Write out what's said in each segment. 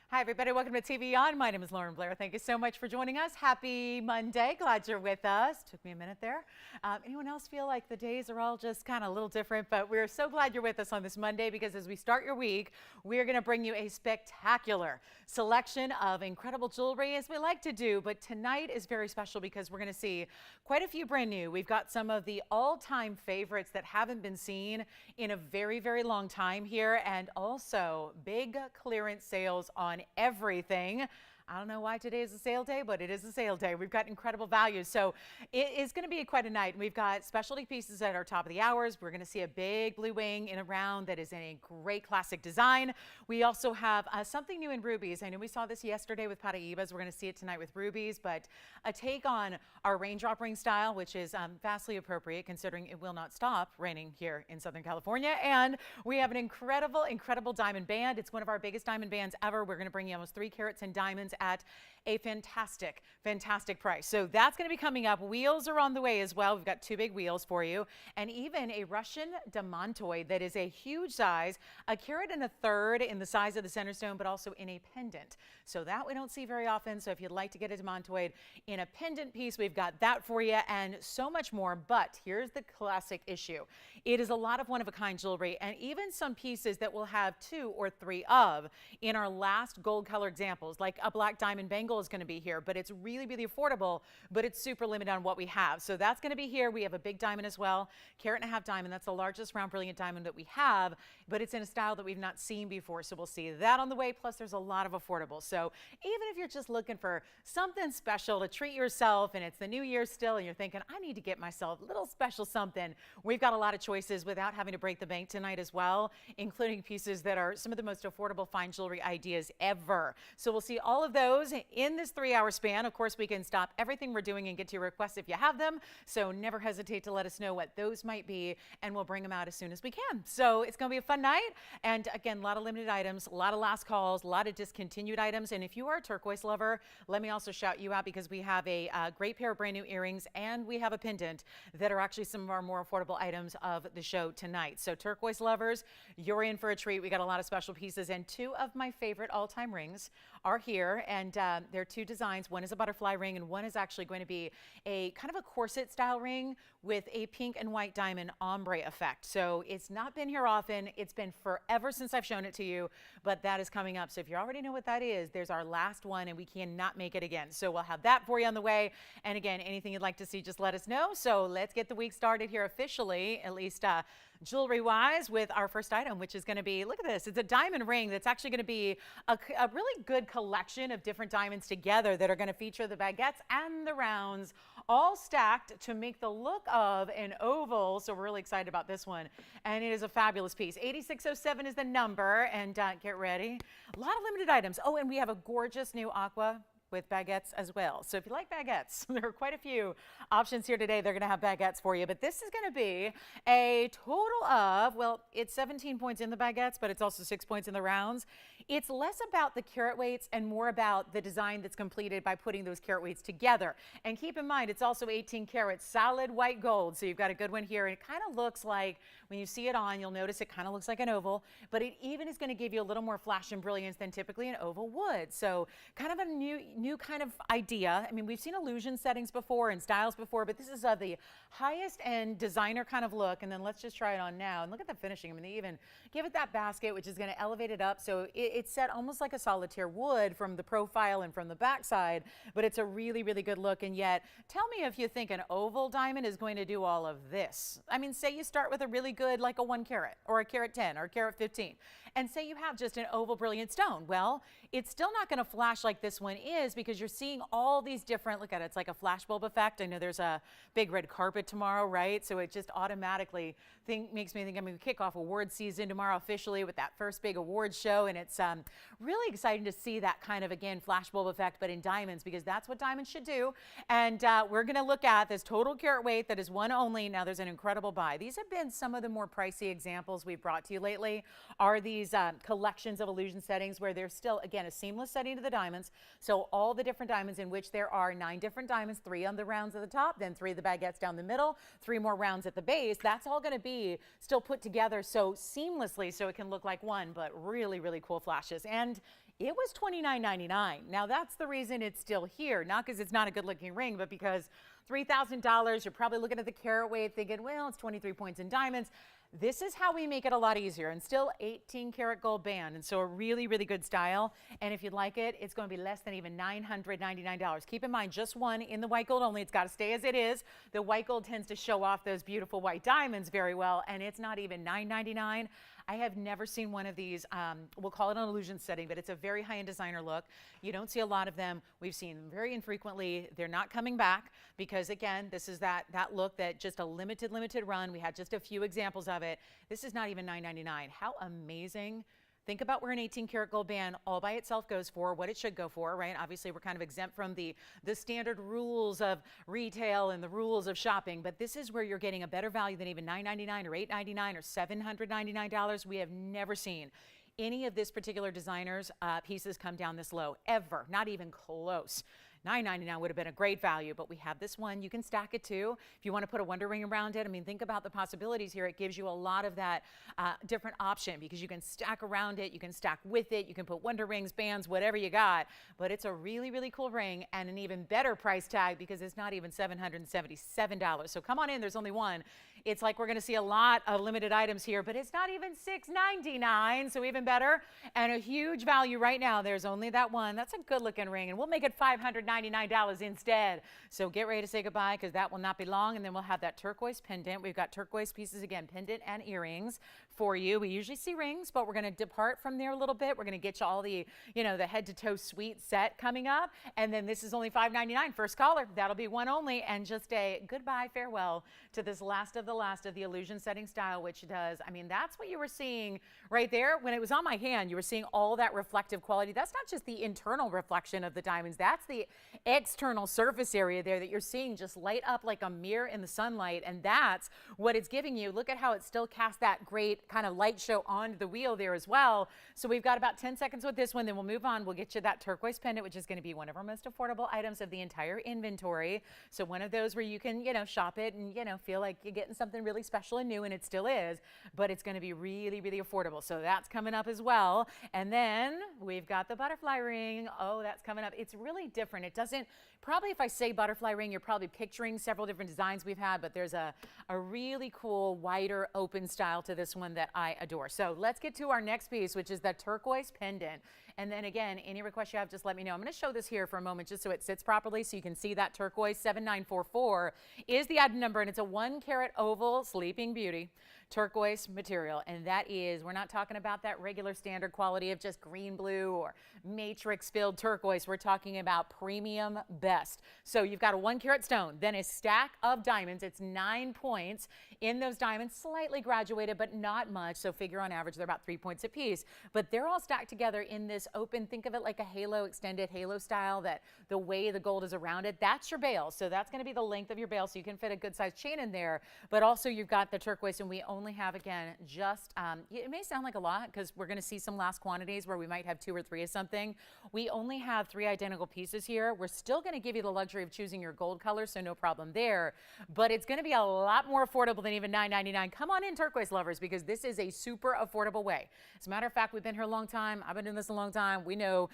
Hi, everybody. Welcome to TVON. My name is Lauren Blair. Thank you so much for joining us. Happy Monday. Glad you're with us. Took me a minute there. Anyone else feel like the days are all just kind of a little different? But we're so glad you're with us on this Monday because as we start your week, we're going to bring you a spectacular selection of incredible jewelry as we like to do. But tonight is very special because we're going to see quite a few brand new. We've got some of the all-time favorites that haven't been seen in a very, very long time here, and also big clearance sales on everything. I don't know why today is a sale day, but it is a sale day. We've got incredible values. So it is going to be quite a night. We've got specialty pieces at our top of the hours. We're going to see a big blue wing in a round that is in a great classic design. We also have something new in rubies. I know we saw this yesterday with Paraibas. We're going to see it tonight with rubies, but a take on our raindrop ring style, which is vastly appropriate considering it will not stop raining here in Southern California. And we have an incredible, incredible diamond band. It's one of our biggest diamond bands ever. We're going to bring you almost 3 carats in diamonds at a fantastic, fantastic price. So that's going to be coming up. Wheels are on the way as well. We've got 2 big wheels for you, and even a Russian demantoid that is a huge size, a carat and a third in the size of the center stone, but also in a pendant. So that we don't see very often. So if you'd like to get a demantoid in a pendant piece, we've got that for you and so much more. But here's the classic issue. It is a lot of one-of-a-kind jewelry, and even some pieces that we'll have 2 or 3 of in our last gold color examples, like a black diamond bangle is going to be here, but it's really, really affordable, but it's super limited on what we have. So that's going to be here. We have a big diamond as well, carat and a half diamond. That's the largest round brilliant diamond that we have, but it's in a style that we've not seen before. So we'll see that on the way. Plus there's a lot of affordable. So even if you're just looking for something special to treat yourself and it's the new year still and you're thinking, I need to get myself a little special something, we've got a lot of choices without having to break the bank tonight as well, including pieces that are some of the most affordable fine jewelry ideas ever. So we'll see all of those in this 3-hour span. Of course, we can stop everything we're doing and get to your requests if you have them. So never hesitate to let us know what those might be, and we'll bring them out as soon as we can. So it's going to be a fun night. And again, a lot of limited items, a lot of last calls, a lot of discontinued items. And if you are a turquoise lover, let me also shout you out because we have a great pair of brand new earrings and we have a pendant that are actually some of our more affordable items of the show tonight. So turquoise lovers, you're in for a treat. We got a lot of special pieces, and 2 of my favorite all-time rings are here, and there are 2 designs. One is a butterfly ring and one is actually going to be a kind of a corset style ring with a pink and white diamond ombre effect. So it's not been here often. It's been forever since I've shown it to you, but that is coming up. So if you already know what that is, there's our last one and we cannot make it again. So we'll have that for you on the way. And again, anything you'd like to see, just let us know. So let's get the week started here officially, at least jewelry wise, with our first item, which is going to be, look at this, it's a diamond ring that's actually going to be a really good collection of different diamonds together that are going to feature the baguettes and the rounds all stacked to make the look of an oval. So we're really excited about this one, and it is a fabulous piece. 8607 is the number, and get ready, a lot of limited items. Oh, and we have a gorgeous new aqua with baguettes as well. So if you like baguettes, there are quite a few options here today. They're going to have baguettes for you, but this is going to be a total of, well, it's 17 points in the baguettes, but it's also 6 points in the rounds. It's less about the carat weights and more about the design that's completed by putting those carat weights together. And keep in mind, it's also 18 karat solid white gold. So you've got a good one here. It kind of looks like, when you see it on, you'll notice it kind of looks like an oval, but it even is going to give you a little more flash and brilliance than typically an oval would. So kind of a new kind of idea. I mean, we've seen illusion settings before and styles before, but this is the highest end designer kind of look. And then let's just try it on now. And look at the finishing. I mean, they even give it that basket, which is going to elevate it up. So it's set almost like a solitaire would from the profile and from the backside, but it's a really, really good look. And yet, tell me if you think an oval diamond is going to do all of this. I mean, say you start with a really good, like a 1 carat or a carat 10 or a carat 15, and say you have just an oval brilliant stone. Well, it's still not going to flash like this one is because you're seeing all these different, look at it, it's like a flashbulb effect. I know there's a big red carpet tomorrow, right? So it just automatically makes me think, I mean, we kick off award season tomorrow officially with that first big award show, and it's really exciting to see that kind of, again, flashbulb effect, but in diamonds, because that's what diamonds should do. And we're going to look at this total carat weight that is one only. Now there's an incredible buy. These have been some of the more pricey examples we've brought to you lately, are these collections of illusion settings where there's still, again, a seamless setting to the diamonds. So all the different diamonds, in which there are 9 different diamonds, 3 on the rounds at the top, then 3 of the baguettes down the middle, 3 more rounds at the base. That's all going to be still put together so seamlessly so it can look like one, but really, really cool flashes. And It was $29.99. Now that's the reason it's still here, not because it's not a good looking ring, but because $3,000, you're probably looking at the carat weight thinking, well, it's 23 points in diamonds. This is how we make it a lot easier, and still 18 karat gold band, and so a really, really good style. And if you'd like it, it's going to be less than even $999. Keep in mind, just one in the white gold only. It's got to stay as it is. The white gold tends to show off those beautiful white diamonds very well, and it's not even $999. I have never seen one of these, we'll call it an illusion setting, but it's a very high-end designer look. You don't see a lot of them. We've seen them very infrequently. They're not coming back because, again, this is that look that just a limited run. We had just a few examples of it. This is not even $999. How amazing. Think about where an 18 karat gold band all by itself goes for, what it should go for, right? Obviously, we're kind of exempt from the standard rules of retail and the rules of shopping, but this is where you're getting a better value than even $999 or $899 or $799. We have never seen any of this particular designer's pieces come down this low, ever, not even close. $999 would have been a great value, but we have this one. You can stack it too. If you want to put a wonder ring around it, I mean, think about the possibilities here. It gives you a lot of that different option because you can stack around it, you can stack with it, you can put wonder rings, bands, whatever you got. But it's a really, really cool ring and an even better price tag because it's not even $777. So come on in, there's only one. It's like we're going to see a lot of limited items here, but it's not even $699, so even better. And a huge value right now. There's only that one. That's a good looking ring, and we'll make it $599 instead. So get ready to say goodbye because that will not be long, and then we'll have that turquoise pendant. We've got turquoise pieces again, pendant and earrings for you. We usually see rings, but we're going to depart from there a little bit. We're going to get you all the, the head to toe suite set coming up, and then this is only $599. First caller, that'll be one only, and just a goodbye, farewell to this last of the illusion setting style, which does, I mean, that's what you were seeing right there. When it was on my hand, you were seeing all that reflective quality. That's not just the internal reflection of the diamonds. That's the external surface area there that you're seeing just light up like a mirror in the sunlight. And that's what it's giving you. Look at how it still casts that great kind of light show onto the wheel there as well. So we've got about 10 seconds with this one. Then we'll move on. We'll get you that turquoise pendant, which is going to be one of our most affordable items of the entire inventory. So one of those where you can, shop it and, feel like you're getting something really special and new, and it still is, but it's going to be really, really affordable. So that's coming up as well. And then we've got the butterfly ring. Oh, that's coming up. It's really different. It doesn't, probably if I say butterfly ring, you're probably picturing several different designs we've had, but there's a really cool, wider, open style to this one that I adore. So let's get to our next piece, which is the turquoise pendant. And then again, any requests you have, just let me know. I'm going to show this here for a moment just so it sits properly so you can see that turquoise. 7944 is the item number, and it's a 1 carat oval Sleeping Beauty turquoise material. And that is, we're not talking about that regular standard quality of just green blue or matrix filled turquoise. We're talking about premium best. So you've got a 1 carat stone, then a stack of diamonds. It's 9 points in those diamonds, slightly graduated, but not much. So figure on average, they're about 3 points apiece, but they're all stacked together in this open, think of it like a halo, extended halo style, that the way the gold is around it, that's your bail. So that's going to be the length of your bail. So you can fit a good sized chain in there, but also you've got the turquoise, and we only have, again, just, it may sound like a lot because we're going to see some last quantities where we might have 2 or 3 of something. We only have 3 identical pieces here. We're still going to give you the luxury of choosing your gold color, so no problem there, but it's going to be a lot more affordable than even $9.99. Come on in, turquoise lovers, because this is a super affordable way. As a matter of fact, we've been here a long time. I've been doing this a long time. We know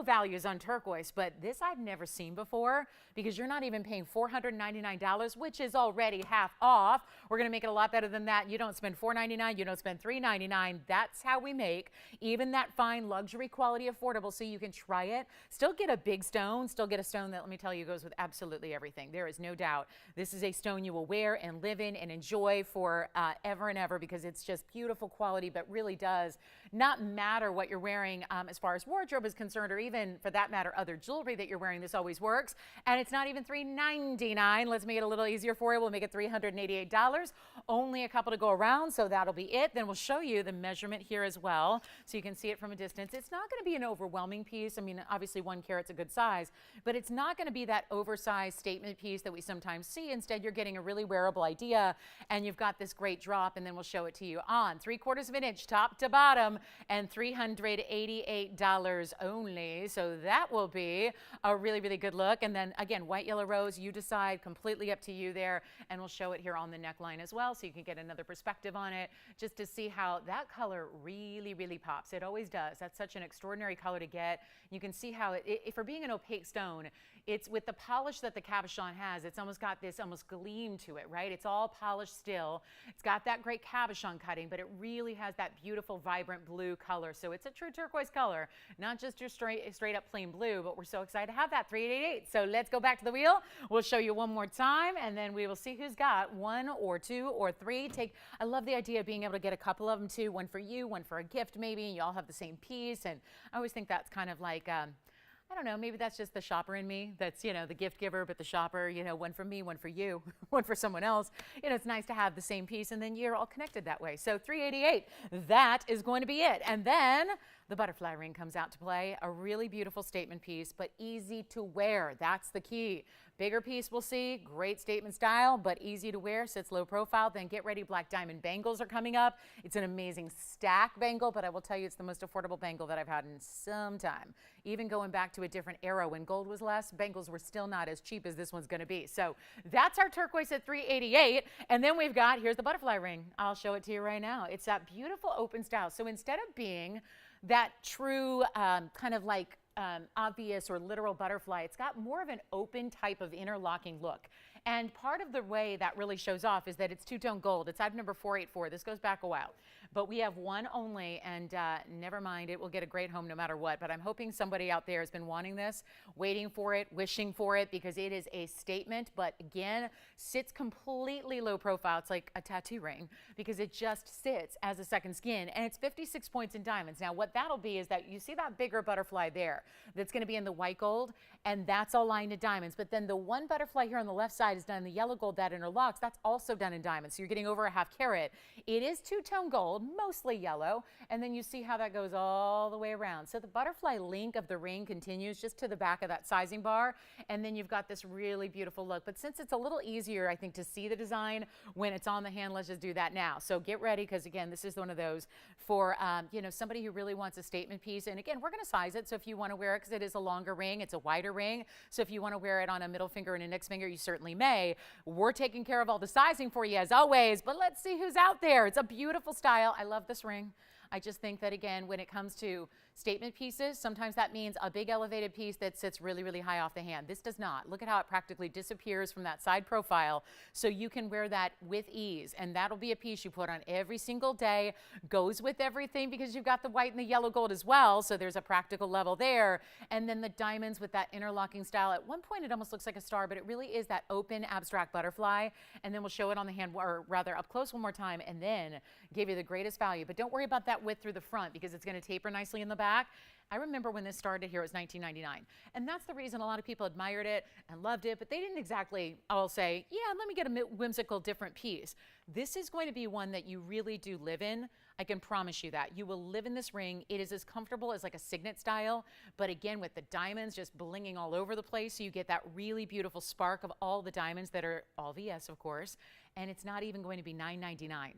values on turquoise, but this I've never seen before because you're not even paying $499, which is already half off. We're going to make it a lot better than that. You don't spend $499, you don't spend $399. That's how we make even that fine luxury quality affordable, so you can try it. Still get a big stone, still get a stone that, let me tell you, goes with absolutely everything. There is no doubt. This is a stone you will wear and live in and enjoy for ever and ever because it's just beautiful quality, but really does not matter what you're wearing as far as wardrobe is concerned, or even for that matter, other jewelry that you're wearing. This always works. And it's not even $399. Let's make it a little easier for you. We'll make it $388. Only a couple to go around, so that'll be it. Then we'll show you the measurement here as well, so you can see it from a distance. It's not going to be an overwhelming piece. I mean, obviously 1 carat's a good size, but it's not going to be that oversized statement piece that we sometimes see. Instead, you're getting a really wearable idea, and you've got this great drop, and then we'll show it to you on 3/4 of an inch, top to bottom, and $388 only. So that will be a really, really good look. And then again, white, yellow, rose, you decide, completely up to you there, and we'll show it here on the neckline as well, so you can get another perspective on it, just to see how that color really, really pops. It always does. That's such an extraordinary color to get. You can see how for being an opaque stone, it's with the polish that the cabochon has, it's almost got this almost gleam to it, right? It's all polished still. It's got that great cabochon cutting, but it really has that beautiful, vibrant blue color. So it's a true turquoise color, not just your straight up plain blue, but we're so excited to have that 3888. So let's go back to the wheel. We'll show you one more time, and then we will see who's got one or two or three. I love the idea of being able to get a couple of them too, one for you, one for a gift maybe, and you all have the same piece. And I always think that's kind of like, I don't know, maybe that's just the shopper in me that's, you know, the gift giver, but the shopper, you know, one for me, one for you, one for someone else. You know, it's nice to have the same piece, and then you're all connected that way. So 388, that is going to be it. And then the butterfly ring comes out to play, a really beautiful statement piece, but easy to wear. That's the key. Bigger piece we'll see, great statement style, but easy to wear, sits low profile. Then get ready, black diamond bangles are coming up. It's an amazing stack bangle, but I will tell you it's the most affordable bangle that I've had in some time. Even going back to a different era when gold was less, bangles were still not as cheap as this one's gonna be. So that's our turquoise at 388. And then we've got, here's the butterfly ring. I'll show it to you right now. It's that beautiful open style. So instead of being that true kind of like obvious or literal butterfly, it's got more of an open type of interlocking look. And part of the way that really shows off is that it's two-tone gold. It's item number 484. This goes back a while. But we have one only, and never mind, it will get a great home no matter what. But I'm hoping somebody out there has been wanting this, waiting for it, wishing for it, because it is a statement. But again, sits completely low profile. It's like a tattoo ring because it just sits as a second skin. And it's 56 points in diamonds. Now, what that'll be is that you see that bigger butterfly there that's going to be in the white gold, and that's all lined in diamonds. But then the one butterfly here on the left side is done in the yellow gold that interlocks. That's also done in diamonds. So you're getting over a half carat. It is two-tone gold, mostly yellow, and then you see how that goes all the way around. So the butterfly link of the ring continues just to the back of that sizing bar, and then you've got this really beautiful look. But since it's a little easier, I think, to see the design when it's on the hand, let's just do that now. So get ready, because again, this is one of those for you know, somebody who really wants a statement piece. And again, we're going to size it, so if you want to wear it, because it is a longer ring, it's a wider ring, so if you want to wear it on a middle finger and a index finger, you certainly may. We're taking care of all the sizing for you as always, but let's see who's out there. It's a beautiful style. I love this ring. I just think that, again, when it comes to statement pieces, sometimes that means a big elevated piece that sits really, really high off the hand. This does not. Look at how it practically disappears from that side profile, so you can wear that with ease, and that'll be a piece you put on every single day. Goes with everything because you've got the white and the yellow gold as well, so there's a practical level there. And then the diamonds with that interlocking style. At one point, it almost looks like a star, but it really is that open abstract butterfly. And then we'll show it on the hand, or rather up close one more time, and then give you the greatest value. But don't worry about that width through the front, because it's going to taper nicely in the back. I remember when this started here, it was 1999. And that's the reason a lot of people admired it and loved it, but they didn't exactly all say, yeah, let me get a whimsical different piece. This is going to be one that you really do live in. I can promise you that. You will live in this ring. It is as comfortable as like a signet style, but again, with the diamonds just blinging all over the place, so you get that really beautiful spark of all the diamonds that are all VS, of course, and it's not even going to be $9.99.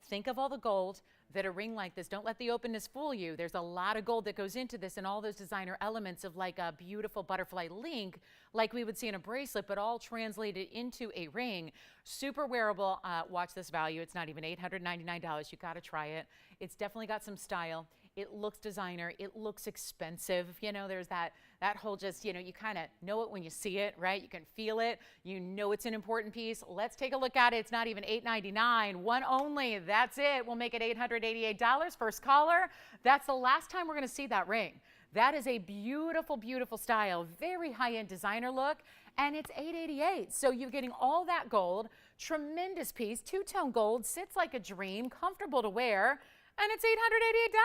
Think of all the gold that a ring like this, don't let the openness fool you. There's a lot of gold that goes into this, and all those designer elements of like a beautiful butterfly link like we would see in a bracelet, but all translated into a ring. Super wearable. Watch this value. It's not even $899. You got to try it. It's definitely got some style. It looks designer. It looks expensive. You know, there's that whole just, you know, you kind of know it when you see it, right? You can feel it. You know it's an important piece. Let's take a look at it. It's not even $899. One only. That's it. We'll make it $888. First caller. That's the last time we're going to see that ring. That is a beautiful, beautiful style. Very high-end designer look. And it's $888. So you're getting all that gold. Tremendous piece. Two-tone gold. Sits like a dream. Comfortable to wear. And it's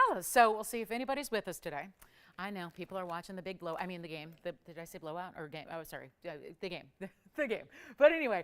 $888. So we'll see if anybody's with us today. I know people are watching the big the game. Did I say blowout or game? Oh, sorry, the game, the game. But anyway,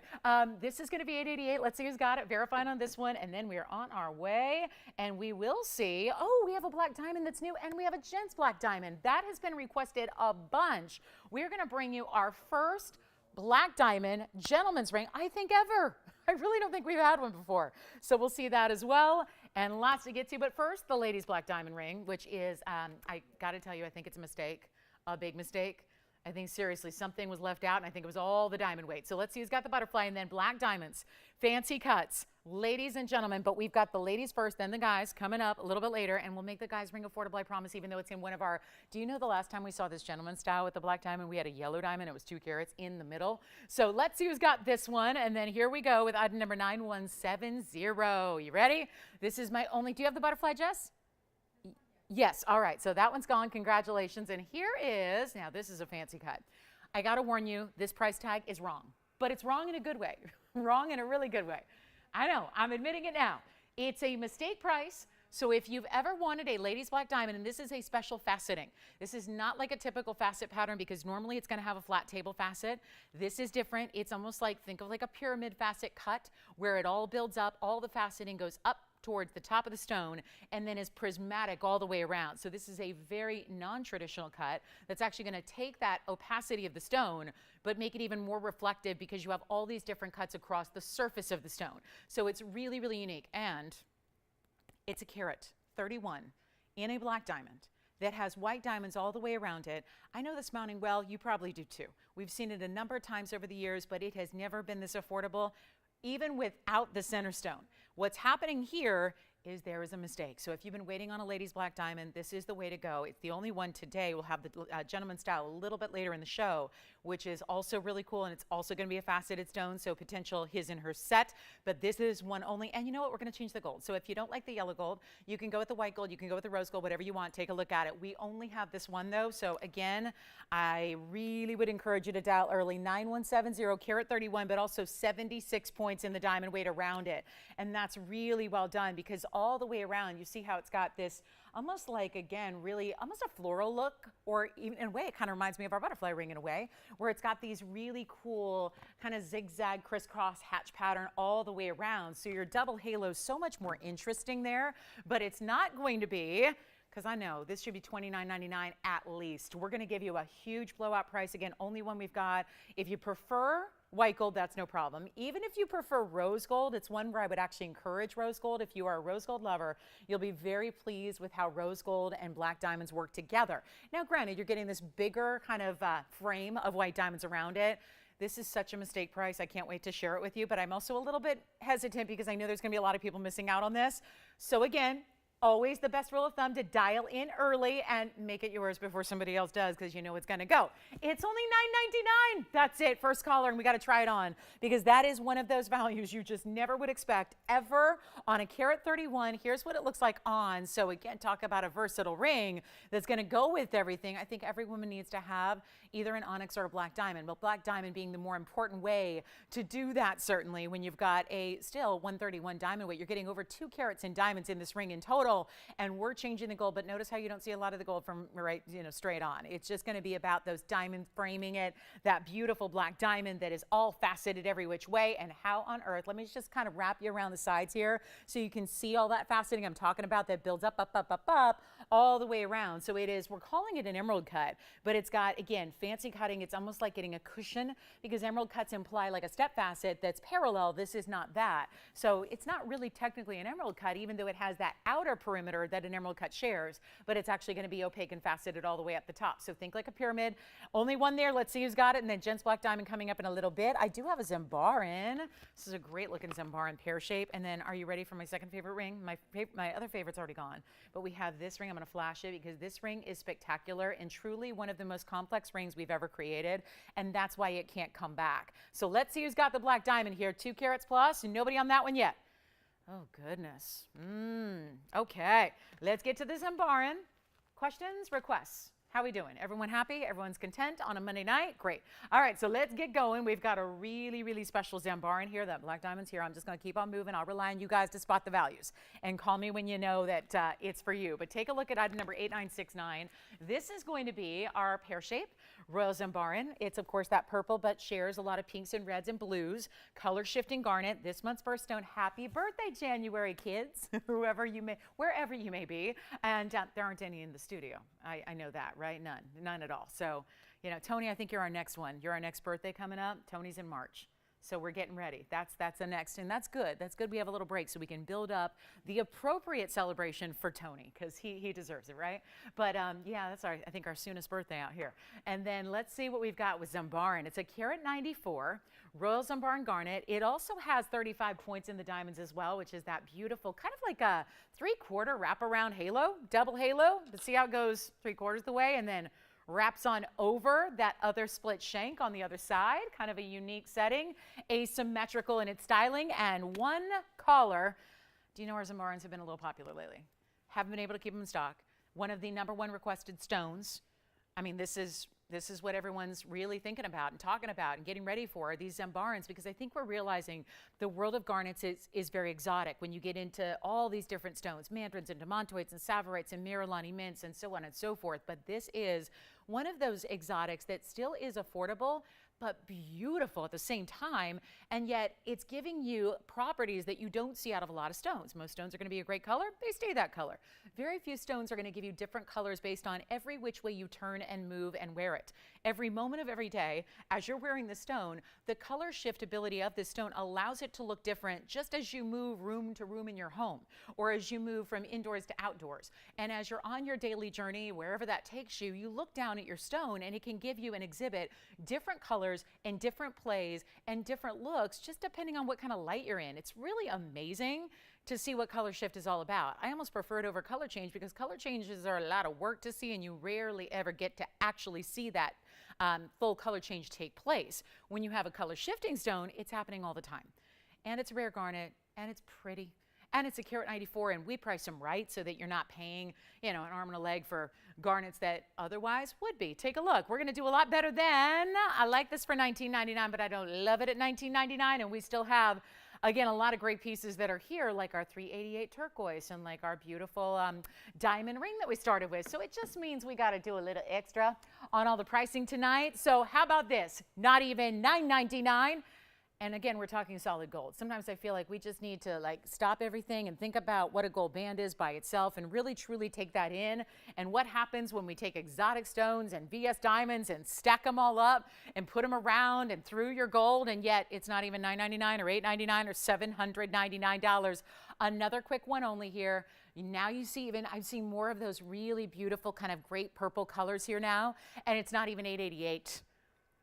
this is going to be $888. Let's see who's got it. Verifying on this one, and then we are on our way, and we will see. Oh, we have a black diamond that's new, and we have a Gents black diamond that has been requested a bunch. We're going to bring you our first black diamond gentleman's ring, I think, ever. I really don't think we've had one before. So we'll see that as well, and lots to get to. But first, the ladies' black diamond ring, which is, I got to tell you, I think it's a mistake, a big mistake. I think seriously, something was left out, and I think it was all the diamond weight. So let's see who's got the butterfly, and then black diamonds, fancy cuts, ladies and gentlemen. But we've got the ladies first, then the guys coming up a little bit later, and we'll make the guys ring affordable, I promise, even though it's in one of our, do you know the last time we saw this gentleman style with the black diamond, we had a yellow diamond, it was 2 carats in the middle. So let's see who's got this one, and then here we go with item number 9170. You ready? This is my only, do you have the butterfly, Jess? Yes, all right, so that one's gone, congratulations. And here is, now this is a fancy cut. I gotta warn you, this price tag is wrong, but it's wrong in a good way, wrong in a really good way. I know, I'm admitting it now. It's a mistake price, so if you've ever wanted a ladies black diamond, and this is a special faceting, this is not like a typical facet pattern because normally it's gonna have a flat table facet. This is different, it's almost like, think of like a pyramid facet cut where it all builds up, all the faceting goes up towards the top of the stone and then is prismatic all the way around. So this is a very non-traditional cut that's actually going to take that opacity of the stone but make it even more reflective because you have all these different cuts across the surface of the stone. So it's really, really unique, and it's a carat 31 in a black diamond that has white diamonds all the way around it. I know this mounting well, you probably do too. We've seen it a number of times over the years, but it has never been this affordable, even without the center stone. What's happening here is there is a mistake. So if you've been waiting on a ladies black diamond, this is the way to go. It's the only one today. We'll have the gentleman style a little bit later in the show, which is also really cool, and it's also going to be a faceted stone, so potential his and her set, but this is one only. And you know what, we're going to change the gold. So if you don't like the yellow gold, you can go with the white gold, you can go with the rose gold, whatever you want. Take a look at it. We only have this one though, so again, I really would encourage you to dial early. 9170 carat 31, but also 76 points in the diamond weight around it, and that's really well done because all the way around you see how it's got this almost like, again, really almost a floral look, or even in a way it kind of reminds me of our butterfly ring in a way, where it's got these really cool kind of zigzag crisscross hatch pattern all the way around. So your double halo is so much more interesting there, but it's not going to be, because I know this should be $29.99 at least. We're going to give you a huge blowout price. Again, only one we've got. If you prefer white gold, that's no problem. Even if you prefer rose gold, it's one where I would actually encourage rose gold. If you are a rose gold lover, you'll be very pleased with how rose gold and black diamonds work together. Now, granted, you're getting this bigger kind of frame of white diamonds around it. This is such a mistake price. I can't wait to share it with you, but I'm also a little bit hesitant because I know there's going to be a lot of people missing out on this. So again, always the best rule of thumb to dial in early and make it yours before somebody else does, because you know it's going to go. It's only $9.99. That's it. First caller, and we got to try it on because that is one of those values you just never would expect ever on a carat 31. Here's what it looks like on. So again, talk about a versatile ring that's going to go with everything. I think every woman needs to have either an onyx or a black diamond, but black diamond being the more important way to do that, certainly when you've got a still 131 diamond weight. You're getting over 2 carats in diamonds in this ring in total. And we're changing the gold, but notice how you don't see a lot of the gold from right, straight on. It's just going to be about those diamonds framing it, that beautiful black diamond that is all faceted every which way. And how on earth, let me just kind of wrap you around the sides here so you can see all that faceting I'm talking about that builds up all the way around. So it is, we're calling it an emerald cut, but it's got, again, fancy cutting. It's almost like getting a cushion because emerald cuts imply like a step facet that's parallel. This is not that. So it's not really technically an emerald cut, even though it has that outer perimeter that an emerald cut shares, but it's actually going to be opaque and faceted all the way up the top. So think like a pyramid. Only one there. Let's see who's got it. And then Gents black diamond coming up in a little bit. I do have a zambar in. This is a great looking zambar in pear shape. And then are you ready for my second favorite ring? My other favorite's already gone, but we have this ring. I'm going to flash it because this ring is spectacular and truly one of the most complex rings we've ever created. And that's why it can't come back. So let's see who's got the black diamond here. 2 carats plus. Nobody on that one yet. Oh, goodness. Okay, let's get to the zambarin. Questions, requests? How are we doing? Everyone happy? Everyone's content on a Monday night? Great. All right, so let's get going. We've got a really, really special zambarin here, that black diamond's here. I'm just going to keep on moving. I'll rely on you guys to spot the values and call me when you know that it's for you. But take a look at item number 8969. This is going to be our pear shape royal zambarin. It's, of course, that purple, but shares a lot of pinks and reds and blues. Color shifting garnet. This month's birthstone. Happy birthday, January, kids, wherever you may be. And there aren't any in the studio. I know that, right? None at all. So, Tony, I think you're our next one. You're our next birthday coming up. Tony's in March. So we're getting ready. That's the next, and that's good. That's good. We have a little break so we can build up the appropriate celebration for Tony, because he deserves it, right? But yeah, that's I think our soonest birthday out here. And then let's see what we've got with zambar. It's a carat 94 royal zambar and garnet. It also has 35 points in the diamonds as well, which is that beautiful kind of like a 3/4 wraparound halo, double halo. But see how it goes 3/4 the way, and then wraps on over that other split shank on the other side. Kind of a unique setting, asymmetrical in its styling, and one collar. Do you know our zambarans have been a little popular lately? Haven't been able to keep them in stock. One of the #1 requested stones. I mean, this is what everyone's really thinking about and talking about and getting ready for, these zambarans, because I think we're realizing the world of garnets is very exotic when you get into all these different stones, mandrins and demantoids and savorites and Miralani mints and so on and so forth. But this is one of those exotics that still is affordable, but beautiful at the same time, and yet it's giving you properties that you don't see out of a lot of stones. Most stones are going to be a great color, they stay that color. Very few stones are going to give you different colors based on every which way you turn and move and wear it. Every moment of every day, as you're wearing the stone, the color shiftability of this stone allows it to look different just as you move room to room in your home, or as you move from indoors to outdoors. And as you're on your daily journey, wherever that takes you, you look down at your stone and it can give you and exhibit different colors and different plays and different looks, just depending on what kind of light you're in. It's really amazing to see what color shift is all about. I almost prefer it over color change, because color changes are a lot of work to see, and you rarely ever get to actually see that full color change take place. When you have a color shifting stone, it's happening all the time. And it's rare garnet, and it's pretty. And it's a carat 94, and we price them right so that you're not paying, you know, an arm and a leg for garnets that otherwise would be. Take a look. We're going to do a lot better than, I like this for $19.99, but I don't love it at $19.99. And we still have, again, a lot of great pieces that are here, like our 388 turquoise and like our beautiful diamond ring that we started with. So it just means we got to do a little extra on all the pricing tonight. So how about this? Not even $9.99. And again, we're talking solid gold. Sometimes I feel like we just need to like stop everything and think about what a gold band is by itself and really truly take that in, and what happens when we take exotic stones and VS diamonds and stack them all up and put them around and through your gold, and yet it's not even $9.99 or $8.99 or $799. Another quick one only here. Now you see, even I've seen more of those really beautiful kind of great purple colors here now, and it's not even $8.88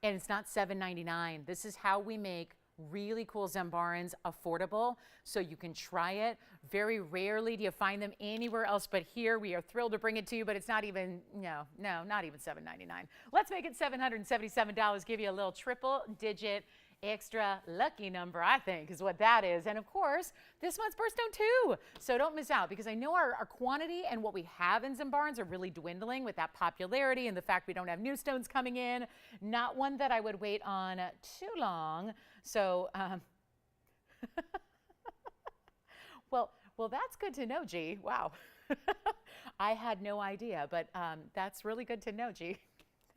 and it's not $7.99. This is how we make really cool zambarans affordable, so you can try it. Very rarely do you find them anywhere else but here. We are thrilled to bring it to you, but it's not even, no, not even $7.99. Let's make it $777, give you a little triple digit extra lucky number, I think, is what that is. And of course, this month's birthstone too. So don't miss out, because I know our quantity and what we have in zambarans are really dwindling with that popularity and the fact we don't have new stones coming in. Not one that I would wait on too long. So, well, that's good to know, G. Wow. I had no idea, but that's really good to know, G.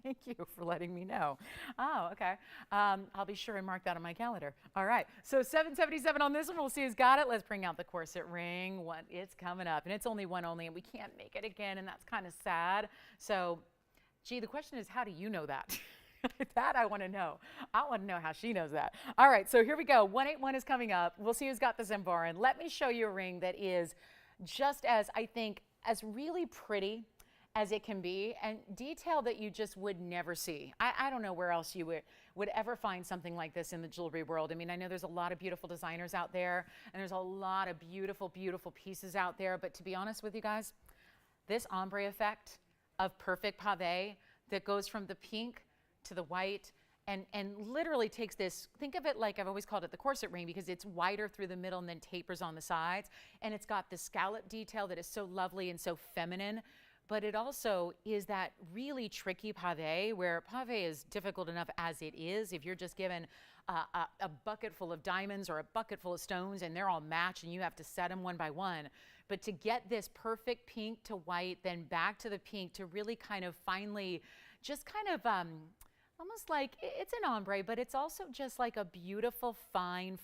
Thank you for letting me know. Oh, okay. I'll be sure and mark that on my calendar. All right. So $777 on this one. We'll see who's got it. Let's bring out the corset ring. It's coming up, and it's only one only, and we can't make it again, and that's kind of sad. So, gee, the question is, how do you know that? That I want to know. I want to know how she knows that. All right. So here we go. 181 is coming up. We'll see who's got the zambaran. Let me show you a ring that is just as, I think, as really pretty as it can be, and detail that you just would never see. I don't know where else you would ever find something like this in the jewelry world. I mean, I know there's a lot of beautiful designers out there, and there's a lot of beautiful, beautiful pieces out there, but to be honest with you guys, this ombre effect of perfect pave that goes from the pink to the white and literally takes this, think of it like, I've always called it the corset ring, because it's wider through the middle and then tapers on the sides, and it's got the scallop detail that is so lovely and so feminine. But it also is that really tricky pave, where pave is difficult enough as it is. If you're just given a bucket full of diamonds or a bucket full of stones and they're all matched and you have to set them one by one. But to get this perfect pink to white, then back to the pink, to really kind of finally just kind of almost like it's an ombre, but it's also just like a beautiful, fine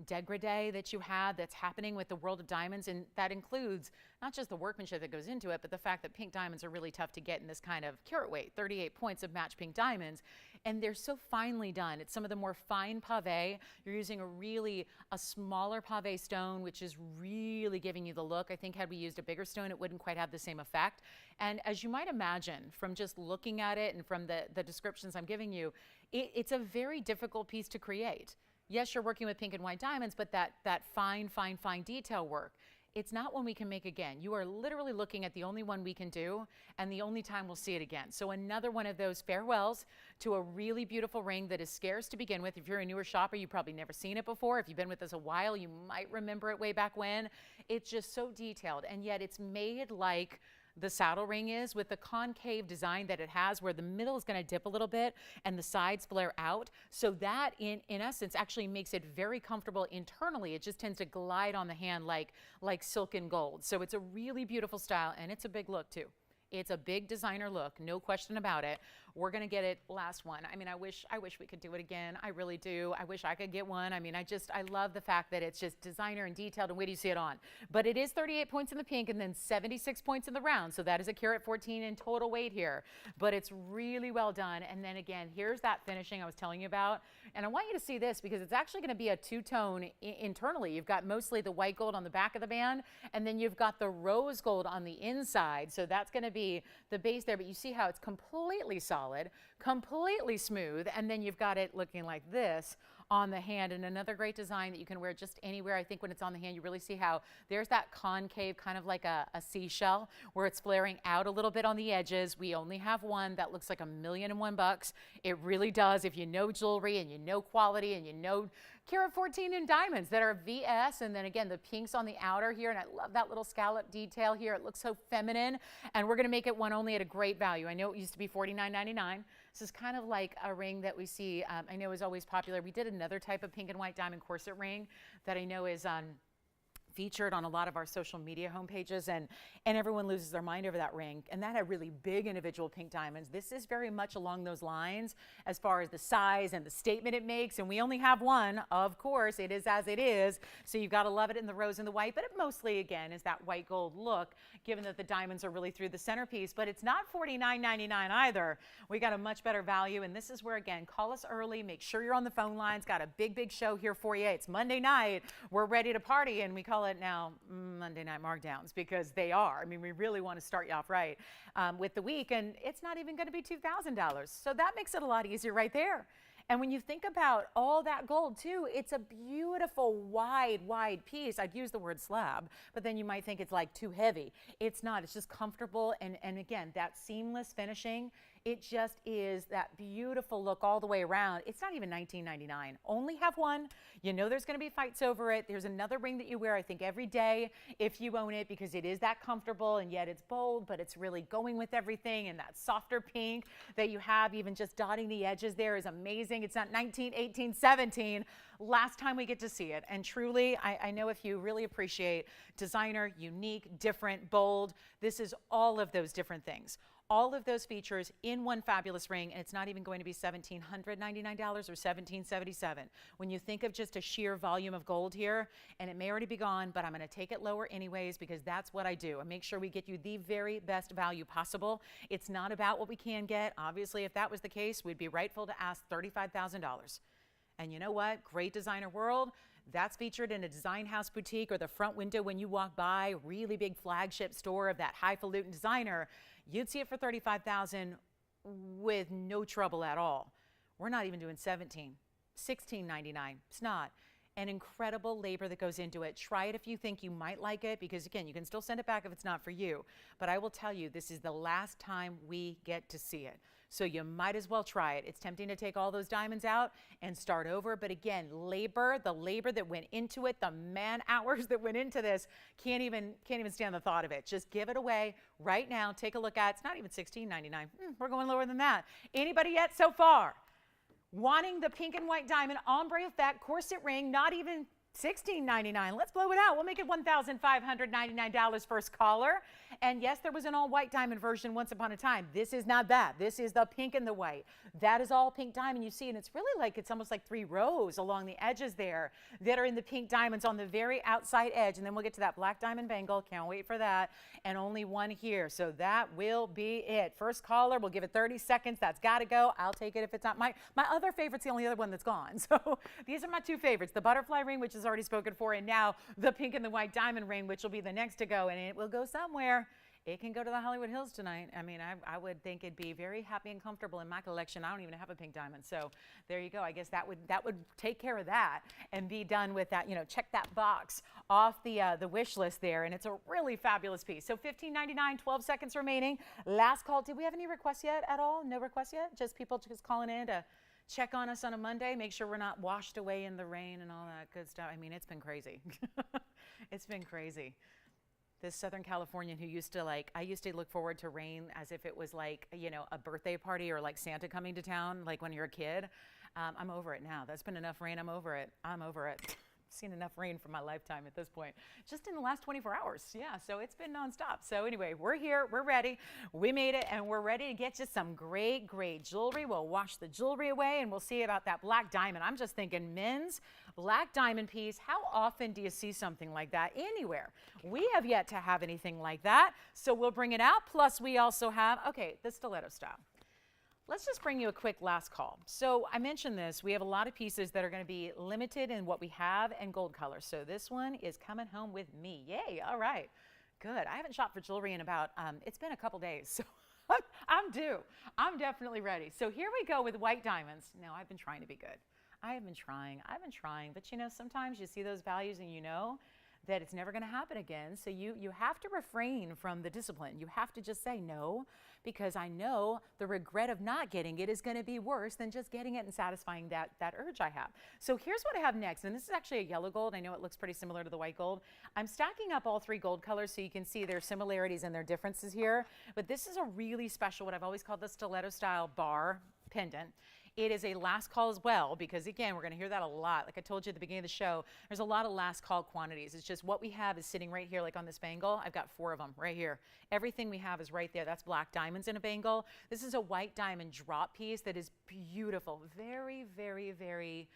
degradé that you have that's happening with the world of diamonds. And that includes not just the workmanship that goes into it, but the fact that pink diamonds are really tough to get in this kind of carat weight, 38 points of match pink diamonds. and they're so finely done. It's some of the more fine pave. You're using a smaller pave stone, which is really giving you the look. I think had we used a bigger stone, it wouldn't quite have the same effect. And as you might imagine, from just looking at it and from the descriptions I'm giving you, it's a very difficult piece to create. Yes, you're working with pink and white diamonds, but that fine detail work, it's not one we can make again. You are literally looking at the only one we can do and the only time we'll see it again. So another one of those farewells to a really beautiful ring that is scarce to begin with. If you're a newer shopper, you've probably never seen it before. If you've been with us a while, you might remember it way back when. It's just so detailed, and yet it's made like the saddle ring is, with the concave design that it has, where the middle is going to dip a little bit and the sides flare out. So that in essence actually makes it very comfortable internally. It just tends to glide on the hand like silk and gold. So it's a really beautiful style, and it's a big look too. It's a big designer look, no question about it. We're gonna get it last one. I mean, I wish we could do it again. I really do. I wish I could get one. I mean, I love the fact that it's just designer and detailed, and wait till you see it on. But it is 38 points in the pink and then 76 points in the round. So that is a carat 14 in total weight here. But it's really well done. And then again, here's that finishing I was telling you about. And I want you to see this because it's actually gonna be a two-tone internally. You've got mostly the white gold on the back of the band, and then you've got the rose gold on the inside. So that's gonna be the base there, but you see how it's completely solid, completely smooth, and then you've got it looking like this on the hand. And another great design that you can wear just anywhere. I think when it's on the hand, you really see how there's that concave, kind of like a seashell, where it's flaring out a little bit on the edges. We only have one that looks like $1,000,001. It really does. If you know jewelry and you know quality and you know carat 14 in diamonds that are VS, and then again the pinks on the outer here, and I love that little scallop detail here. It looks so feminine, and we're going to make it one only at a great value. I know it used to be $49.99. This is kind of like a ring that we see, I know is always popular. We did another type of pink and white diamond corset ring that I know is featured on a lot of our social media homepages, and everyone loses their mind over that ring. And that had really big individual pink diamonds. This is very much along those lines as far as the size and the statement it makes. And we only have one, of course. It is as it is. So you've got to love it in the rose and the white. But it mostly, again, is that white gold look, given that the diamonds are really through the centerpiece. But it's not $49.99 either. We got a much better value. And this is where, again, call us early. Make sure you're on the phone lines. Got a big show here for you. It's Monday night. We're ready to party, and we call it now Monday night markdowns, because they are. I mean, we really want to start you off right with the week, and it's not even going to be $2,000. So that makes it a lot easier right there. And when you think about all that gold too, it's a beautiful wide piece. I'd use the word slab, but then you might think it's like too heavy. It's not. It's just comfortable, and again, that seamless finishing. It just is that beautiful look all the way around. It's not even $19.99. Only have one. You know there's going to be fights over it. There's another ring that you wear, I think, every day if you own it, because it is that comfortable, and yet it's bold, but it's really going with everything. And that softer pink that you have, even just dotting the edges there, is amazing. It's not 19, 18, 17. Last time we get to see it. And truly, I know if you really appreciate designer, unique, different, bold, this is all of those different things. All of those features in one fabulous ring, and it's not even going to be $1,799 or $1,777. When you think of just a sheer volume of gold here, and it may already be gone, but I'm going to take it lower anyways, because that's what I do. I make sure we get you the very best value possible. It's not about what we can get. Obviously, if that was the case, we'd be rightful to ask $35,000. And you know what? Great designer world. That's featured in a design house boutique, or the front window when you walk by, really big flagship store of that highfalutin designer. You'd see it for $35,000 with no trouble at all. We're not even doing $17, $16.99. It's not. An incredible labor that goes into it. Try it if you think you might like it, because again, you can still send it back if it's not for you. But I will tell you, this is the last time we get to see it. So you might as well try it. It's tempting to take all those diamonds out and start over. But again, the labor that went into it, the man hours that went into this, can't even stand the thought of it. Just give it away right now. Take a look at it. It's not even $16.99. We're going lower than that. Anybody yet so far? Wanting the pink and white diamond ombre effect corset ring, not even $16.99. Let's blow it out. We'll make it $1,599 first caller. And yes, there was an all white diamond version once upon a time. This is not that. This is the pink and the white. That is all pink diamond you see. And it's really like, it's almost like 3 rows along the edges there that are in the pink diamonds on the very outside edge. And then we'll get to that black diamond bangle. Can't wait for that. And only one here. So that will be it. First caller, we'll give it 30 seconds. That's got to go. I'll take it if it's not my other favorite's the only other one that's gone. So these are my 2 favorites, the butterfly ring, which is already spoken for, and now the pink and the white diamond ring, which will be the next to go, and it will go somewhere. It can go to the Hollywood Hills tonight. I mean, I would think it'd be very happy and comfortable in my collection. I don't even have a pink diamond, so there you go. I guess that would take care of that and be done with that. You know, check that box off the wish list there, and it's a really fabulous piece. So $15.99, 12 seconds remaining. Last call. Did we have any requests yet at all? No requests yet? Just people just calling in to check on us on a Monday, make sure we're not washed away in the rain and all that good stuff. I mean, it's been crazy. It's been crazy. This Southern Californian who used to I used to look forward to rain as if it was like, you know, a birthday party or like Santa coming to town, like when you're a kid. I'm over it now. That's been enough rain. I'm over it. I'm over it. Seen enough rain for my lifetime at this point, just in the last 24 hours. Yeah, so it's been nonstop. So anyway, we're here, we're ready, we made it, and we're ready to get you some great, great jewelry. We'll wash the jewelry away, and we'll see about that black diamond. I'm just thinking men's black diamond piece. How often do you see something like that anywhere? We have yet to have anything like that, so we'll bring it out. Plus, we also have, okay, the stiletto style. Let's just bring you a quick last call. So I mentioned this, we have a lot of pieces that are going to be limited in what we have and gold color. So this one is coming home with me. Yay, all right, good. I haven't shopped for jewelry in about, it's been a couple days, so I'm due. I'm definitely ready. So here we go with white diamonds. Now, I've been trying to be good. I've been trying, but you know, sometimes you see those values and you know that it's never going to happen again. So you have to refrain from the discipline. You have to just say no, because I know the regret of not getting it is going to be worse than just getting it and satisfying that urge I have. So here's what I have next, and this is actually a yellow gold. I know it looks pretty similar to the white gold. I'm stacking up all 3 gold colors so you can see their similarities and their differences here. But this is a really special, what I've always called the stiletto style bar pendant. It is a last call as well, because again, we're going to hear that a lot. Like I told you at the beginning of the show, there's a lot of last call quantities. It's just what we have is sitting right here, like on this bangle. I've got 4 of them right here. Everything we have is right there. That's black diamonds in a bangle. This is a white diamond drop piece that is beautiful. Very, very, very,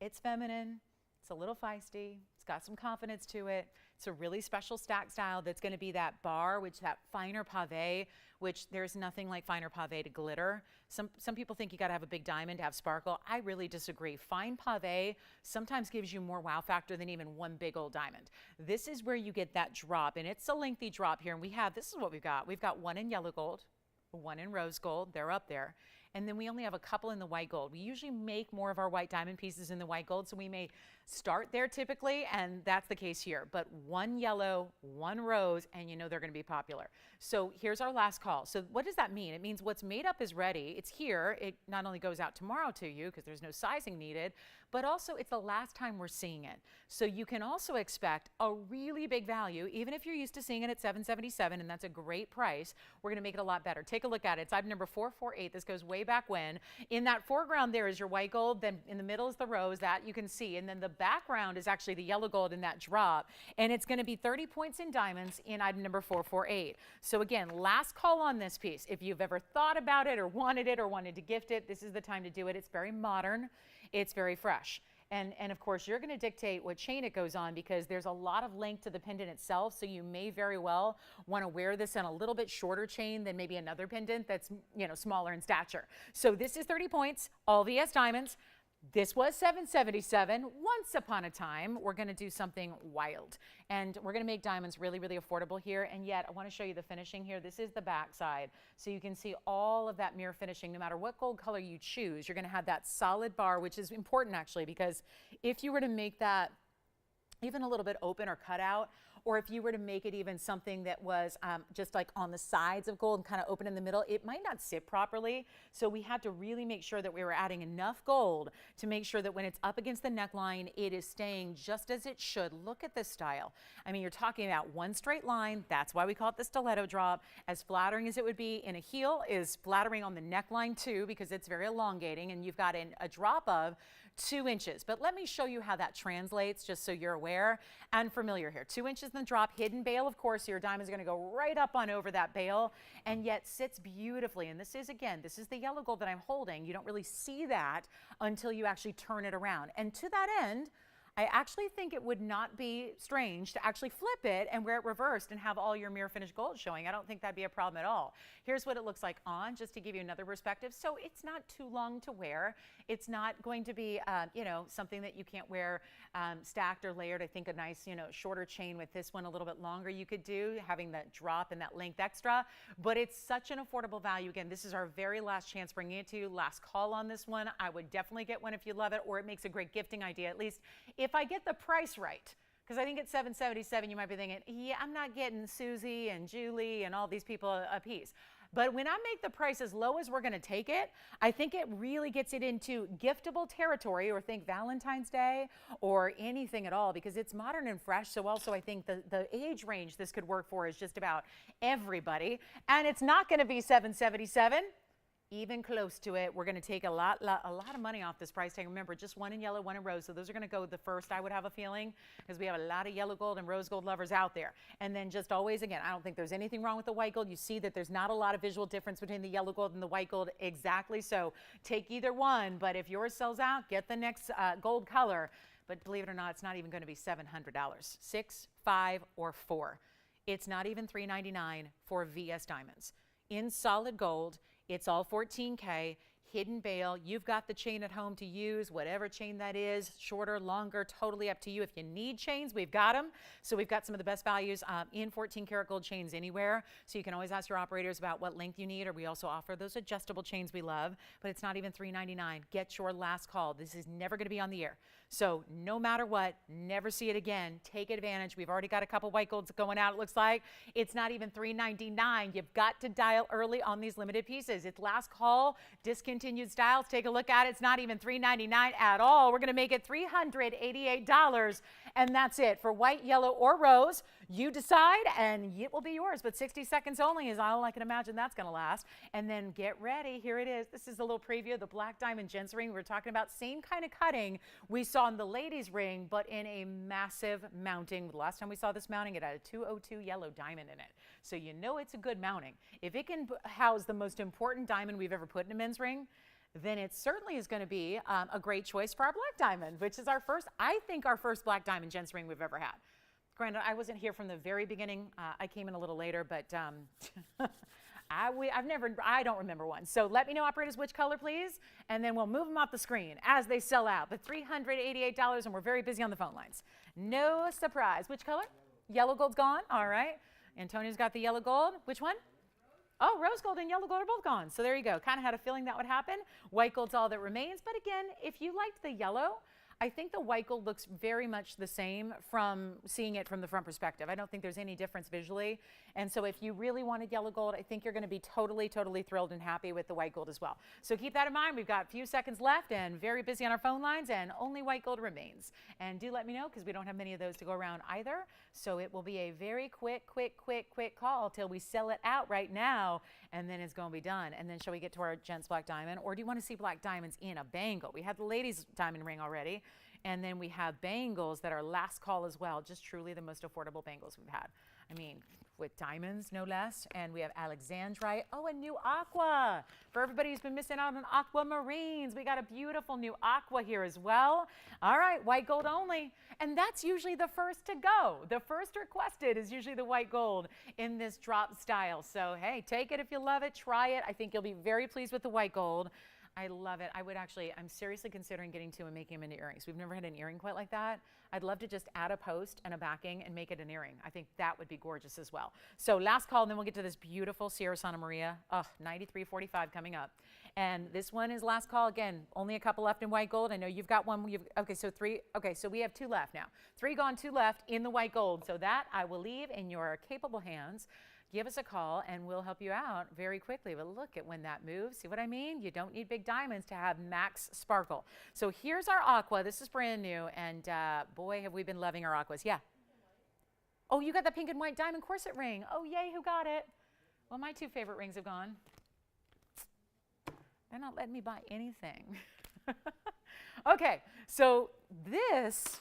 it's feminine. It's a little feisty. It's got some confidence to it. It's a really special stack style that's going to be that bar, which that finer pave, which there's nothing like finer pave to glitter. Some people think you got to have a big diamond to have sparkle. I really disagree. Fine pave sometimes gives you more wow factor than even one big old diamond. This is where you get that drop, and it's a lengthy drop here. And we have, this is what we've got. We've got 1 in yellow gold, 1 in rose gold. They're up there. And then we only have a couple in the white gold. We usually make more of our white diamond pieces in the white gold, so we may start there typically, and that's the case here. But 1 yellow, 1 rose, and you know they're going to be popular. So here's our last call. So what does that mean? It means what's made up is ready. It's here. It not only goes out tomorrow to you because there's no sizing needed, but also it's the last time we're seeing it. So you can also expect a really big value, even if you're used to seeing it at $777, and that's a great price. We're going to make it a lot better. Take a look at it. It's item number 448. This goes way back when. In that foreground there is your white gold, then in the middle is the rose, that you can see, and then the background is actually the yellow gold in that drop, and it's going to be 30 points in diamonds in item number 448. So again, last call on this piece. If you've ever thought about it or wanted to gift it, this is the time to do it. It's very modern. It's very fresh. And of course, you're going to dictate what chain it goes on, because there's a lot of length to the pendant itself. So you may very well want to wear this on a little bit shorter chain than maybe another pendant that's, you know, smaller in stature. So this is 30 points, all VS diamonds. This was $777. Once upon a time, we're going to do something wild. And we're going to make diamonds really, really affordable here. And yet, I want to show you the finishing here. This is the back side. So you can see all of that mirror finishing. No matter what gold color you choose, you're going to have that solid bar, which is important actually, because if you were to make that even a little bit open or cut out, or if you were to make it even something that was just like on the sides of gold and kind of open in the middle, it might not sit properly. So we had to really make sure that we were adding enough gold to make sure that when it's up against the neckline, it is staying just as it should. Look at this style. I mean, you're talking about one straight line. That's why we call it the stiletto drop. As flattering as it would be in a heel is flattering on the neckline too, because it's very elongating, and you've got a drop of 2 inches. But let me show you how that translates, just so you're aware and familiar here. 2 inches in the drop, hidden bail, of course, so your diamond's going to go right up on over that bail and yet sits beautifully. And this is, again, this is the yellow gold that I'm holding. You don't really see that until you actually turn it around. And to that end, I actually think it would not be strange to actually flip it and wear it reversed and have all your mirror finished gold showing. I don't think that'd be a problem at all. Here's what it looks like on, just to give you another perspective. So it's not too long to wear. It's not going to be, you know, something that you can't wear stacked or layered. I think a nice, you know, shorter chain with this one a little bit longer you could do, having that drop and that length extra. But it's such an affordable value. Again, this is our very last chance bringing it to you. Last call on this one. I would definitely get one if you love it, or it makes a great gifting idea, at least if I get the price right. Because I think at $777, you might be thinking, yeah, I'm not getting Susie and Julie and all these people a piece. But when I make the price as low as we're going to take it, I think it really gets it into giftable territory, or think Valentine's Day or anything at all, because it's modern and fresh. So also I think the age range this could work for is just about everybody. And it's not going to be $777. Even close to it. We're going to take a lot of money off this price tag. Remember, just one in yellow, one in rose. So those are going to go the first, I would have a feeling, because we have a lot of yellow gold and rose gold lovers out there. And then just always, again, I don't think there's anything wrong with the white gold. You see that there's not a lot of visual difference between the yellow gold and the white gold. Exactly. So take either one. But if yours sells out, get the next gold color. But believe it or not, it's not even going to be $700. $6, $5, or $4. It's not even $399 for VS diamonds. In solid gold, it's all 14K, hidden bail. You've got the chain at home to use, whatever chain that is, shorter, longer, totally up to you. If you need chains, we've got them. So we've got some of the best values in 14 karat gold chains anywhere. So you can always ask your operators about what length you need, or we also offer those adjustable chains we love, but it's not even $399. Get your last call. This is never going to be on the air. So no matter what, never see it again. Take advantage. We've already got a couple white golds going out, it looks like. It's not even $399. You've got to dial early on these limited pieces. It's last call, discontinued styles. Take a look at it. It's not even $399 at all. We're going to make it $388, and that's it. For white, yellow, or rose, you decide, and it will be yours. But 60 seconds only is all I can imagine that's going to last. And then get ready. Here it is. This is a little preview of the black diamond Gents ring. We're talking about same kind of cutting we saw in the ladies ring, but in a massive mounting. The last time we saw this mounting, it had a 202 yellow diamond in it. So you know it's a good mounting. If it can house the most important diamond we've ever put in a men's ring, then it certainly is going to be a great choice for our black diamond, which is our first, I think, our first black diamond Gents ring we've ever had. Granted, I wasn't here from the very beginning. I came in a little later, but I don't remember one. So let me know, operators, which color, please, and then we'll move them off the screen as they sell out. But $388, and we're very busy on the phone lines. No surprise. Which color? Yellow gold's gone. All right. Antonio's got the yellow gold. Which one? Oh, rose gold and yellow gold are both gone. So there you go. Kind of had a feeling that would happen. White gold's all that remains. But again, if you liked the yellow, I think the white gold looks very much the same from seeing it from the front perspective. I don't think there's any difference visually. And so if you really wanted yellow gold, I think you're going to be totally, totally thrilled and happy with the white gold as well. So keep that in mind. We've got a few seconds left and very busy on our phone lines, and only white gold remains. And do let me know, because we don't have many of those to go around either. So it will be a very quick call till we sell it out right now, and then it's going to be done. And then shall we get to our Gents black diamond, or do you want to see black diamonds in a bangle? We have the ladies diamond ring already. And then we have bangles that are last call as well. Just truly the most affordable bangles we've had. I mean, with diamonds, no less. And we have Alexandrite. Oh, a new aqua. For everybody who's been missing out on aquamarines, we got a beautiful new aqua here as well. All right, white gold only. And that's usually the first to go. The first requested is usually the white gold in this drop style. So, hey, take it if you love it. Try it. I think you'll be very pleased with the white gold. I love it. I'm seriously considering getting to and making them into earrings. We've never had an earring quite like that. I'd love to just add a post and a backing and make it an earring. I think that would be gorgeous as well. So last call, and then we'll get to this beautiful Sierra Santa Maria. Oh, 93.45 coming up. And this one is last call. Again, only a couple left in white gold. I know you've got one. Okay, so three. Okay, so we have 2 left now. 3 gone, 2 left in the white gold. So that I will leave in your capable hands. Give us a call and we'll help you out very quickly. But look at when that moves. See what I mean? You don't need big diamonds to have max sparkle. So here's our aqua. This is brand new. And boy, have we been loving our aquas. Yeah. Oh, you got the pink and white diamond corset ring. Oh, yay. Who got it? Well, my 2 favorite rings have gone. They're not letting me buy anything. Okay, so this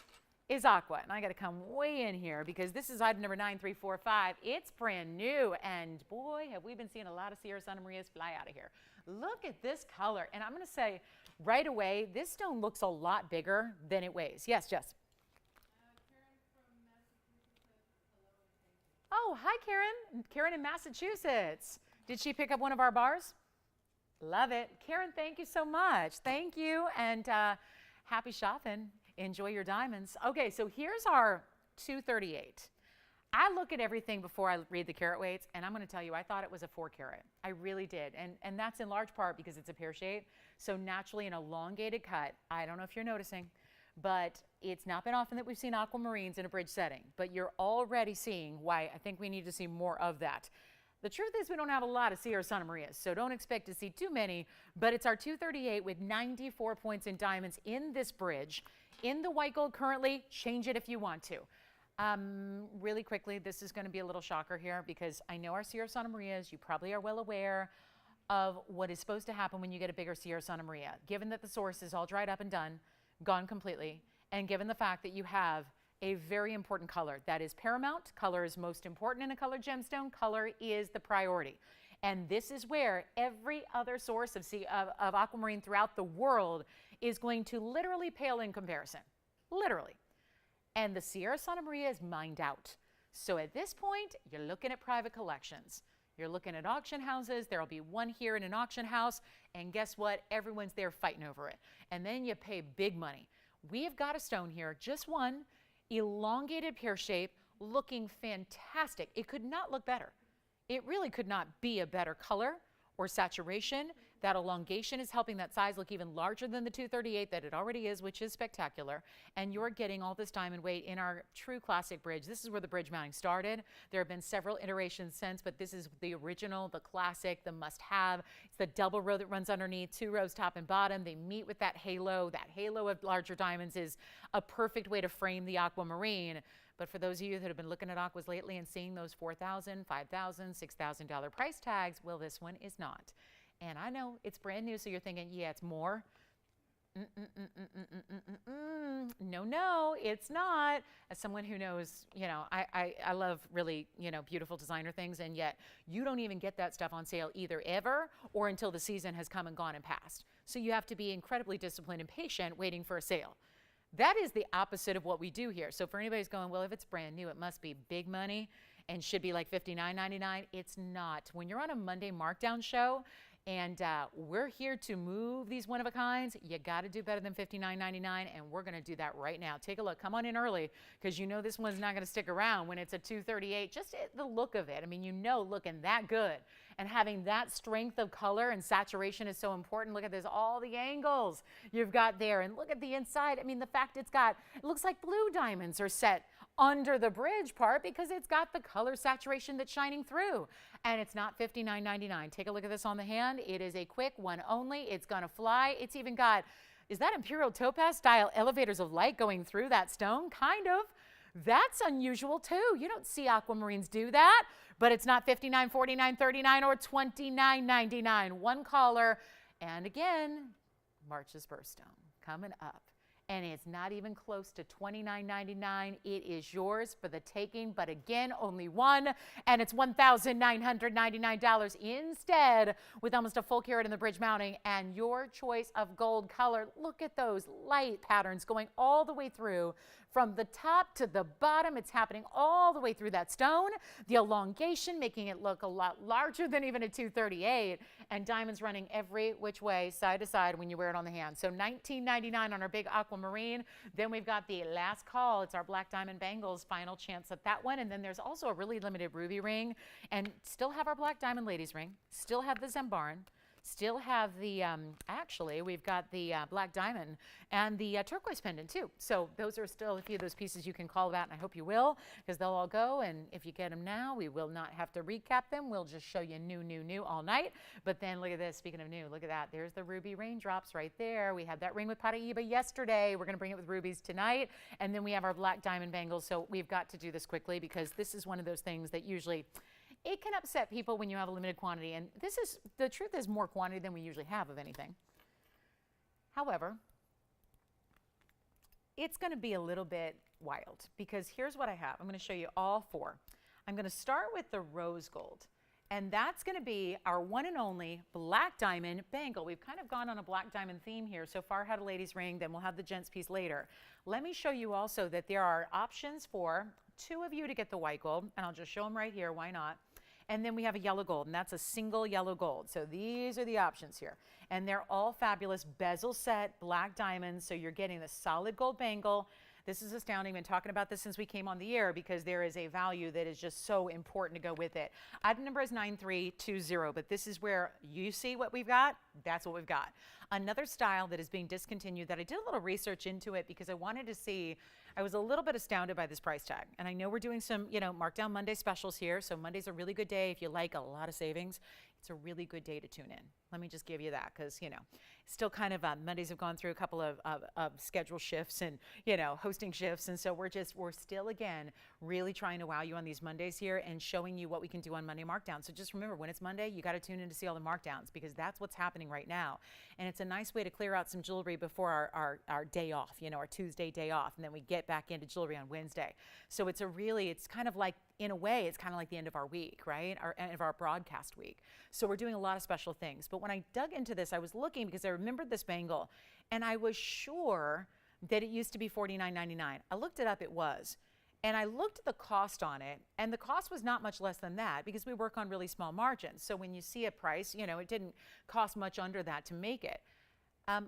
is aqua, and I got to come way in here because this is item number 9345. It's brand new, and boy, have we been seeing a lot of Sierra Santa Marias fly out of here. Look at this color, and I'm going to say right away, this stone looks a lot bigger than it weighs. Yes, Jess. Oh, hi, Karen. Karen in Massachusetts. Did she pick up one of our bars? Love it. Karen, thank you so much. Thank you, and happy shopping. Enjoy your diamonds. Okay, so here's our 238. I look at everything before I read the carat weights, and I'm going to tell you, I thought it was a 4 carat. I really did, and that's in large part because it's a pear shape. So naturally, an elongated cut. I don't know if you're noticing, but it's not been often that we've seen aquamarines in a bridge setting. But you're already seeing why I think we need to see more of that. The truth is we don't have a lot of Sierra Santa Marias, so don't expect to see too many, but it's our 238 with 94 points in diamonds in this bridge. In the white gold currently, change it if you want to. Really quickly, this is going to be a little shocker here because I know our Sierra Santa Marias, you probably are well aware of what is supposed to happen when you get a bigger Sierra Santa Maria. Given that the source is all dried up and done, gone completely, and given the fact that you have a very important color. That is paramount. Color is most important in a colored gemstone. Color is the priority. And this is where every other source of aquamarine throughout the world is going to literally pale in comparison. Literally. And the Sierra Santa Maria is mined out. So at this point, you're looking at private collections. You're looking at auction houses. There'll be one here in an auction house. And guess what? Everyone's there fighting over it. And then you pay big money. We have got a stone here, just one, elongated pear shape, looking fantastic. It could not look better. It really could not be a better color or saturation. That elongation is helping that size look even larger than the 238 that it already is, which is spectacular. And you're getting all this diamond weight in our true classic bridge. This is where the bridge mounting started. There have been several iterations since, but this is the original, the classic, the must-have. It's the double row that runs underneath, 2 rows top and bottom. They meet with that halo. That halo of larger diamonds is a perfect way to frame the aquamarine. But for those of you that have been looking at aquas lately and seeing those $4,000, $5,000, $6,000 price tags, well, this one is not. And I know it's brand new, so you're thinking, yeah, it's more. No, it's not. As someone who knows, you know, I love really, you know, beautiful designer things, and yet you don't even get that stuff on sale either ever or until the season has come and gone and passed. So you have to be incredibly disciplined and patient waiting for a sale. That is the opposite of what we do here. So for anybody who's going, well, if it's brand new, it must be big money and should be like $59.99. It's not. When you're on a Monday markdown show, and we're here to move these one-of-a-kinds, you got to do better than $59.99, and we're going to do that right now. Take a look. Come on in early because you know this one's not going to stick around when it's a 238. Just the look of it. I mean, you know, looking that good and having that strength of color and saturation is so important. Look at this, all the angles you've got there, and look at the inside. I mean, the fact it looks like blue diamonds are set under the bridge part because it's got the color saturation that's shining through. And it's not $59.99. Take a look at this on the hand. It is a quick one only. It's gonna fly. It's even got, is that imperial topaz style elevators of light going through that stone? Kind of. That's unusual too. You don't see aquamarines do that, but it's not $59, $49, $39, or $29.99. One color. And again, March's birthstone coming up. And it's not even close to $29.99. It is yours for the taking, but again, only one, and it's $1,999 instead, with almost a full carat in the bridge mounting and your choice of gold color. Look at those light patterns going all the way through. From the top to the bottom, it's happening all the way through that stone. The elongation making it look a lot larger than even a 238, and diamonds running every which way, side to side when you wear it on the hand. So $19.99 on our big aquamarine. Then we've got the last call. It's our black diamond bangles, final chance at that one. And then there's also a really limited ruby ring, and still have our black diamond ladies ring, still have the zambar. Still have the, actually, we've got the black diamond and the turquoise pendant too. So those are still a few of those pieces you can call about, and I hope you will, because they'll all go. And if you get them now, we will not have to recap them. We'll just show you new all night. But then look at this, speaking of new, look at that. There's the ruby raindrops right there. We had that ring with Paraiba yesterday. We're going to bring it with rubies tonight. And then we have our black diamond bangles. So we've got to do this quickly because this is one of those things that usually it can upset people when you have a limited quantity, and the truth is more quantity than we usually have of anything. However, it's going to be a little bit wild because here's what I have. I'm going to show you all four. I'm going to start with the rose gold. And that's going to be our one and only black diamond bangle. We've kind of gone on a black diamond theme here. So far had a lady's ring, then we'll have the gents piece later. Let me show you also that there are options for two of you to get the white gold, and I'll just show them right here, why not? And then we have a yellow gold, and that's a single yellow gold. So these are the options here. And they're all fabulous bezel set black diamonds. So you're getting the solid gold bangle. This is astounding. We've been talking about this since we came on the air because there is a value that is just so important to go with it. Item number is 9320, but this is where you see what we've got. That's what we've got. Another style that is being discontinued that I did a little research into it because I wanted to see, I was a little bit astounded by this price tag. And I know we're doing some, Markdown Monday specials here. So Monday's a really good day if you like a lot of savings. It's a really good day to tune in. Let me just give you that because, still kind of Mondays have gone through a couple of schedule shifts and, hosting shifts. And so we're still, again, really trying to wow you on these Mondays here and showing you what we can do on Monday markdown. So just remember, when it's Monday, you got to tune in to see all the markdowns because that's what's happening right now. And it's a nice way to clear out some jewelry before our day off, our Tuesday day off. And then we get back into jewelry on Wednesday. So it's kind of like, in a way, it's kind of like the end of our week, right? End of our broadcast week. So we're doing a lot of special things. But when I dug into this, I was looking because I remembered this bangle and I was sure that it used to be $49.99. I looked it up, it was. And I looked at the cost on it, and the cost was not much less than that because we work on really small margins. So when you see a price, it didn't cost much under that to make it. I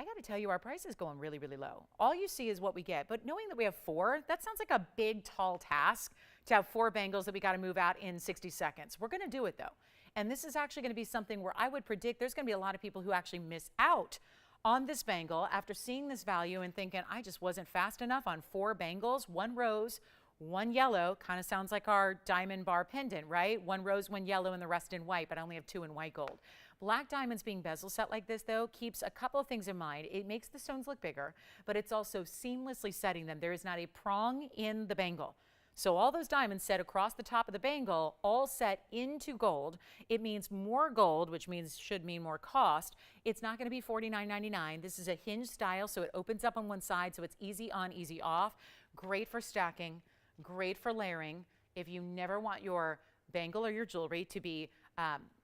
got to tell you, our price is going really, really low. All you see is what we get. But knowing that we have four, that sounds like a big, tall task to have four bangles that we got to move out in 60 seconds. We're going to do it, though. And this is actually going to be something where I would predict there's going to be a lot of people who actually miss out on this bangle after seeing this value and thinking, I just wasn't fast enough on four bangles, one rose, one yellow. Kind of sounds like our diamond bar pendant, right? One rose, one yellow, and the rest in white, but I only have two in white gold. Black diamonds being bezel set like this, though, keeps a couple of things in mind. It makes the stones look bigger, but it's also seamlessly setting them. There is not a prong in the bangle. So all those diamonds set across the top of the bangle, all set into gold. It means more gold, which should mean more cost. It's not going to be $49.99. This is a hinge style, so it opens up on one side, so it's easy on, easy off. Great for stacking, great for layering. If you never want your bangle or your jewelry to be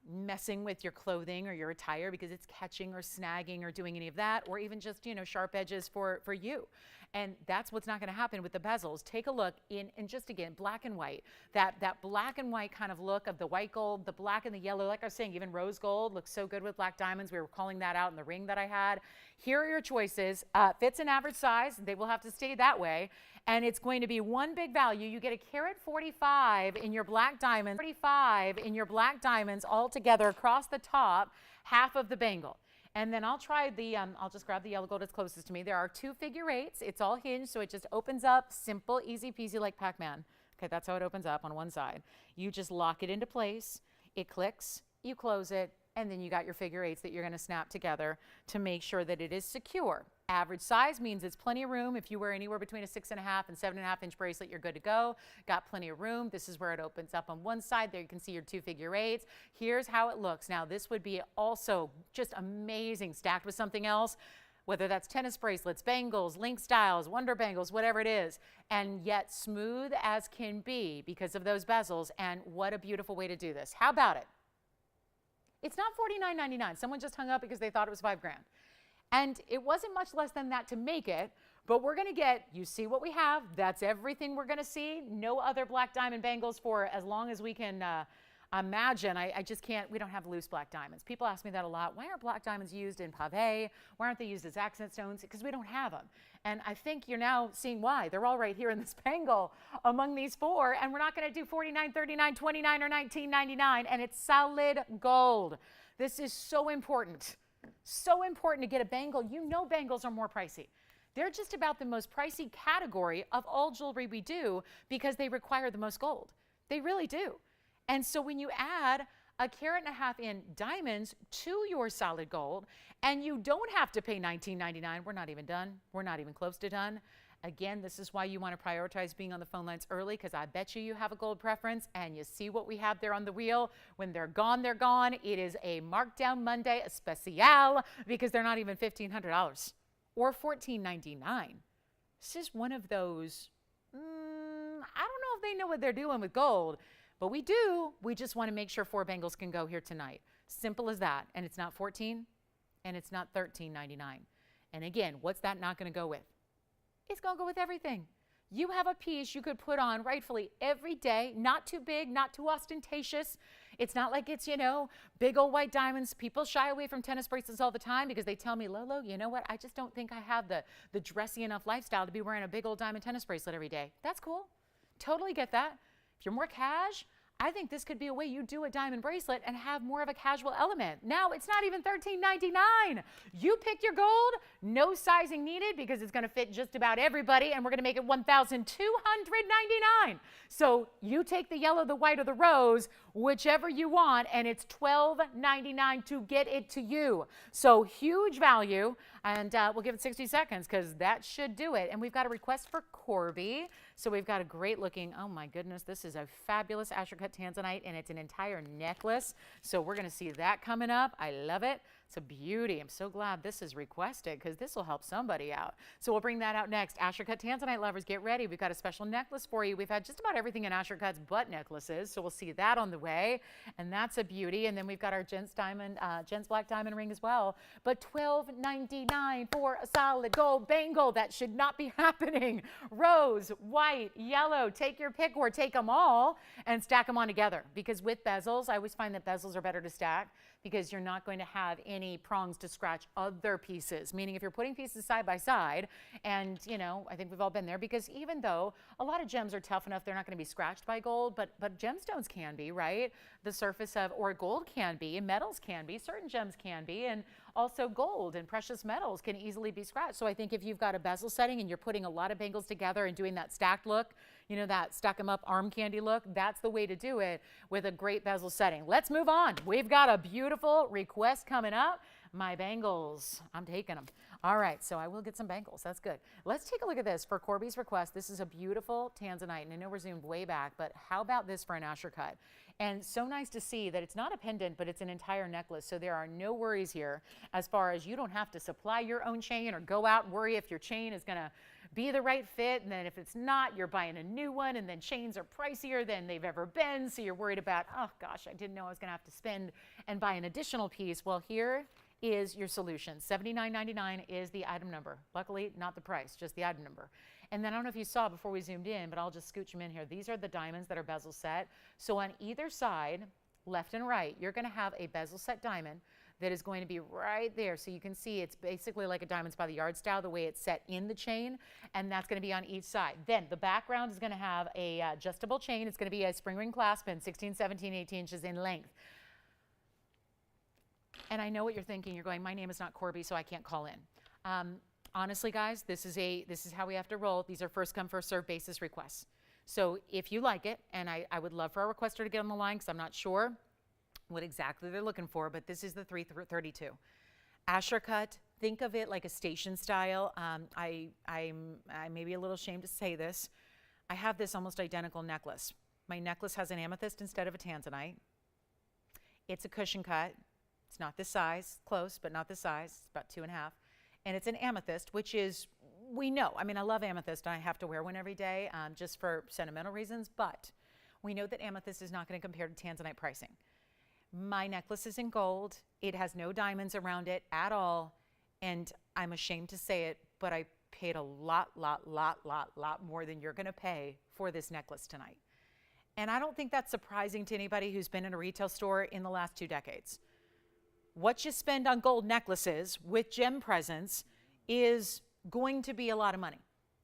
messing with your clothing or your attire because it's catching or snagging or doing any of that, or even just, sharp edges for you. And that's what's not going to happen with the bezels. Take a look in just, again, black and white. That black and white kind of look of the white gold, the black and the yellow. Like I was saying, even rose gold looks so good with black diamonds. We were calling that out in the ring that I had. Here are your choices. Fits an average size. They will have to stay that way. And it's going to be one big value. You get a carat 45 in your black diamonds, 45 in your black diamonds all together across the top, half of the bangle. And then I'll try I'll just grab the yellow gold that's closest to me. There are two figure eights. It's all hinged, so it just opens up, simple, easy peasy like Pac-Man. Okay, that's how it opens up on one side. You just lock it into place. It clicks, you close it, and then you got your figure eights that you're going to snap together to make sure that it is secure. Average size means it's plenty of room. If you wear anywhere between a 6.5 and 7.5 inch bracelet, you're good to go. Got plenty of room. This is where it opens up on one side. There you can see your two figure eights. Here's how it looks. Now, this would be also just amazing stacked with something else, whether that's tennis bracelets, bangles, link styles, wonder bangles, whatever it is, and yet smooth as can be because of those bezels. And what a beautiful way to do this. How about it? It's not $49.99. Someone just hung up because they thought it was $5 grand. And it wasn't much less than that to make it, but we're going to get, you see what we have. That's everything we're going to see. No other black diamond bangles for as long as we can imagine. I just can't, we don't have loose black diamonds. People ask me that a lot. Why aren't black diamonds used in pave? Why aren't they used as accent stones? Because we don't have them. And I think you're now seeing why. They're all right here in this bangle among these four, and we're not going to do $49, $39, $29, or $19.99, and it's solid gold. This is so important. So important to get a bangle. You know bangles are more pricey. They're just about the most pricey category of all jewelry we do because they require the most gold. They really do. And so when you add a carat and a half in diamonds to your solid gold, and you don't have to pay $19.99, we're not even done. We're not even close to done. Again, this is why you want to prioritize being on the phone lines early, because I bet you have a gold preference, and you see what we have there on the wheel. When they're gone, they're gone. It is a Markdown Monday especial because they're not even $1,500 or $14.99. This is one of those, I don't know if they know what they're doing with gold, but we do. We just want to make sure 4 bangles can go here tonight. Simple as that. And it's not $14 and it's not $13.99. And again, what's that not going to go with? It's going to go with everything. You have a piece you could put on rightfully every day, not too big, not too ostentatious. It's not like it's, you know, big old white diamonds. People shy away from tennis bracelets all the time because they tell me, Lolo, you know what? I just don't think I have the dressy enough lifestyle to be wearing a big old diamond tennis bracelet every day. That's cool. Totally get that. If you're more cash, I think this could be a way you do a diamond bracelet and have more of a casual element. Now, it's not even $13.99. You pick your gold, no sizing needed because it's going to fit just about everybody, and we're going to make it $1,299. So you take the yellow, the white, or the rose, whichever you want, and it's $12.99 to get it to you. So huge value, and we'll give it 60 seconds because that should do it. And we've got a request for Corby. So we've got a great looking, oh my goodness, this is a fabulous Asher-cut Tanzanite, and it's an entire necklace. So we're going to see that coming up. I love it. It's a beauty. I'm so glad this is requested because this will help somebody out. So we'll bring that out next. Asher-cut Tanzanite lovers, get ready. We've got a special necklace for you. We've had just about everything in Asher-cuts but necklaces. So we'll see that on the way. And that's a beauty. And then we've got our Gents black diamond ring as well. But $12.99 for a solid gold bangle. That should not be happening. Rose, white, yellow, take your pick or take them all and stack them on together. Because with bezels, I always find that bezels are better to stack because you're not going to have any prongs to scratch other pieces. Meaning if you're putting pieces side by side, and you know, I think we've all been there, because even though a lot of gems are tough enough, they're not going to be scratched by gold, but gemstones can be, right? The surface of, or gold can be, and metals can be, certain gems can be, and also gold and precious metals can easily be scratched. So I think if you've got a bezel setting and you're putting a lot of bangles together and doing that stacked look, you know, that stack them up arm candy look, that's the way to do it with a great bezel setting. Let's move on. We've got a beautiful request coming up. My bangles, I'm taking them. All right, so I will get some bangles. That's good. Let's take a look at this for Corby's request. This is a beautiful Tanzanite, and I know we're zoomed way back, but how about this for an Asher-cut? And so nice to see that it's not a pendant, but it's an entire necklace. So there are no worries here as far as you don't have to supply your own chain or go out and worry if your chain is going to be the right fit. And then if it's not, you're buying a new one, and then chains are pricier than they've ever been. So you're worried about, oh gosh, I didn't know I was going to have to spend and buy an additional piece. Well, here is your solution. $79.99 is the item number. Luckily, not the price, just the item number. And then I don't know if you saw before we zoomed in, but I'll just scooch them in here. These are the diamonds that are bezel set. So on either side, left and right, you're going to have a bezel set diamond that is going to be right there. So you can see it's basically like a Diamonds by the Yard style, the way it's set in the chain, and that's going to be on each side. Then the background is going to have a adjustable chain. It's going to be a spring ring clasp pin, 16, 17, 18 inches in length. And I know what you're thinking. You're going, my name is not Corby, so I can't call in. Honestly, guys, this is how we have to roll. These are first come, first serve basis requests. So if you like it, and I would love for our requester to get on the line because I'm not sure what exactly they're looking for, but this is the 332. Asher-cut, think of it like a station style. I may be a little ashamed to say this. I have this almost identical necklace. My necklace has an amethyst instead of a Tanzanite. It's a cushion cut. It's not this size, close, but not this size. It's about 2.5. And it's an amethyst, which is, we know, I mean, I love amethyst. I have to wear one every day just for sentimental reasons, but we know that amethyst is not going to compare to Tanzanite pricing. My necklace is in gold. It has no diamonds around it at all. And I'm ashamed to say it, but I paid a lot more than you're going to pay for this necklace tonight. And I don't think that's surprising to anybody who's been in a retail store in the last 2 decades. What you spend on gold necklaces with gem presents is going to be a lot of money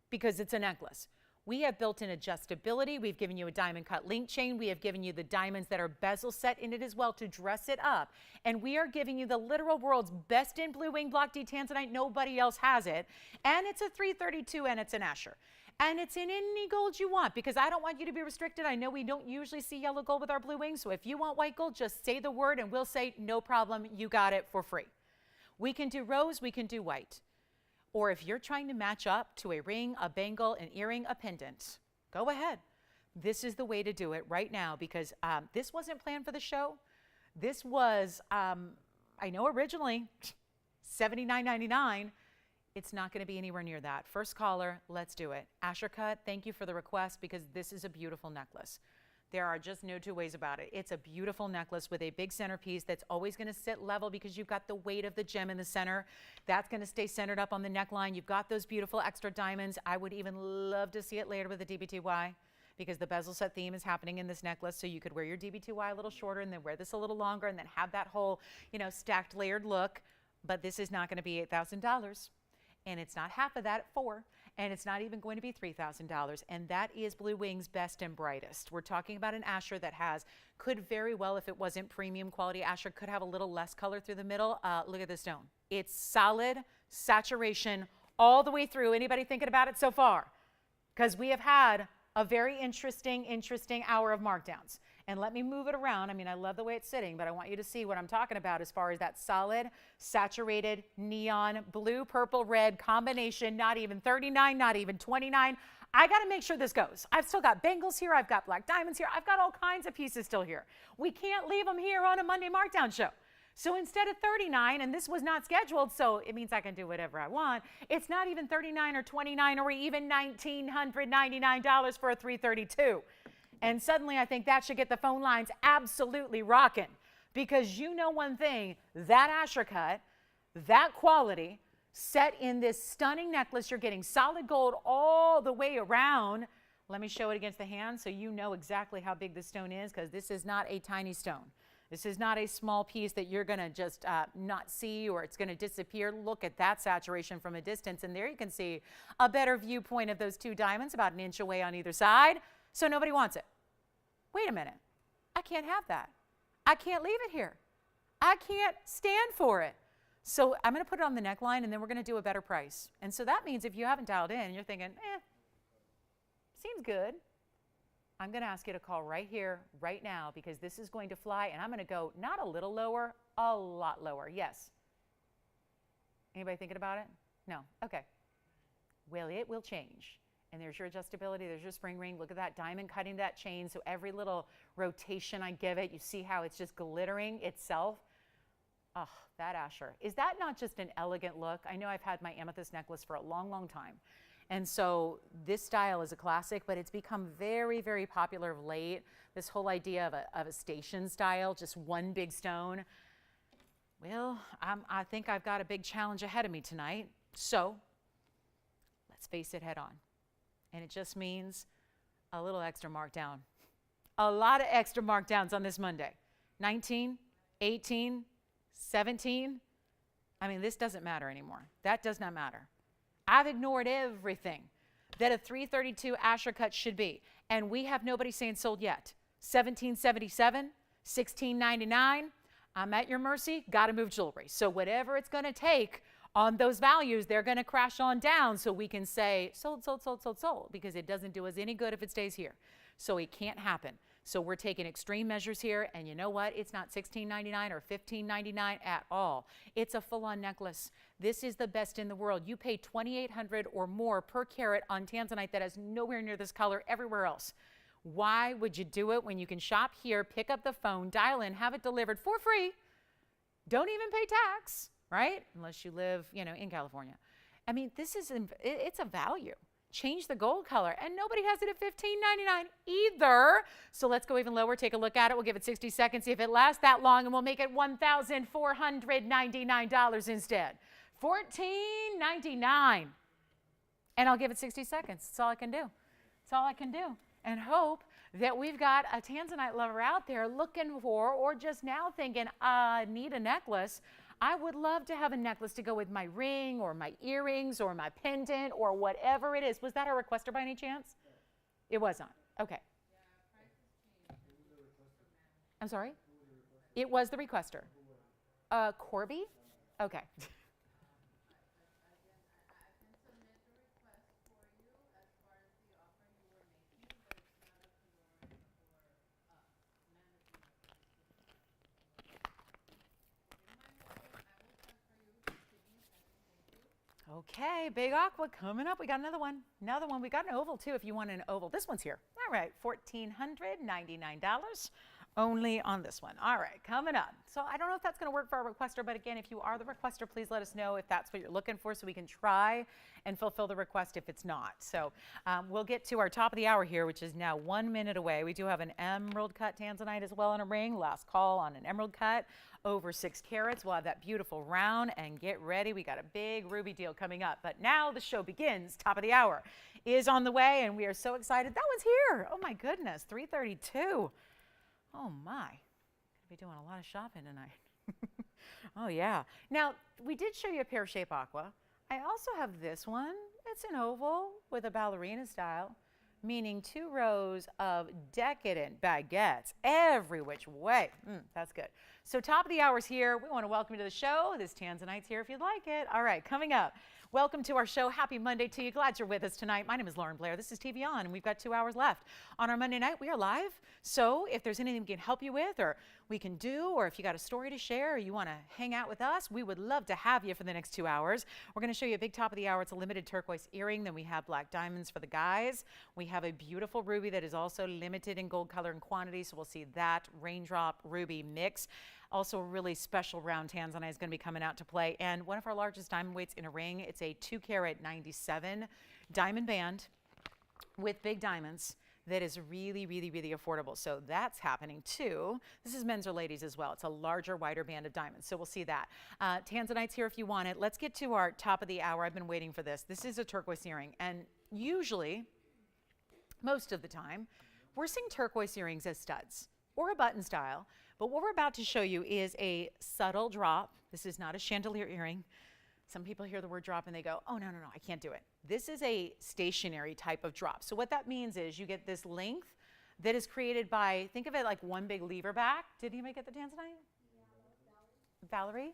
because it's a necklace. We have built-in adjustability. We've given you a diamond cut link chain. We have given you the diamonds that are bezel set in it as well to dress it up. And we are giving you the literal world's best in blue wing block D Tanzanite. Nobody else has it. And it's a 332 and it's an Asher. And it's in any gold you want because I don't want you to be restricted. I know we don't usually see yellow gold with our blue wings. So if you want white gold, just say the word and we'll say, no problem, you got it for free. We can do rose, we can do white. Or if you're trying to match up to a ring, a bangle, an earring, a pendant, go ahead. This is the way to do it right now because this wasn't planned for the show. This was, I know originally $79.99. It's not going to be anywhere near that. First caller, let's do it. Asher cut, thank you for the request because this is a beautiful necklace. There are just no two ways about it. It's a beautiful necklace with a big centerpiece that's always going to sit level because you've got the weight of the gem in the center. That's going to stay centered up on the neckline. You've got those beautiful extra diamonds. I would even love to see it later with a DBTY because the bezel set theme is happening in this necklace. So you could wear your DBTY a little shorter and then wear this a little longer and then have that whole, stacked layered look. But this is not going to be $8,000. And it's not half of that at $4,000, and it's not even going to be $3,000, and that is Blue Wing's best and brightest. We're talking about an Asher that could very well, if it wasn't premium quality Asher, could have a little less color through the middle. Look at the stone. It's solid saturation all the way through. Anybody thinking about it so far? Because we have had a very interesting hour of markdowns. And let me move it around. I mean, I love the way it's sitting, but I want you to see what I'm talking about as far as that solid, saturated, neon, blue, purple, red combination, not even 39, not even 29. I got to make sure this goes. I've still got bangles here. I've got black diamonds here. I've got all kinds of pieces still here. We can't leave them here on a Monday markdown show. So instead of 39, and this was not scheduled, so it means I can do whatever I want, it's not even 39 or 29 or even $1,999 for a 332. And suddenly I think that should get the phone lines absolutely rocking because you know one thing, that Asher cut, that quality, set in this stunning necklace, you're getting solid gold all the way around. Let me show it against the hand so you know exactly how big this stone is because this is not a tiny stone. This is not a small piece that you're going to just not see or it's going to disappear. Look at that saturation from a distance. And there you can see a better viewpoint of those two diamonds about an inch away on either side. So nobody wants it. Wait a minute. I can't have that. I can't leave it here. I can't stand for it. So I'm going to put it on the neckline and then we're going to do a better price. And so that means if you haven't dialed in and you're thinking, seems good. I'm going to ask you to call right here, right now, because this is going to fly and I'm going to go not a little lower, a lot lower. Yes. Anybody thinking about it? No. Okay. Well, it will change. And there's your adjustability, there's your spring ring. Look at that diamond cutting that chain. So every little rotation I give it, you see how it's just glittering itself. Oh, that Asher. Is that not just an elegant look? I know I've had my amethyst necklace for a long, long time. And so this style is a classic, but it's become very, very popular of late. This whole idea of a station style, just one big stone. Well, I think I've got a big challenge ahead of me tonight. So let's face it head on. And it just means a little extra markdown. A lot of extra markdowns on this Monday. 19, 18, 17. I mean, this doesn't matter anymore. That does not matter. I've ignored everything that a 332 Asher cut should be. And we have nobody saying sold yet. 1777, 1699. I'm at your mercy. Got to move jewelry. So whatever it's going to take on those values, they're going to crash on down so we can say sold, sold, sold, sold, sold, because it doesn't do us any good if it stays here. So it can't happen. So we're taking extreme measures here, and you know what? It's not $16.99 or $15.99 at all. It's a full-on necklace. This is the best in the world. You pay $2,800 or more per carat on Tanzanite that has nowhere near this color everywhere else. Why would you do it when you can shop here, pick up the phone, dial in, have it delivered for free, don't even pay tax, right? Unless you live, in California. I mean, it's a value. Change the gold color, and nobody has it at $15.99 either. So let's go even lower, take a look at it. We'll give it 60 seconds, see if it lasts that long, and we'll make it $1,499 instead. $14.99. And I'll give it 60 seconds. That's all I can do. That's all I can do. And hope that we've got a Tanzanite lover out there looking for, or just now thinking, I need a necklace. I would love to have a necklace to go with my ring or my earrings or my pendant or whatever it is. Was that a requester by any chance? It was not. Okay. I'm sorry? It was the requester. Corby? Okay. Okay, big aqua coming up. We got another one. Another one. We got an oval too if you want an oval. This one's here. All right, $1,499 Only on this one. All right, coming up. So I don't know if that's going to work for our requester, but again, if you are the requester, please let us know if that's what you're looking for so we can try and fulfill the request if it's not. So we'll get to our top of the hour here, which is now 1 minute away. We do have an emerald cut Tanzanite as well in a ring. Last call on an emerald cut over 6 carats. We'll have that beautiful round, and get ready. We got a big ruby deal coming up. But now the show begins. Top of the hour is on the way, and we are so excited. That one's here. Oh my goodness, 3:32. Oh my, gonna be doing a lot of shopping tonight. Oh yeah. Now, we did show you a pear-shaped aqua. I also have this one. It's an oval with a ballerina style, meaning 2 rows of decadent baguettes every which way. That's good. So top of the hour's here. We want to welcome you to the show. This Tanzanite's here if you'd like it. All right, coming up. Welcome to our show. Happy Monday to you. Glad you're with us tonight. My name is Lauren Blair. This is TVON, and we've got 2 hours left. On our Monday night, we are live. So if there's anything we can help you with, or we can do, or if you got a story to share, or you want to hang out with us, we would love to have you for the next 2 hours. We're going to show you a big top of the hour. It's a limited turquoise earring. Then we have black diamonds for the guys. We have a beautiful ruby that is also limited in gold color and quantity. So we'll see that raindrop ruby mix. Also, a really special round Tanzanite is going to be coming out to play. And one of our largest diamond weights in a ring. It's a 2 carat 97 diamond band with big diamonds that is really, really, really affordable. So that's happening too. This is men's or ladies as well. It's a larger, wider band of diamonds. So we'll see that. Tanzanite's here if you want it. Let's get to our top of the hour. I've been waiting for this. This is a turquoise earring. And usually, most of the time, we're seeing turquoise earrings as studs or a button style. But what we're about to show you is a subtle drop. This is not a chandelier earring. Some people hear the word drop and they go, oh, no, I can't do it. This is a stationary type of drop. So what that means is you get this length that is created by, think of it like one big lever back. Did anybody get the Tanzanite? Yeah, Valerie.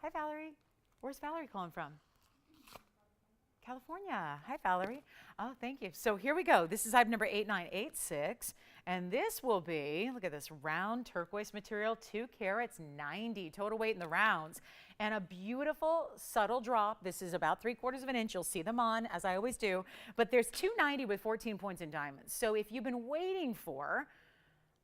Hi, Valerie. Where's Valerie calling from? California. Hi, Valerie. Oh, thank you. So here we go. This is item number 8986. And this will be, look at this round turquoise material, 2 carats, 90 total weight in the rounds. And a beautiful subtle drop. This is about 3/4 of an inch. You'll see them on, as I always do. But there's 290 with 14 points in diamonds. So if you've been waiting for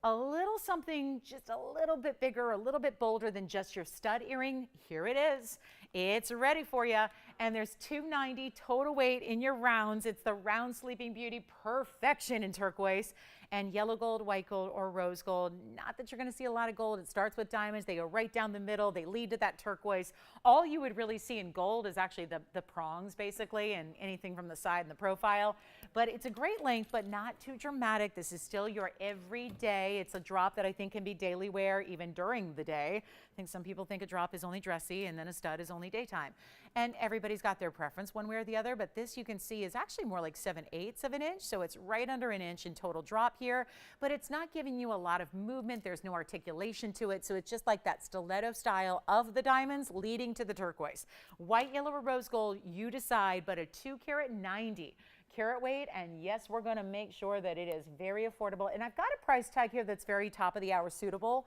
a little something just a little bit bigger, a little bit bolder than just your stud earring, here it is. It's ready for you. And there's 290 total weight in your rounds. It's the round Sleeping Beauty, perfection in turquoise. And yellow gold, white gold, or rose gold. Not that you're going to see a lot of gold. It starts with diamonds. They go right down the middle. They lead to that turquoise. All you would really see in gold is actually the prongs, basically, and anything from the side and the profile. But it's a great length, but not too dramatic. This is still your everyday. It's a drop that I think can be daily wear, even during the day. I think some people think a drop is only dressy, and then a stud is only daytime. And everybody's got their preference one way or the other, but this you can see is actually more like 7/8 of an inch, so it's right under an inch in total drop here, but it's not giving you a lot of movement. There's no articulation to it, so it's just like that stiletto style of the diamonds leading to the turquoise. White, yellow, or rose gold, you decide, but a 2 carat 90 carat weight, and yes, we're going to make sure that it is very affordable. And I've got a price tag here that's very top of the hour suitable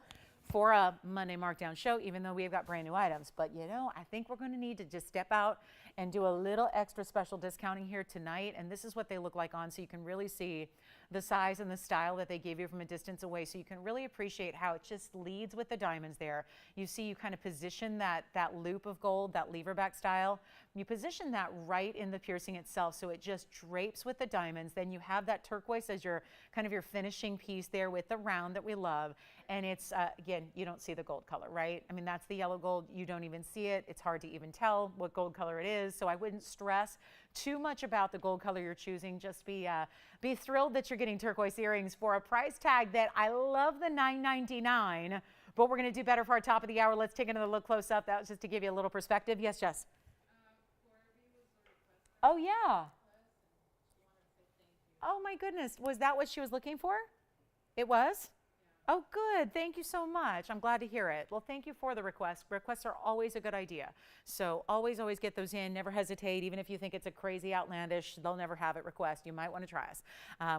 for a Monday markdown show, even though we've got brand new items. But you know, I think we're going to need to just step out and do a little extra special discounting here tonight. And this is what they look like on, so you can really see the size and the style that they gave you from a distance away. So you can really appreciate how it just leads with the diamonds there. You see you kind of position that loop of gold, that lever back style. You position that right in the piercing itself, so it just drapes with the diamonds. Then you have that turquoise as your kind of your finishing piece there with the round that we love. And it's, again, you don't see the gold color, right? I mean, that's the yellow gold. You don't even see it. It's hard to even tell what gold color it is. So I wouldn't stress too much about the gold color you're choosing. Just be thrilled that you're getting turquoise earrings for a price tag that I love, the $9.99. But we're going to do better for our top of the hour. Let's take another look close up. That was just to give you a little perspective. Yes, Jess? Oh, yeah. Oh, my goodness. Was that what she was looking for? It was? Oh, good. Thank you so much. I'm glad to hear it. Well, thank you for the request. Requests are always a good idea. So always get those in. Never hesitate. Even if you think it's a crazy, outlandish, they'll never have it request. You might want to try us.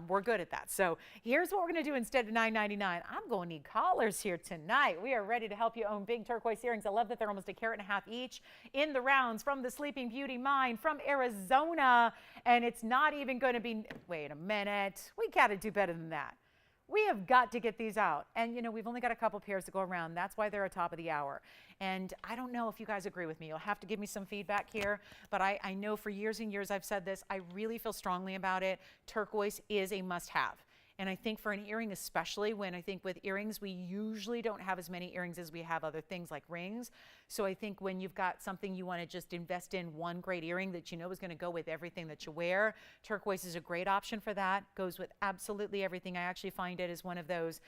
We're good at that. So here's what we're going to do instead of $9.99. I'm going to need callers here tonight. We are ready to help you own big turquoise earrings. I love that they're almost 1.5 carats each in the rounds from the Sleeping Beauty mine from Arizona. And it's not even going to be, wait a minute. We got to do better than that. We have got to get these out. And, you know, we've only got a couple pairs to go around. That's why they're a top of the hour. And I don't know if you guys agree with me. You'll have to give me some feedback here. But I know for years and years I've said this. I really feel strongly about it. Turquoise is a must-have. And I think for an earring, especially when I think with earrings, we usually don't have as many earrings as we have other things like rings. So I think when you've got something you want to just invest in, one great earring that you know is going to go with everything that you wear, turquoise is a great option for that. Goes with absolutely everything. I actually find it as one of those,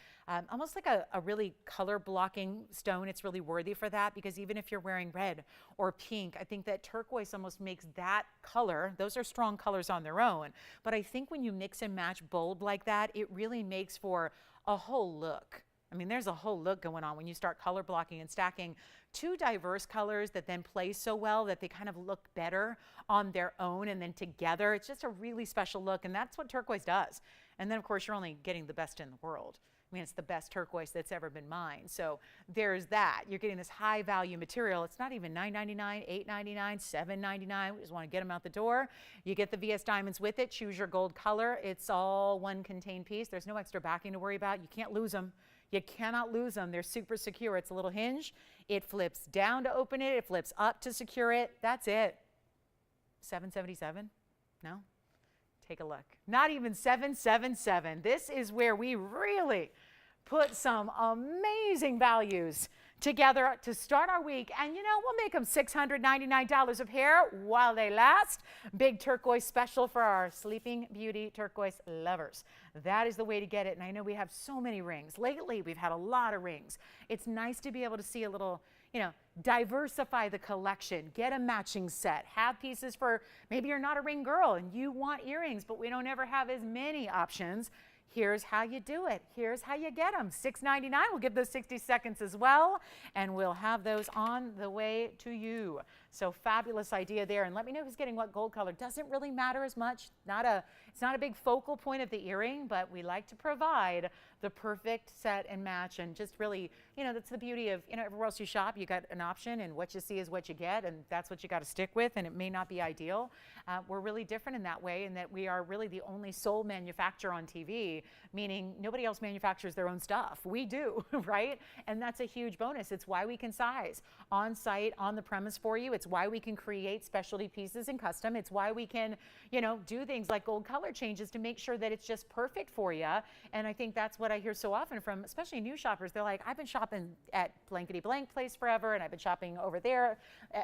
almost like a really color blocking stone. It's really worthy for that, because even if you're wearing red or pink, I think that turquoise almost makes that color, those are strong colors on their own. But I think when you mix and match bold like that, it really makes for a whole look. I mean, there's a whole look going on when you start color blocking and stacking two diverse colors that then play so well that they kind of look better on their own, and then together it's just a really special look, and that's what turquoise does. And then of course you're only getting the best in the world. I mean, it's the best turquoise that's ever been mined. So there's that. You're getting this high value material. It's not even $9.99, $8.99, $7.99. We just want to get them out the door. You get the VS diamonds with it. Choose your gold color. It's all one contained piece. There's no extra backing to worry about. You can't lose them. You cannot lose them. They're super secure. It's a little hinge. It flips down to open it. It flips up to secure it. That's it. $777? No? Take a look. Not even $777. This is where we really put some amazing values together to start our week. And you know, we'll make them $699 a pair while they last. Big turquoise special for our Sleeping Beauty turquoise lovers. That is the way to get it. And I know we have so many rings. Lately, we've had a lot of rings. It's nice to be able to see a little, you know, diversify the collection, get a matching set, have pieces for, maybe you're not a ring girl and you want earrings, but we don't ever have as many options. Here's how you do it. Here's how you get them. $6.99. We'll give those 60 seconds as well, and we'll have those on the way to you. So fabulous idea there. And let me know who's getting what gold color. Doesn't really matter as much. It's not a big focal point of the earring, but we like to provide the perfect set and match. And just really, you know, that's the beauty of, you know, everywhere else you shop, you got an option, and what you see is what you get, and that's what you got to stick with, and it may not be ideal. We're really different in that way, in that we are really the only sole manufacturer on TV, meaning nobody else manufactures their own stuff. We do, right? And that's a huge bonus. It's why we can size on site, on the premise for you. It's why we can create specialty pieces and custom. It's why we can, you know, do things like gold color changes to make sure that it's just perfect for you. And I think that's what I hear so often from, especially new shoppers. They're like, I've been shopping at blankety blank place forever, and I've been shopping over there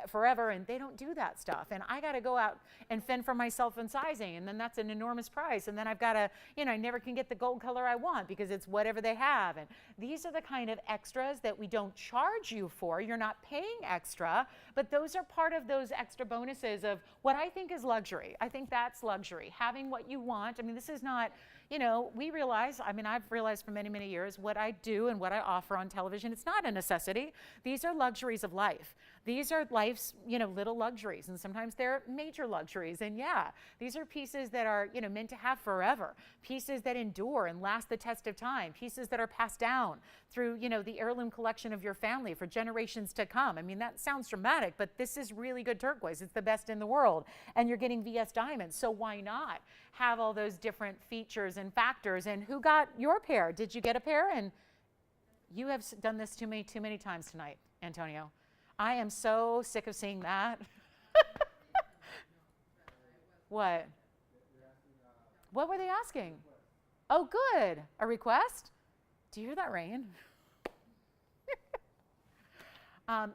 forever, and they don't do that stuff. And I got to go out and fend for myself in sizing, and then that's an enormous price. And then I've got to, you know, I never can get the gold color I want because it's whatever they have. And these are the kind of extras that we don't charge you for. You're not paying extra, but those are part of those extra bonuses of what I think is luxury. I think that's luxury, having what you want. I mean, this is not, you know, we realize, I mean, I've realized for many, many years what I do and what I offer on television, it's not a necessity. These are luxuries of life. These are life's, you know, little luxuries, and sometimes they're major luxuries. And yeah, these are pieces that are, you know, meant to have forever, pieces that endure and last the test of time, pieces that are passed down through, you know, the heirloom collection of your family for generations to come. I mean, that sounds dramatic, but this is really good turquoise. It's the best in the world, and you're getting VS diamonds. So why not have all those different features and factors? And who got your pair? Did you get a pair? And you have done this to me too many times tonight, Antonio. I am so sick of seeing that. What? What were they asking? Oh, good. A request? Do you hear that rain?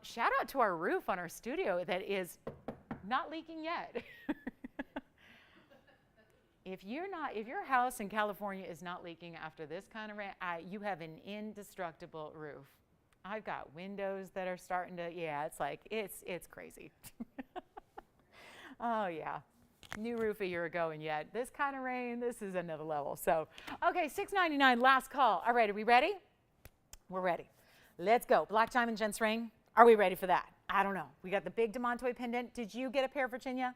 Shout out to our roof on our studio that is not leaking yet. If your house in California is not leaking after this kind of rain, you have an indestructible roof. I've got windows that are starting to, yeah, it's like, it's crazy. Oh yeah, new roof a year ago, and yet this kind of rain, this is another level. So, okay, $6.99, last call. All right, are we ready? We're ready. Let's go. Black diamond gents ring. Are we ready for that? I don't know. We got the big demantoid pendant. Did you get a pair, Virginia?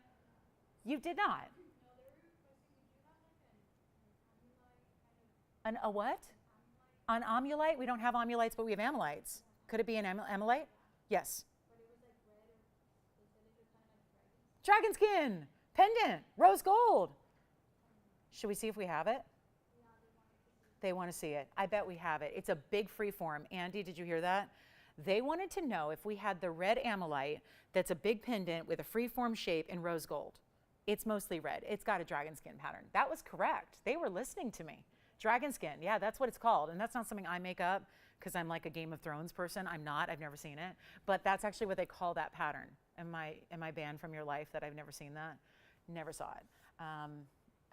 You did not. A what? An amolite? We don't have amulites, but we have amolites. Could it be an amolite? Yes. Dragon skin, pendant, rose gold. Should we see if we have it? They want to see it. I bet we have it. It's a big freeform. Andy, did you hear that? They wanted to know if we had the red amolite that's a big pendant with a freeform shape in rose gold. It's mostly red. It's got a dragon skin pattern. That was correct. They were listening to me. Dragon skin, yeah, that's what it's called. And that's not something I make up because I'm like a Game of Thrones person. I'm not. I've never seen it. But that's actually what they call that pattern. Am I banned from your life that I've never seen that? Never saw it.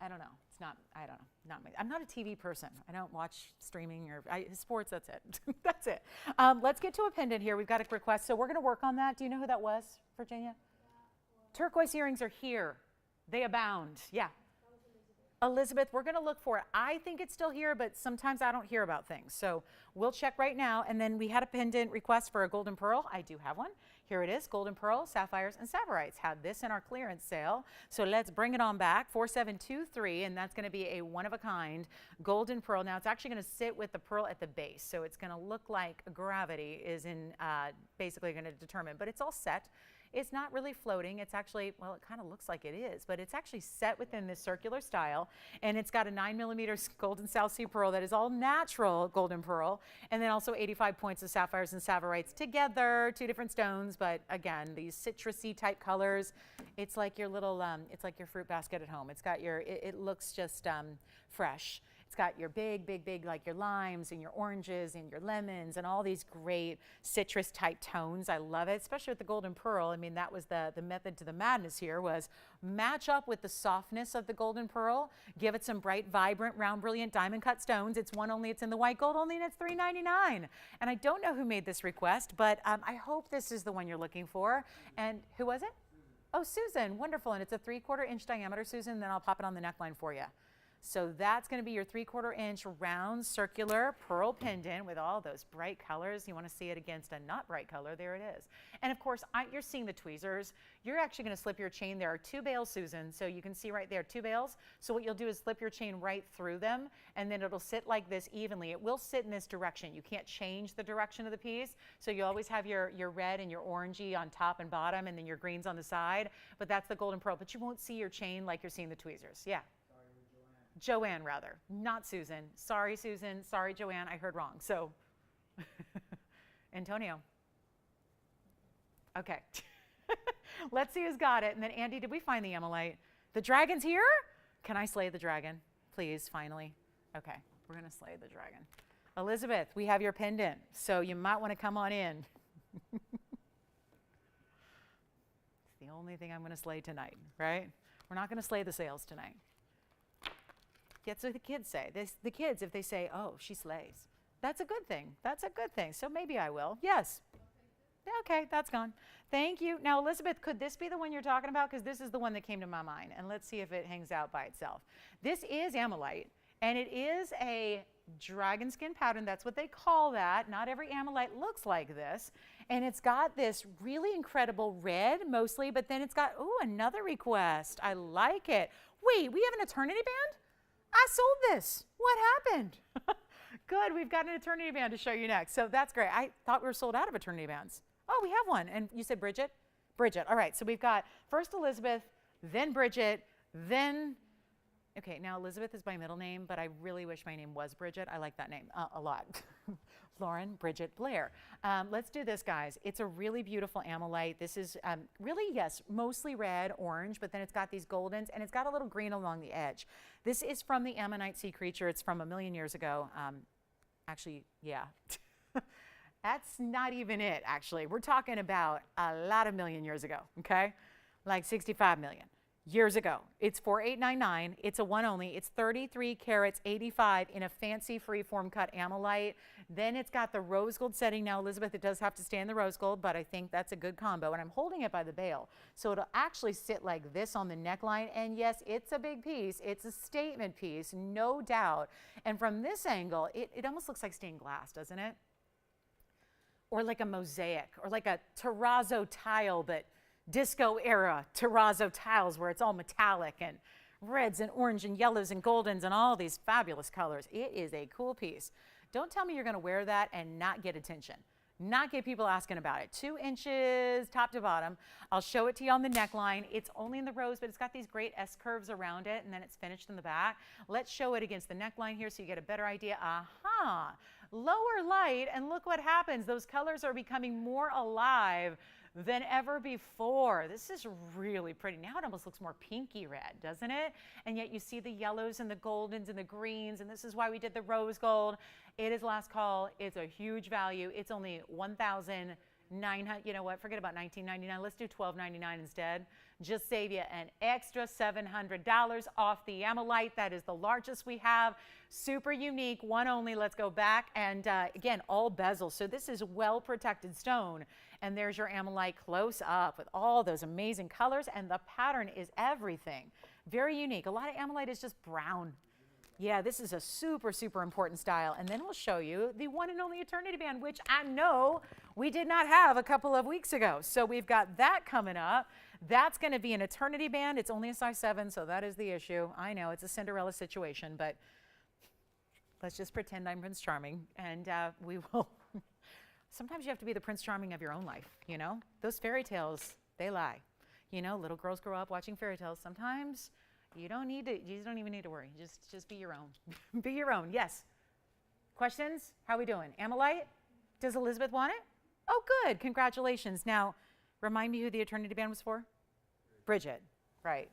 I don't know. It's not, I don't know. Not me. I'm not a TV person. I don't watch streaming or sports. That's it. That's it. Let's get to a pendant here. We've got a request. So we're going to work on that. Do you know who that was, Virginia? Turquoise earrings are here. They abound. Yeah. Elizabeth, we're going to look for it. I think it's still here, but sometimes I don't hear about things. So we'll check right now. And then we had a pendant request for a golden pearl. I do have one. Here it is, golden pearl, sapphires, and sapphirites. Had this in our clearance sale. So let's bring it on back, 4723, and that's going to be a one-of-a-kind golden pearl. Now, it's actually going to sit with the pearl at the base. So it's going to look like gravity is in basically going to determine. But it's all set. It's not really floating. It's actually, well, it kind of looks like it is, but it's actually set within this circular style. And it's got a 9mm golden South Sea pearl that is all natural golden pearl. And then also 85 points of sapphires and sapphirites together, 2 different stones. But again, these citrusy type colors, it's like your little, it's like your fruit basket at home. It's got your, it looks just fresh. It's got your big, like your limes and your oranges and your lemons and all these great citrus type tones. I love it, especially with the golden pearl. I mean, that was the method to the madness here, was match up with the softness of the golden pearl, give it some bright, vibrant, round, brilliant diamond cut stones. It's one only, it's in the white gold only, and it's $3.99. And I don't know who made this request, but I hope this is the one you're looking for. And who was it? Oh, Susan, wonderful. And it's a 3/4 inch diameter, Susan, then I'll pop it on the neckline for you. So that's going to be your 3/4 inch round circular pearl pendant with all those bright colors. You want to see it against a not bright color. There it is. And of course, you're seeing the tweezers. You're actually going to slip your chain. There are 2 bails, Susan. So you can see right there, 2 bails. So what you'll do is slip your chain right through them, and then it'll sit like this evenly. It will sit in this direction. You can't change the direction of the piece. So you always have your red and your orangey on top and bottom, and then your greens on the side. But that's the golden pearl. But you won't see your chain like you're seeing the tweezers. Yeah. Joanne, rather, not Susan. Sorry, Susan. Sorry, Joanne. I heard wrong. So, Antonio. Okay. Let's see who's got it. And then, Andy, did we find the amolite? The dragon's here? Can I slay the dragon? Please, finally. Okay, we're going to slay the dragon. Elizabeth, we have your pendant, so you might want to come on in. It's the only thing I'm going to slay tonight, right? We're not going to slay the sales tonight. That's what the kids say. The kids, if they say, oh, she slays, that's a good thing. That's a good thing. So maybe I will. Yes. Okay, that's gone. Thank you. Now, Elizabeth, could this be the one you're talking about? Because this is the one that came to my mind. And let's see if it hangs out by itself. This is amolite, and it is a dragon skin pattern. That's what they call that. Not every amolite looks like this. And it's got this really incredible red mostly, but then it's got, oh, another request. I like it. Wait, we have an eternity band? I sold this. What happened? Good, we've got an eternity band to show you next. So that's great. I thought we were sold out of eternity bands. Oh, we have one. And you said Bridget? Bridget. All right, so we've got first Elizabeth, then Bridget, then, okay, now Elizabeth is my middle name, but I really wish my name was Bridget. I like that name a lot. Lauren Bridget Blair. Let's do this, guys. It's a really beautiful amolite. This is really, yes, mostly red, orange, but then it's got these goldens, and it's got a little green along the edge. This is from the ammonite sea creature. It's from 1,000,000 years ago. Actually, yeah. That's not even it, actually. We're talking about a lot of million years ago, okay? Like 65 million. Years ago. It's 4899. It's a one only. It's 33 carats, 85 in a fancy freeform cut amolite. Then it's got the rose gold setting. Now, Elizabeth, it does have to stay in the rose gold, but I think that's a good combo. And I'm holding it by the bail. So it'll actually sit like this on the neckline. And yes, it's a big piece. It's a statement piece, no doubt. And from this angle, it almost looks like stained glass, doesn't it? Or like a mosaic, or like a terrazzo tile, but disco era terrazzo tiles where it's all metallic and reds and orange and yellows and goldens and all these fabulous colors. It is a cool piece. Don't tell me you're going to wear that and not get attention. not get people asking about it. 2 inches top to bottom. I'll show it to you on the neckline. It's only in the rose, but it's got these great S curves around it, and then it's finished in the back. Let's show it against the neckline here so you get a better idea. Aha! Lower light, and look what happens. Those colors are becoming more alive than ever before. This is really pretty. Now it almost looks more pinky red, doesn't it? And yet you see the yellows and the goldens and the greens, and this is why we did the rose gold. It is last call. It's a huge value. It's only $1,900. You know what? Forget about $19.99. Let's do $12.99 instead. Just save you an extra $700 off the amolite. That is the largest we have. Super unique, one only. Let's go back. And again, all bezels. So this is well-protected stone. And there's your amolite close up with all those amazing colors. And the pattern is everything. Very unique. A lot of amolite is just brown. Yeah, this is a super, super important style. And then we'll show you the one and only eternity band, which I know we did not have a couple of weeks ago. So we've got that coming up. That's going to be an eternity band. It's only a size 7, so that is the issue. I know it's a Cinderella situation, but let's just pretend I'm Prince Charming, and we will. Sometimes you have to be the Prince Charming of your own life, you know? Those fairy tales, they lie. You know, little girls grow up watching fairy tales. Sometimes you don't even need to worry. Just be your own. Be your own, yes. Questions? How are we doing? Amolite? Does Elizabeth want it? Oh, good. Congratulations. Now, remind me who the eternity band was for? Bridget, right.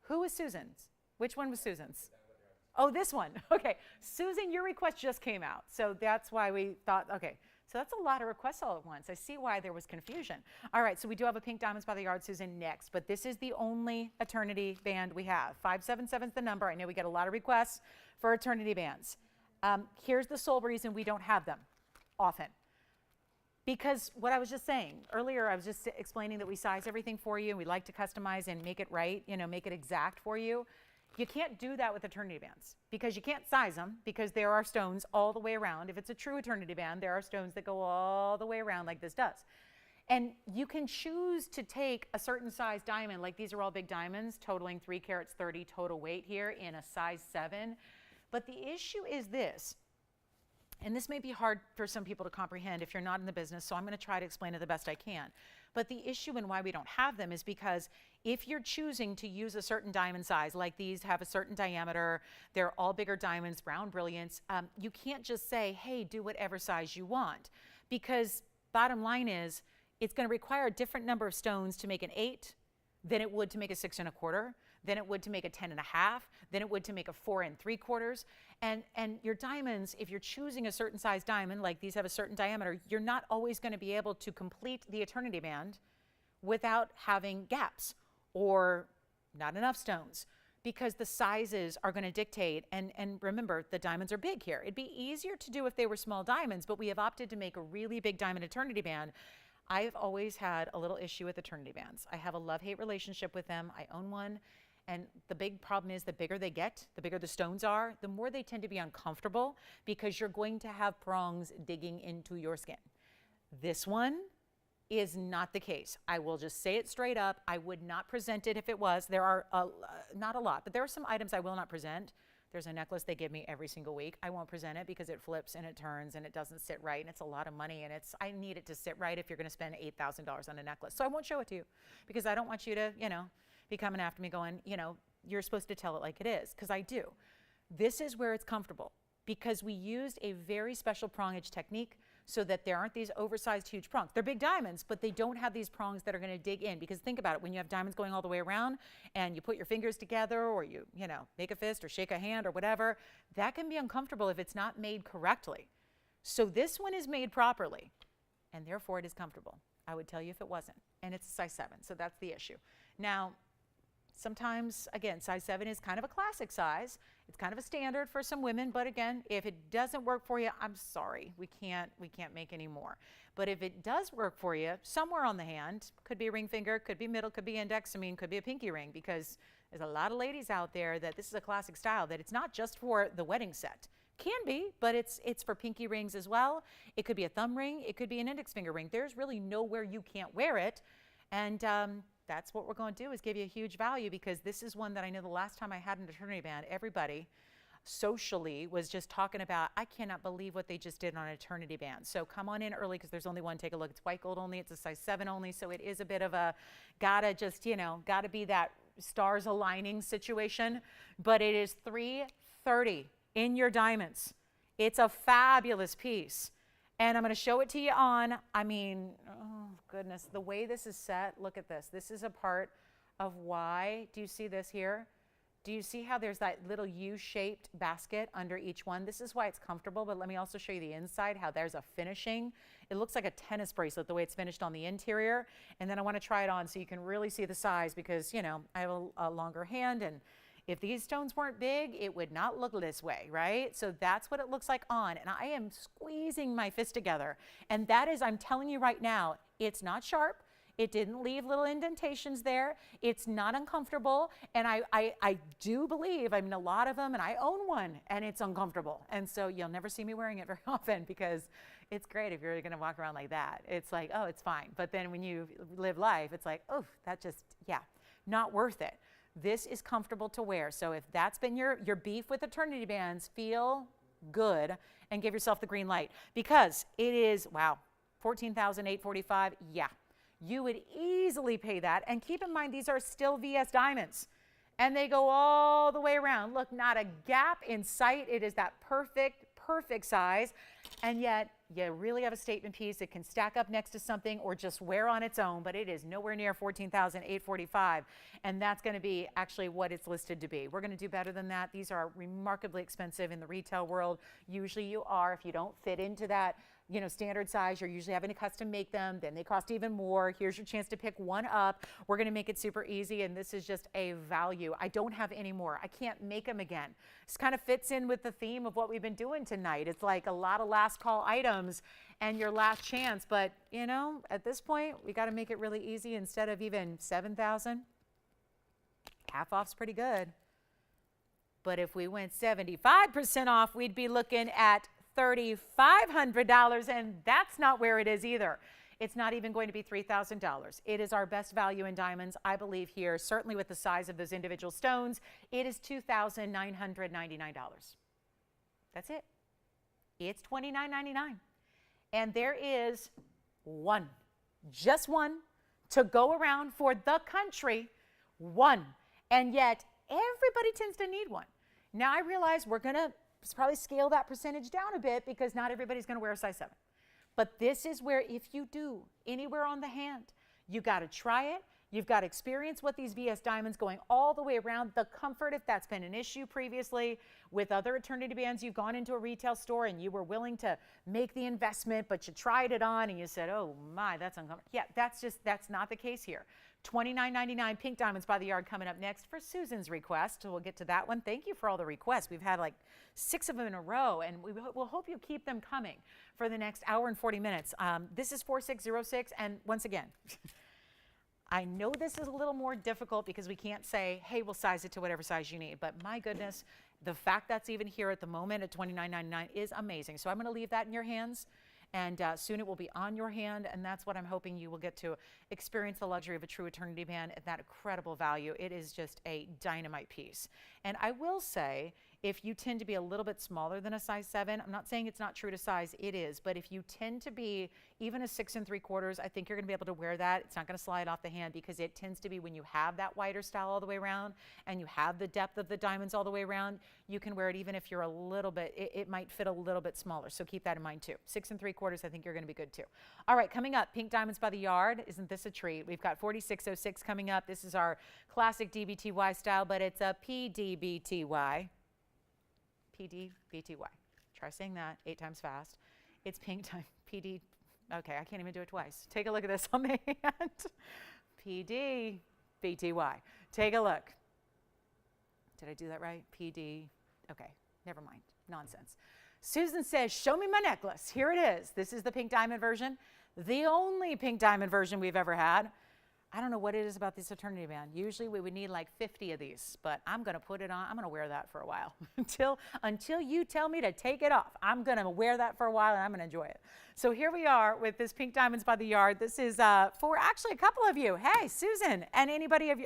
Who was Susan's? Which one was Susan's? Oh, this one. Okay. Susan, your request just came out. So that's why we thought, okay. So that's a lot of requests all at once. I see why there was confusion. All right, so we do have a pink diamonds by the yard, Susan, next. But this is the only eternity band we have. 577 is the number. I know we get a lot of requests for eternity bands. Here's the sole reason we don't have them often. Because what I was just saying earlier, I was just explaining that we size everything for you and we like to customize and make it right, you know, make it exact for you. You can't do that with eternity bands because you can't size them because there are stones all the way around. If it's a true eternity band, there are stones that go all the way around like this does. And you can choose to take a certain size diamond, like these are all big diamonds, totaling 3 carats 30 total weight here in a size 7. But the issue is this. And this may be hard for some people to comprehend if you're not in the business, so I'm going to try to explain it the best I can. But the issue and why we don't have them is because if you're choosing to use a certain diamond size, like these have a certain diameter, they're all bigger diamonds, brown brilliance, you can't just say, hey, do whatever size you want. Because bottom line is, it's going to require a different number of stones to make an 8 than it would to make a 6 1/4. Than it would to make a 10 1/2, than it would to make a 4 3/4. And your diamonds, if you're choosing a certain size diamond, like these have a certain diameter, you're not always going to be able to complete the eternity band without having gaps or not enough stones because the sizes are going to dictate. And remember, the diamonds are big here. It'd be easier to do if they were small diamonds, but we have opted to make a really big diamond eternity band. I've always had a little issue with eternity bands. I have a love-hate relationship with them. I own one. And the big problem is the bigger they get, the bigger the stones are, the more they tend to be uncomfortable because you're going to have prongs digging into your skin. This one is not the case. I will just say it straight up. I would not present it if it was. There are not a lot, but there are some items I will not present. There's a necklace they give me every single week. I won't present it because it flips and it turns and it doesn't sit right and it's a lot of money and I need it to sit right if you're going to spend $8,000 on a necklace. So I won't show it to you because I don't want you to, you know, be coming after me going, you know, you're supposed to tell it like it is, because I do. This is where it's comfortable because we used a very special prongage technique so that there aren't these oversized huge prongs. They're big diamonds, but they don't have these prongs that are going to dig in because think about it, when you have diamonds going all the way around and you put your fingers together or you know, make a fist or shake a hand or whatever, that can be uncomfortable if it's not made correctly. So this one is made properly and therefore it is comfortable. I would tell you if it wasn't, and it's a size 7, so that's the issue. Now, sometimes, again, size 7 is kind of a classic size. It's kind of a standard for some women, but again, if it doesn't work for you, I'm sorry. We can't make any more. But if it does work for you, somewhere on the hand, could be a ring finger, could be middle, could be index, I mean, could be a pinky ring, because there's a lot of ladies out there that this is a classic style, that it's not just for the wedding set. Can be, but it's for pinky rings as well. It could be a thumb ring. It could be an index finger ring. There's really nowhere you can't wear it. And that's what we're going to do is give you a huge value because this is one that I know the last time I had an eternity band, everybody socially was just talking about, I cannot believe what they just did on eternity band. So come on in early because there's only one. Take a look. It's white gold only. It's a size 7 only. So it is a bit of a gotta just, gotta be that stars aligning situation. But it is $330 in your diamonds. It's a fabulous piece. And I'm going to show it to you on, oh goodness, the way this is set, look at this. This is a part of why, do you see this here? Do you see how there's that little U-shaped basket under each one? This is why it's comfortable, but let me also show you the inside, how there's a finishing. It looks like a tennis bracelet, the way it's finished on the interior. And then I want to try it on so you can really see the size because, I have a longer hand, and if these stones weren't big, it would not look this way, right? So that's what it looks like on. And I am squeezing my fist together. And that is, I'm telling you right now, it's not sharp. It didn't leave little indentations there. It's not uncomfortable. And I do believe, a lot of them, and I own one, and it's uncomfortable. And so you'll never see me wearing it very often because it's great if you're going to walk around like that. It's like, oh, it's fine. But then when you live life, it's like, oh, that just, not worth it. This is comfortable to wear. So if that's been your beef with eternity bands, feel good and give yourself the green light because it is, wow, $14,845. Yeah, you would easily pay that. And keep in mind, these are still VS diamonds and they go all the way around. Look, not a gap in sight. It is that perfect size. And yet you really have a statement piece. It can stack up next to something or just wear on its own, but it is nowhere near $14,845. And that's going to be actually what it's listed to be. We're going to do better than that. These are remarkably expensive in the retail world. Usually you are, if you don't fit into that, standard size, you're usually having to custom make them, then they cost even more. Here's your chance to pick one up. We're going to make it super easy, and this is just a value. I don't have any more. I can't make them again. This kind of fits in with the theme of what we've been doing tonight. It's like a lot of last call items and your last chance, but at this point, we got to make it really easy. Instead of even $7,000, half off's pretty good. But if we went 75% off, we'd be looking at $3,500, and that's not where it is either. It's not even going to be $3,000. It is our best value in diamonds, I believe here, certainly with the size of those individual stones. It is $2,999. That's it. It's $2,999. And there is one, just one, to go around for the country, one. And yet, everybody tends to need one. Now, I realize we're going to probably scale that percentage down a bit because not everybody's going to wear a size 7. But this is where if you do anywhere on the hand, you got to try it. You've got to experience what these VS diamonds going all the way around, the comfort if that's been an issue previously with other eternity bands. You've gone into a retail store and you were willing to make the investment, but you tried it on and you said, oh my, that's uncomfortable. Yeah, that's not the case here. $29.99 pink diamonds by the yard coming up next for Susan's request. So we'll get to that one. Thank you for all the requests. We've had like 6 of them in a row, and we'll hope you keep them coming for the next hour and 40 minutes. This is 4606, and once again, I know this is a little more difficult because we can't say, hey, we'll size it to whatever size you need. But my goodness, the fact that's even here at the moment at $29.99 is amazing. So I'm going to leave that in your hands. And soon it will be on your hand, and that's what I'm hoping you will get to experience the luxury of a true eternity band at that incredible value. It is just a dynamite piece. And I will say, if you tend to be a little bit smaller than a size 7, I'm not saying it's not true to size, it is, but if you tend to be even a 6 3/4, I think you're going to be able to wear that. It's not going to slide off the hand because it tends to be when you have that wider style all the way around and you have the depth of the diamonds all the way around, you can wear it even if you're a little bit, it might fit a little bit smaller. So keep that in mind too. 6 3/4, I think you're going to be good too. All right, coming up, pink diamonds by the yard. Isn't this a treat? We've got 4606 coming up. This is our classic DBTY style, but it's a PDBTY. PDBTY. Try saying that 8 times fast. It's pink time. PD. Okay, I can't even do it twice. Take a look at this on my hand. PDBTY. Take a look. Did I do that right? PD. Okay, never mind. Nonsense. Susan says, show me my necklace. Here it is. This is the pink diamond version. The only pink diamond version we've ever had. I don't know what it is about this eternity band. Usually we would need like 50 of these, but I'm going to put it on. I'm going to wear that for a while until you tell me to take it off. I'm going to wear that for a while and I'm going to enjoy it. So here we are with this Pink Diamonds by the Yard. This is for actually a couple of you. Hey, Susan, and anybody of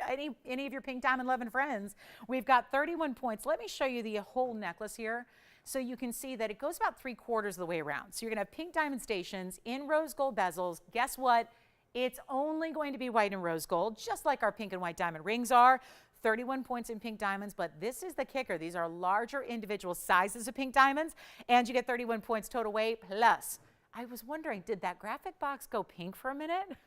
any of your Pink Diamond loving friends. We've got 31 points. Let me show you the whole necklace here. So you can see that it goes about 3/4 of the way around. So you're going to have pink diamond stations in rose gold bezels. Guess what? It's only going to be white and rose gold, just like our pink and white diamond rings are. 31 points in pink diamonds, but this is the kicker. These are larger individual sizes of pink diamonds, and you get 31 points total weight plus. I was wondering, did that graphic box go pink for a minute?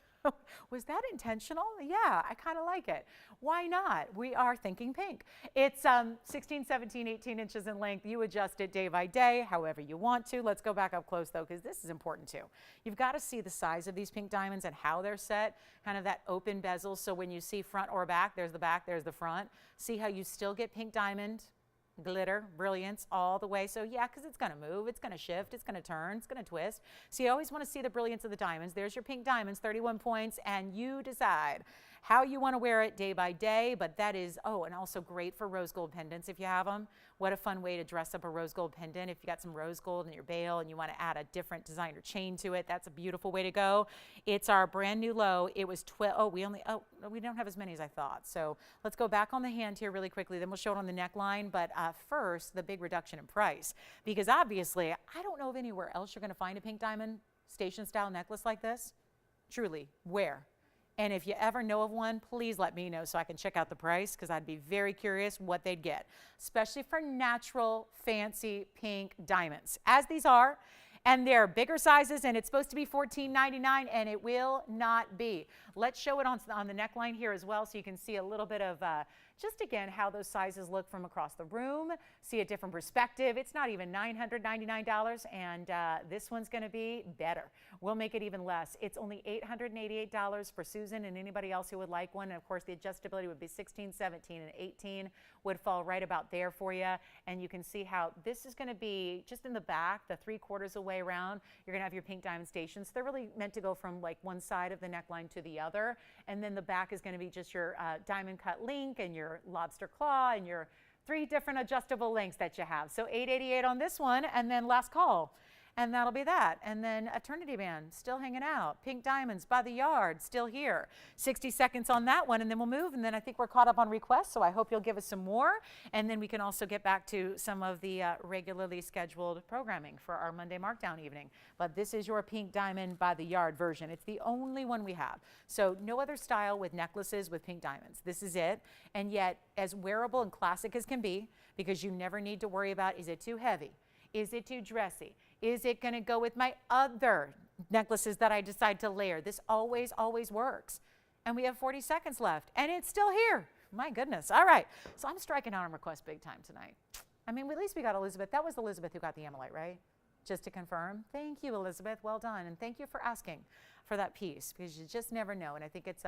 Was that intentional? Yeah, I kind of like it. Why not? We are thinking pink. It's 16, 17, 18 inches in length. You adjust it day by day, however you want to. Let's go back up close, though, because this is important, too. You've got to see the size of these pink diamonds and how they're set, kind of that open bezel. So when you see front or back, there's the front. See how you still get pink diamond, glitter, brilliance all the way. So yeah, because it's going to move, it's going to shift, it's going to turn, it's going to twist. So you always want to see the brilliance of the diamonds. There's your pink diamonds, 31 points, and you decide how you want to wear it day by day. But that is, oh, and also great for rose gold pendants if you have them. What a fun way to dress up a rose gold pendant. If you got some rose gold in your bail and you want to add a different designer chain to it, that's a beautiful way to go. It's our brand new low. It was 12. We don't have as many as I thought. So let's go back on the hand here really quickly. Then we'll show it on the neckline. But first, the big reduction in price, because obviously I don't know of anywhere else you're going to find a pink diamond station style necklace like this. Truly, where? And if you ever know of one, please let me know so I can check out the price, because I'd be very curious what they'd get, especially for natural, fancy pink diamonds, as these are. And they're bigger sizes, and it's supposed to be $14.99, and it will not be. Let's show it on the neckline here as well, so you can see a little bit of just, again, how those sizes look from across the room, see a different perspective. It's not even $999, and this one's going to be better. We'll make it even less. It's only $888 for Susan and anybody else who would like one. And, of course, the adjustability would be 16, 17, and 18 would fall right about there for you. And you can see how this is going to be just in the back, the 3/4 away around. You're going to have your pink diamond stations. They're really meant to go from like one side of the neckline to the other. And then the back is going to be just your diamond cut link and your lobster claw and your 3 different adjustable links that you have. So $888 on this one, and then last call. And that'll be that. And then Eternity Band, still hanging out. Pink Diamonds by the Yard, still here. 60 seconds on that one, and then we'll move. And then I think we're caught up on requests, so I hope you'll give us some more. And then we can also get back to some of the regularly scheduled programming for our Monday markdown evening. But this is your Pink Diamond by the Yard version. It's the only one we have. So no other style with necklaces with pink diamonds. This is it. And yet as wearable and classic as can be, because you never need to worry about, is it too heavy? Is it too dressy? Is it going to go with my other necklaces that I decide to layer? This always, always works. And we have 40 seconds left, and it's still here. My goodness. All right. So I'm striking out on request big time tonight. I mean, at least we got Elizabeth. That was Elizabeth who got the amolite, right? Just to confirm. Thank you, Elizabeth. Well done. And thank you for asking for that piece, because you just never know. And I think it's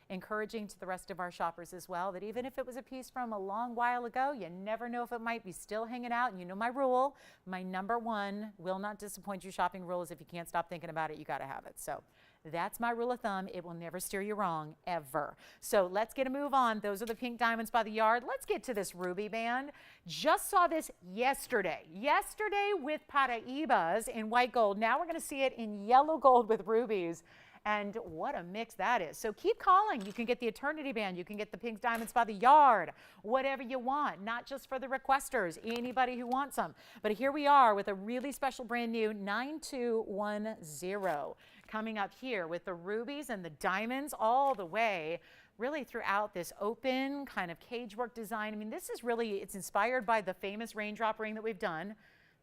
encouraging to the rest of our shoppers as well, that even if it was a piece from a long while ago, you never know if it might be still hanging out. And you know my rule, my number one will not disappoint you shopping rule is if you can't stop thinking about it, you got to have it. So that's my rule of thumb. It will never steer you wrong, ever. So let's get a move on. Those are the Pink Diamonds by the Yard. Let's get to this ruby band. Just saw this yesterday. Yesterday with Paraibas in white gold. Now we're going to see it in yellow gold with rubies. And what a mix that is. So keep calling. You can get the Eternity Band. You can get the Pink Diamonds by the Yard. Whatever you want. Not just for the requesters. Anybody who wants them. But here we are with a really special brand new 9210. Coming up here with the rubies and the diamonds all the way really throughout this open kind of cage work design. I mean, this is really, it's inspired by the famous raindrop ring that we've done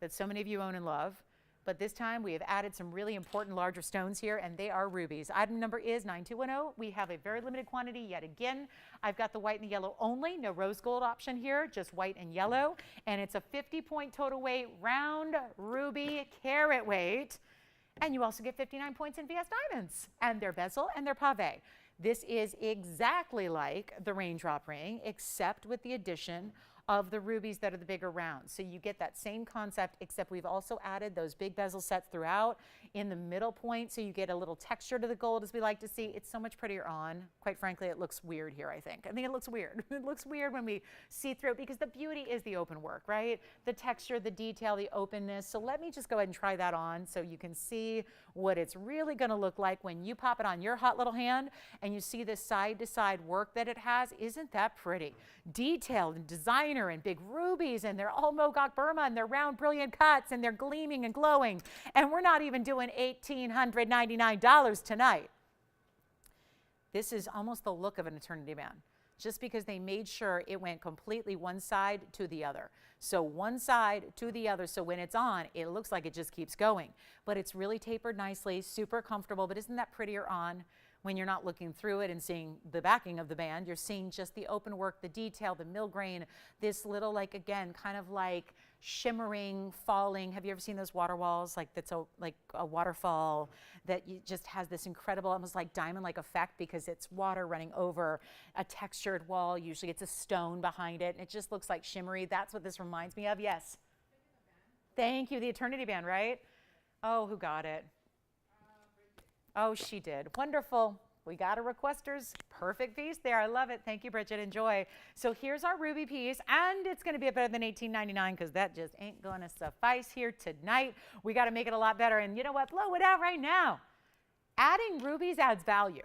that so many of you own and love. But this time we have added some really important larger stones here, and they are rubies. Item number is 9210. We have a very limited quantity yet again. I've got the white and the yellow only, no rose gold option here, just white and yellow. And it's a 50-point total weight, round ruby carat weight. And you also get 59 points in VS diamonds and their bezel and their pave. This is exactly like the raindrop ring, except with the addition of the rubies that are the bigger rounds. So you get that same concept, except we've also added those big bezel sets throughout in the middle point so you get a little texture to the gold, as we like to see. It's so much prettier on. Quite frankly, it looks weird here, I think. It looks weird. It looks weird when we see through it because the beauty is the open work, right? The texture, the detail, the openness. So let me just go ahead and try that on so you can see what it's really going to look like when you pop it on your hot little hand and you see this side-to-side work that it has. Isn't that pretty? Detailed and designer and big rubies, and they're all Mogok Burma, and they're round brilliant cuts, and they're gleaming and glowing. And we're not even doing $1,899 tonight. This is almost the look of an eternity band, just because they made sure it went completely one side to the other. So one side to the other, so when it's on, it looks like it just keeps going. But it's really tapered nicely, super comfortable, but isn't that prettier on? When you're not looking through it and seeing the backing of the band, you're seeing just the open work, the detail, the mill grain, this little, like, again, kind of like shimmering, falling. Have you ever seen those water walls? Like that's like a waterfall that just has this incredible, almost like diamond-like effect because it's water running over a textured wall. Usually it's a stone behind it, and it just looks like shimmery. That's what this reminds me of. Yes. Thank you. The eternity band, right? Oh, who got it? Oh, she did. Wonderful. We got a requester's perfect piece there. I love it. Thank you, Bridget. Enjoy. So here's our ruby piece, and it's going to be better than $18.99 because that just ain't going to suffice here tonight. We got to make it a lot better. And you know what? Blow it out right now. Adding rubies adds value.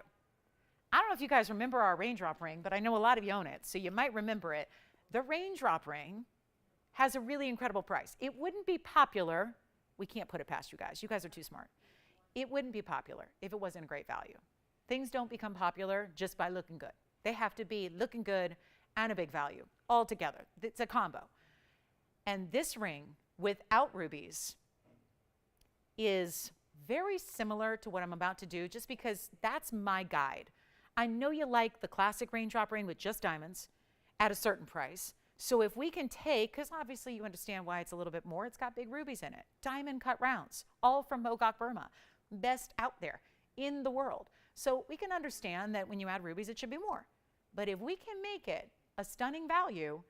I don't know if you guys remember our raindrop ring, but I know a lot of you own it, so you might remember it. The raindrop ring has a really incredible price. It wouldn't be popular. We can't put it past you guys. You guys are too smart. It wouldn't be popular if it wasn't a great value. Things don't become popular just by looking good. They have to be looking good and a big value all together. It's a combo. And this ring without rubies is very similar to what I'm about to do just because that's my guide. I know you like the classic raindrop ring with just diamonds at a certain price. So if we can take, because obviously you understand why it's a little bit more, it's got big rubies in it. Diamond cut rounds, all from Mogok Burma. Best out there in the world. So we can understand that when you add rubies, it should be more. But if we can make it a stunning value,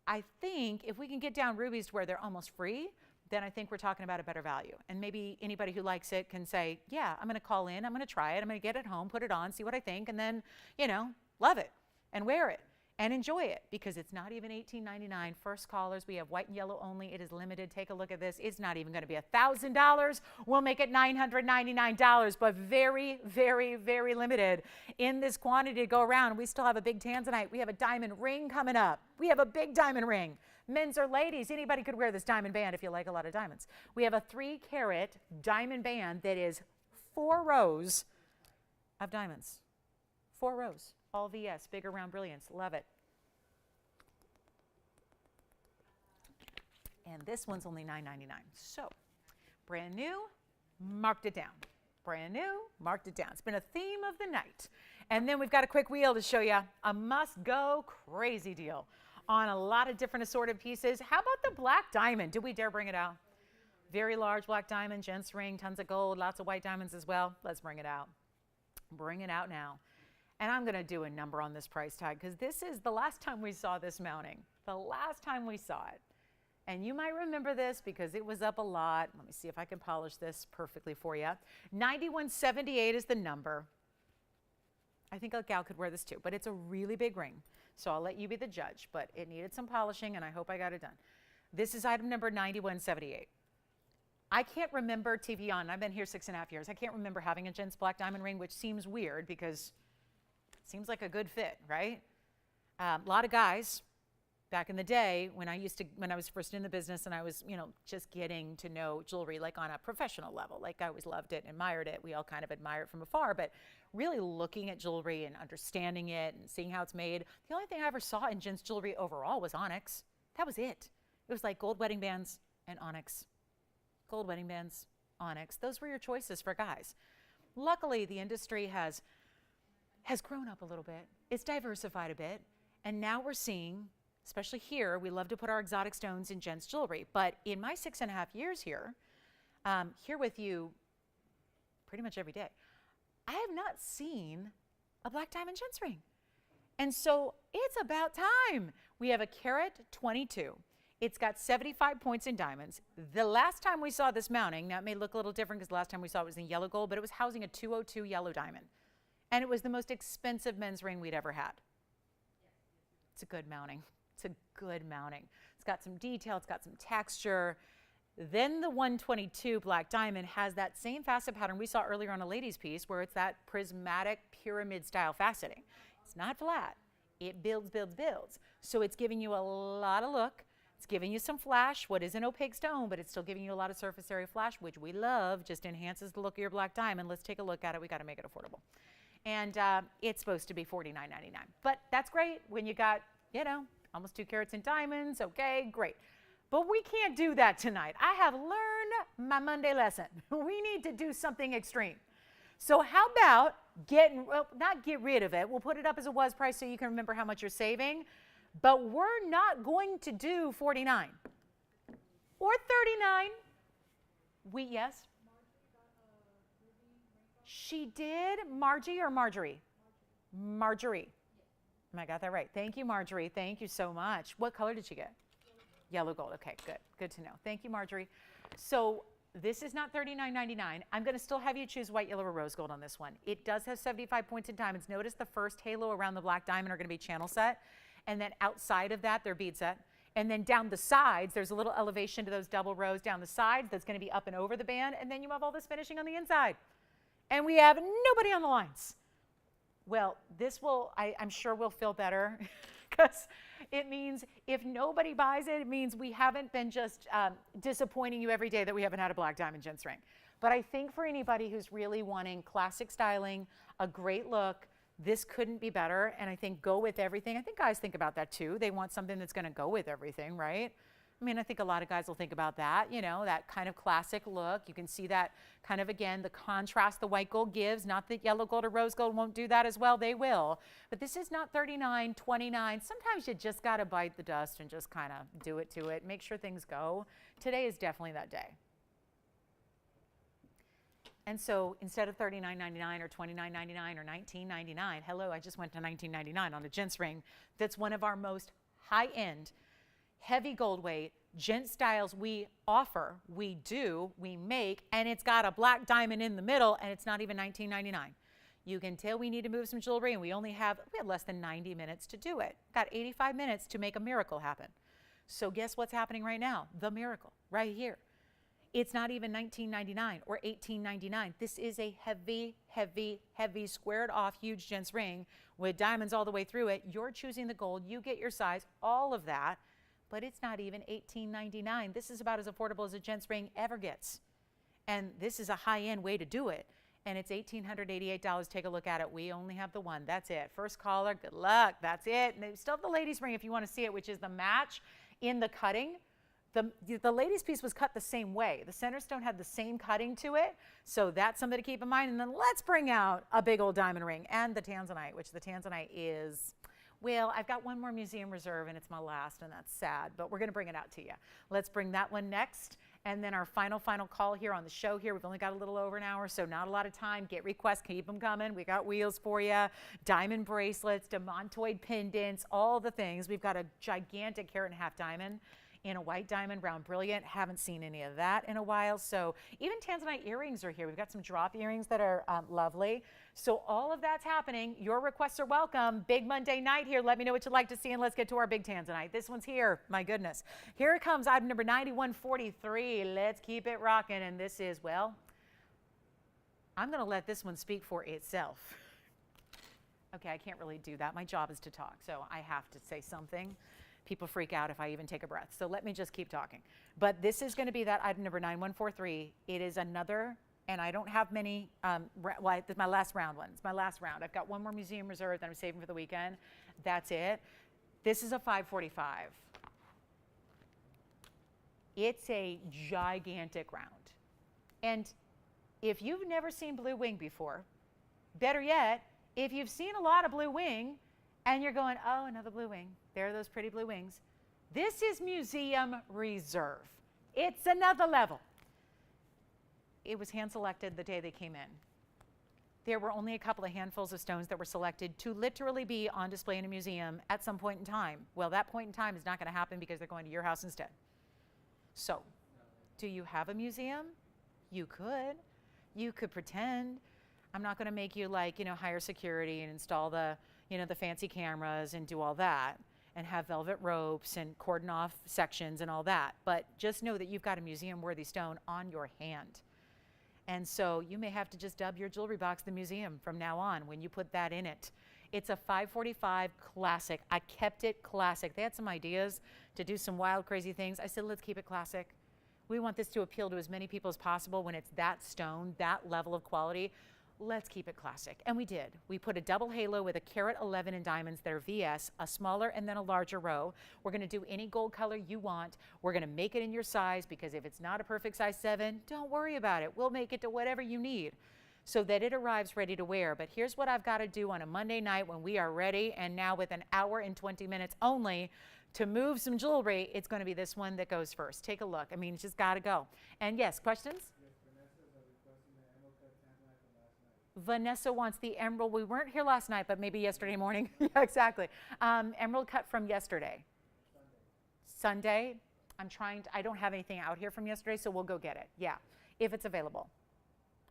I think if we can get down rubies to where they're almost free, then I think we're talking about a better value. And maybe anybody who likes it can say, yeah, I'm going to call in, I'm going to try it, I'm going to get it home, put it on, see what I think, and then, you know, love it and wear it and enjoy it because it's not even $18.99. First callers, we have white and yellow only. It is limited. Take a look at this. It's not even going to be $1,000. We'll make it $999, but very, very, very limited in this quantity to go around. We still have a big Tanzanite. We have a diamond ring coming up. We have a big diamond ring. Men's or ladies, anybody could wear this diamond band if you like a lot of diamonds. We have a 3-carat diamond band that is 4 rows of diamonds. 4 rows. All VS, bigger round brilliance. Love it. And this one's only $9.99. So, brand new, marked it down. Brand new, marked it down. It's been a theme of the night. And then we've got a quick wheel to show you a must-go crazy deal on a lot of different assorted pieces. How about the black diamond? Did we dare bring it out? Very large black diamond, gents ring, tons of gold, lots of white diamonds as well. Let's bring it out. Bring it out now. And I'm going to do a number on this price tag because this is the last time we saw this mounting. The last time we saw it. And you might remember this because it was up a lot. Let me see if I can polish this perfectly for you. 9178 is the number. I think a gal could wear this too, but it's a really big ring. So I'll let you be the judge, but it needed some polishing and I hope I got it done. This is item number 9178. I can't remember TVON. I've been here 6.5 years. I can't remember having a gents black diamond ring, which seems weird because it seems like a good fit, right? A lot of guys back in the day when I was first in the business and I was, just getting to know jewelry like on a professional level. Like I always loved it and admired it. We all kind of admire it from afar, but really looking at jewelry and understanding it and seeing how it's made. The only thing I ever saw in gents jewelry overall was onyx. That was it. It was like gold wedding bands and onyx. Gold wedding bands, onyx. Those were your choices for guys. Luckily, the industry has grown up a little bit. It's diversified a bit. And now we're seeing, especially here, we love to put our exotic stones in gents jewelry. But in my 6.5 years here, here with you pretty much every day, I have not seen a black diamond gents ring. And so it's about time. We have a carat 22. It's got 75 points in diamonds. The last time we saw this mounting, now it may look a little different because the last time we saw it was in yellow gold, but it was housing a 202 yellow diamond. And it was the most expensive men's ring we'd ever had. It's a good mounting. It's a good mounting. It's got some detail. It's got some texture. Then the 122 black diamond has that same facet pattern we saw earlier on a lady's piece where it's that prismatic pyramid style faceting. It's not flat. It builds, builds, builds. So it's giving you a lot of look. It's giving you some flash, what is an opaque stone, but it's still giving you a lot of surface area flash, which we love, just enhances the look of your black diamond. Let's take a look at it. We got to make it affordable. And it's supposed to be $49.99. But that's great when you got, you know, almost 2 carats in diamonds. Okay, great. But we can't do that tonight. I have learned my Monday lesson. We need to do something extreme. So how about not get rid of it. We'll put it up as a was price so you can remember how much you're saving. But we're not going to do $49 or $39. Yes? She did. Margie or Marjorie? Marjorie. I got that right. Thank you, Marjorie. Thank you so much. What color did she get? Yellow gold. Okay, good. Good to know. Thank you, Marjorie. So this is not $39.99. I'm going to still have you choose white, yellow, or rose gold on this one. It does have 75 points in diamonds. Notice the first halo around the black diamond are going to be channel set. And then outside of that, they're bead set. And then down the sides, there's a little elevation to those double rows down the sides that's going to be up and over the band. And then you have all this finishing on the inside. And we have nobody on the lines. Well, this will, I'm sure will feel better because it means if nobody buys it, it means we haven't been just disappointing you every day that we haven't had a black diamond gents ring. But I think for anybody who's really wanting classic styling, a great look, this couldn't be better. And I think go with everything. I think guys think about that too. They want something that's going to go with everything, right? I mean, I think a lot of guys will think about that, you know, that kind of classic look. You can see that kind of, again, the contrast the white gold gives. Not that yellow gold or rose gold won't do that as well. They will. But this is not $39, $29. Sometimes you just got to bite the dust and just kind of do it to it. Make sure things go. Today is definitely that day. And so instead of $39.99 or $29.99 or $19.99, hello, I just went to $19.99 on a gents ring. That's one of our most high-end, heavy gold weight, gent styles we offer, we make, and it's got a black diamond in the middle, and it's not even $19.99. You can tell we need to move some jewelry, and we have less than 90 minutes to do it. Got 85 minutes to make a miracle happen. So guess what's happening right now? The miracle, right here. It's not even $19.99 or $18.99. This is a heavy, heavy, heavy, squared off, huge gents ring with diamonds all the way through it. You're choosing the gold. You get your size, all of that, but it's not even $18.99. This is about as affordable as a gents ring ever gets. And this is a high-end way to do it. And it's $1,888. Take a look at it. We only have the one. That's it. First caller, good luck. That's it. And they still have the ladies' ring if you want to see it, which is the match in the cutting. The ladies' piece was cut the same way. The center stone had the same cutting to it, so that's something to keep in mind. And then let's bring out a big old diamond ring and the Tanzanite, which the Tanzanite is, well, I've got one more museum reserve, and it's my last, and that's sad, but we're going to bring it out to you. Let's bring that one next, and then our final call here on the show here. We've only got a little over an hour, so not a lot of time. Get requests, keep them coming. We got wheels for you, diamond bracelets, demantoid pendants, all the things. We've got a gigantic carat-and-a-half diamond in a white diamond, round brilliant. Haven't seen any of that in a while. So even Tanzanite earrings are here. We've got some drop earrings that are lovely. So all of that's happening. Your requests are welcome. Big Monday night here. Let me know what you'd like to see, and let's get to our big Tanzanite. This one's here. My goodness. Here it comes, item number 9143. Let's keep it rocking. And this is, well, I'm going to let this one speak for itself. Okay, I can't really do that. My job is to talk, so I have to say something. People freak out if I even take a breath. So let me just keep talking. But this is going to be that item number 9143. It is another, and I don't have many, well, this is my last round one. It's my last round. I've got one more museum reserve that I'm saving for the weekend. That's it. This is a 545. It's a gigantic round. And if you've never seen blue wing before, better yet, if you've seen a lot of blue wing and you're going, oh, another blue wing. There are those pretty blue wings. This is museum reserve. It's another level. It was hand selected the day they came in. There were only a couple of handfuls of stones that were selected to literally be on display in a museum at some point in time. Well, that point in time is not going to happen because they're going to your house instead. So, do you have a museum? You could. You could pretend. I'm not going to make you like, hire security and install the, the fancy cameras and do all that and have velvet ropes and cordon off sections and all that. But just know that you've got a museum-worthy stone on your hand. And so you may have to just dub your jewelry box the museum from now on when you put that in it. It's a 545 classic. I kept it classic. They had some ideas to do some wild, crazy things. I said, let's keep it classic. We want this to appeal to as many people as possible when it's that stone, that level of quality. Let's keep it classic. And we did. We put a double halo with a carat 11 in diamonds that are VS, a smaller and then a larger row. We're going to do any gold color you want. We're going to make it in your size, because if it's not a perfect size 7, don't worry about it. We'll make it to whatever you need so that it arrives ready to wear. But here's what I've got to do on a Monday night when we are ready, and now with an hour and 20 minutes only to move some jewelry. It's going to be this one that goes first. Take a look. I mean, it's just got to go. And yes, questions? Vanessa wants the emerald. We weren't here last night, but maybe yesterday morning. Yeah, exactly. Emerald cut from yesterday. Sunday. I don't have anything out here from yesterday, so we'll go get it. Yeah, if it's available.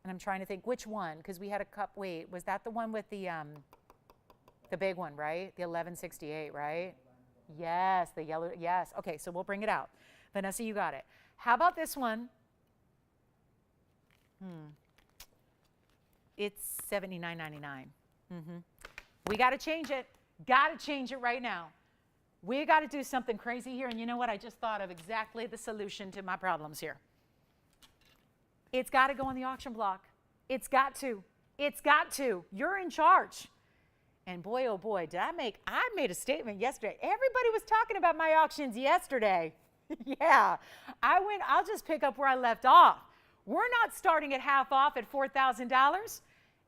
And I'm trying to think which one, because we had a cup. Wait, was that the one with the big one, right? The 1168, right? Yes, the yellow. Yes. Okay, so we'll bring it out. Vanessa, you got it. How about this one? It's $79.99. We got to change it. Got to change it right now. We got to do something crazy here. And you know what? I just thought of exactly the solution to my problems here. It's got to go on the auction block. It's got to. It's got to. You're in charge. And boy, oh boy, I made a statement yesterday. Everybody was talking about my auctions yesterday. Yeah. I'll just pick up where I left off. We're not starting at half off at $4,000. And